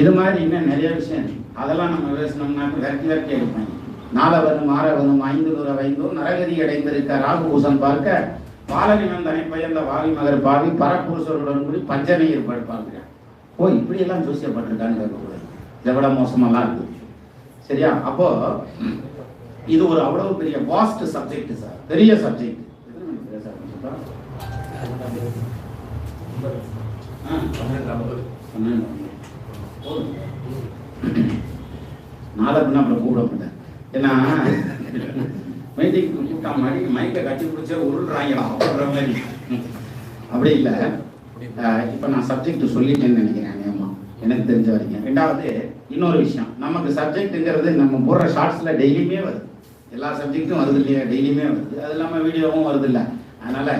இது மாதிரி இன்னும் நிறைய விஷயம் இருக்கு, அதெல்லாம் நம்ம பேசணும்னா விரட்டி எடுப்பாங்க. 4 வரும் 6 வரும் 5 தூர வைந்தோம் நரகதி அடைந்திருக்க ராகுபூசன் பார்க்க பாலனிவன் தனி பயந்த வாவி மகர் பாவி பரப்புருஷருடன் கூடி பஞ்சனை ஏற்படுப்பாங்க. ஓ, இப்படி எல்லாம் ஜோசியப்பட்டிருக்கான்னு கேட்கக்கூடாது, இதை விட மோசமெல்லாம் இருக்கு. சரியா? அப்போ இது ஒரு அவ்வளவு பெரிய வாஸ்ட் சப்ஜெக்ட் சார், பெரிய சப்ஜெக்ட். நாளை பின்ன அப்புறம் கூப்பிட மாட்டேன், ஏன்னா மீட்டிங் கூப்பிட்டா மாதிரி மைக்கை கட்டி பிடிச்ச உருள்றாங்களா அப்படின்ற மாதிரி. அப்படி இல்லை. இப்போ நான் சப்ஜெக்ட் சொல்லிட்டேன்னு நினைக்கிறேன் ஏமா, எனக்கு தெரிஞ்ச வரைக்கும். 2வது இன்னொரு விஷயம், நமக்கு சப்ஜெக்ட்டுங்கிறது நம்ம போடுற ஷார்ட்ஸில் டெய்லியுமே வருது, எல்லா சப்ஜெக்ட்டும் வருது இல்லையா, டெய்லியுமே வருது. அது இல்லாமல் வீடியோவும் வருது இல்லை. அதனால்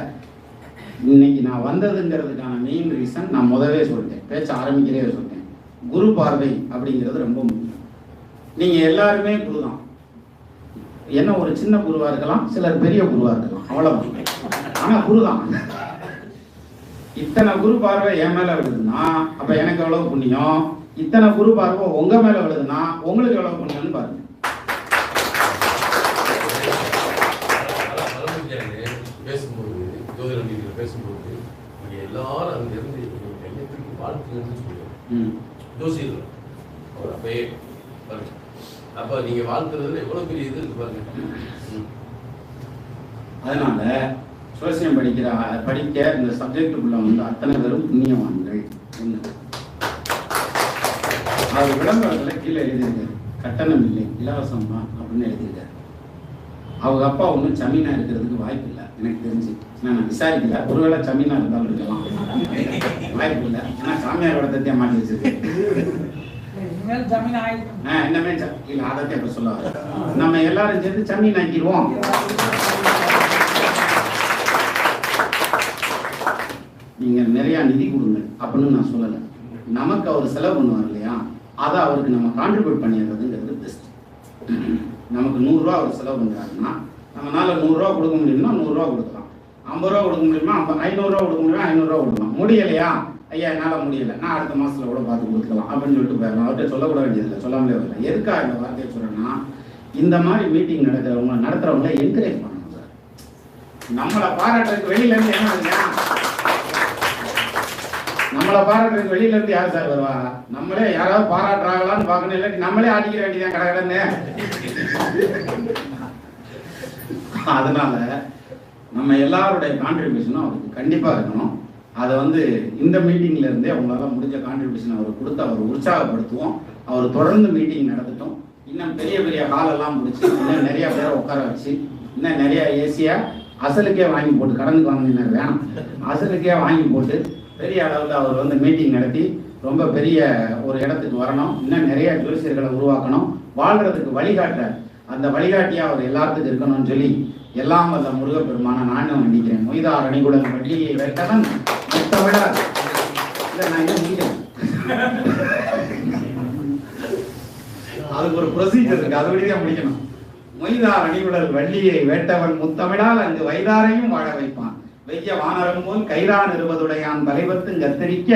இன்னைக்கு நான் வந்ததுங்கிறதுக்கான மெயின் ரீசன் நான் முதவே சொல்லிட்டேன், பேச்ச ஆரம்பிக்கிறே சொல்லிட்டேன். குரு பார்வை அப்படிங்கிறது ரொம்ப முக்கியம். நீங்கள் எல்லாருமே குரு தான், என்ன ஒரு சின்ன குருவாக இருக்கலாம், சிலர் பெரிய குருவாக இருக்கலாம், அவ்வளோதான். ஆனால் குரு தான். இத்தனை குரு பார்வை என் மேலே விழுதுன்னா அப்போ எனக்கு எவ்வளோ புண்ணியம், இத்தனை குரு பார்வை உங்கள் மேலே விழுதுன்னா உங்களுக்கு எவ்வளோ புண்ணியம்னு பாருங்க. பேசும்போது ஜோதிட மீட்டில் பேசும்போது எல்லாரும் அங்கே இருந்து எல்லாத்துக்கும் வாழ்த்துன்னு சொல்லுவோம். ஜோசியர் அவர் அப்பயே பாருங்க, அப்போ நீங்கள் வாழ்த்துறதுல எவ்வளோ பெரிய இது இருக்கு பாருங்க. அதனால ஜோசியம் படிக்க இந்த சப்ஜெக்டுக்குள்ள அத்தனை பேரும் புண்ணியவான்கள். அவர் விளம்பரத்துல கீழே எழுதியிருக்காரு, கட்டணம் இல்லை, இலவசமா அப்படின்னு எழுதியிருக்காரு. அவங்க அப்பா ஒன்றும் ஜமீனா இருக்கிறதுக்கு வாய்ப்பு இல்லை எனக்கு தெரிஞ்சு. நான் விசாரிக்கல, ஒருவேளை ஜமீனா இருந்தாலும் இருக்கலாம், வாய்ப்பு இல்லை. ஏன்னா சாமியாரோட தத்தியா மாட்டி வச்சிருக்கு. இனிமேல் ஜமீன் ஆயிடும். இன்னமே இல்ல, அதத்தை இப்ப சொல்ல நம்ம எல்லாரும் சேர்ந்து ஜமீன் ஆக்கிடுவோம். நீங்க நிறைய நிதி கொடுங்க அப்படின்னு நான் சொல்லலை. நமக்கு அவர் செலவு பண்ணுவார் இல்லையா, அதை அவருக்கு நம்ம கான்ட்ரிபியூட் பண்ணிடுறதுங்கிறது பெஸ்ட். நமக்கு 100 ரூபா அவர் செலவு பண்ணுறாருன்னா நம்மளால 100 ரூபா கொடுக்க முடியும்னா 100 ரூபா கொடுக்கலாம், 50 ரூபா கொடுக்க முடியுமா 500 ரூபா கொடுக்க முடியுமா 500 ரூபா கொடுக்கலாம். முடியலையா, ஐயா என்னால் முடியலை, நான் அடுத்த மாசத்துல கூட பார்த்து கொடுக்கலாம் அப்படின்னு சொல்லிட்டு போயிடலாம். அவர்கிட்ட சொல்லக்கூட வேண்டியதில்லை, சொல்லாமலே வரல. எதுக்காக இந்த வார்த்தையை சொல்றேன்னா, இந்த மாதிரி மீட்டிங் நடத்துறவங்களை என்கரேஜ் பண்ணணும் சார். நம்மளை பாராட்டுறதுக்கு வெளியில இருந்து என்ன இல்லையா, நம்மளை பாராட்டுறதுக்கு வெளியில இருந்து யார் சார் வருவா? நம்மளே யாராவது பாராட்டுறாங்களான்னு பார்க்கணும், இல்லாட்டி நம்மளே ஆட்டிக்கிற வேண்டியதான் கடகடன்னு. அதனால நம்ம எல்லாருடைய கான்ட்ரிபியூஷனும் அவருக்கு கண்டிப்பா இருக்கணும். அதை இந்த மீட்டிங்ல இருந்தே அவங்களால முடிஞ்ச கான்ட்ரிபியூஷன் அவர் கொடுத்து அவர் உற்சாகப்படுத்துவோம். அவர் தொடர்ந்து மீட்டிங் நடத்தட்டும். இன்னும் பெரிய பெரிய ஹாலெல்லாம் முடிச்சு இன்னும் நிறைய பேரை உட்கார வச்சு இன்னும் நிறைய ஏசியா அசலுக்கே வாங்கி போட்டு, கடனுக்கு வாங்கினா வேணாம், அசலுக்கே வாங்கி போட்டு பெரிய அளவில் அவர் மீட்டிங் நடத்தி ரொம்ப பெரிய ஒரு இடத்துக்கு வரணும். இன்னும் நிறைய ஜோசியர்களை உருவாக்கணும், வாழ்றதுக்கு வழிகாட்டுற அந்த வழிகாட்டியா அவர் எல்லாத்துக்கும் இருக்கணும்னு சொல்லி எல்லாம் வல்ல முருகப்பெருமான நானும் நினைக்கிறேன். மொய்தார் அணிகுடன் வள்ளியை வைத்தவன் முத்தமிழர். இல்லை நான் இன்னும் முடிக்கிறேன், அதுக்கு ஒரு ப்ரொசீஜர் இருக்கு, அதை வழிதான் முடிக்கணும். மொய்தார் அணிகுடல் வள்ளியை வேட்டவன் முத்தமிழால் அங்கு வைதாரையும் வாழ வைப்பான். வெய்ய வானரம் போல் கைரான் இருவதுடையான் தலைவத்து கத்தரிக்க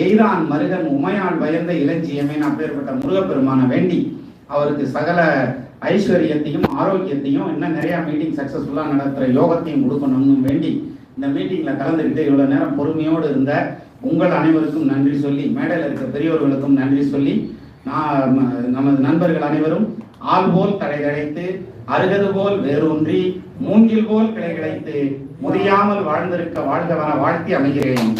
எய்ரான் மருகன் உமையான் பயந்த இளஞ்சியமே. அப்பேற்பட்ட முருகப்பெருமான வேண்டி அவருக்கு சகல ஐஸ்வர்யத்தையும் ஆரோக்கியத்தையும் இன்னும் நிறைய மீட்டிங் சக்சஸ்ஃபுல்லாக நடத்துகிற யோகத்தையும் கொடுக்கணும்னு வேண்டி இந்த மீட்டிங்கில் கலந்துக்கிட்டு இவ்வளோ நேரம் பொறுமையோடு இருந்த உங்கள் அனைவருக்கும் நன்றி சொல்லி, மேடையில் இருக்க பெரியவர்களுக்கும் நன்றி சொல்லி, நான் நமது நண்பர்கள் அனைவரும் ஆள் போல் தடை கிடைத்து அருகது போல் வேரூன்றி மூங்கில் போல் கிளை கிடைத்து முடியாமல் வாழ்ந்திருக்க வாழ்க வர வாழ்த்தி அமைகிறேன்.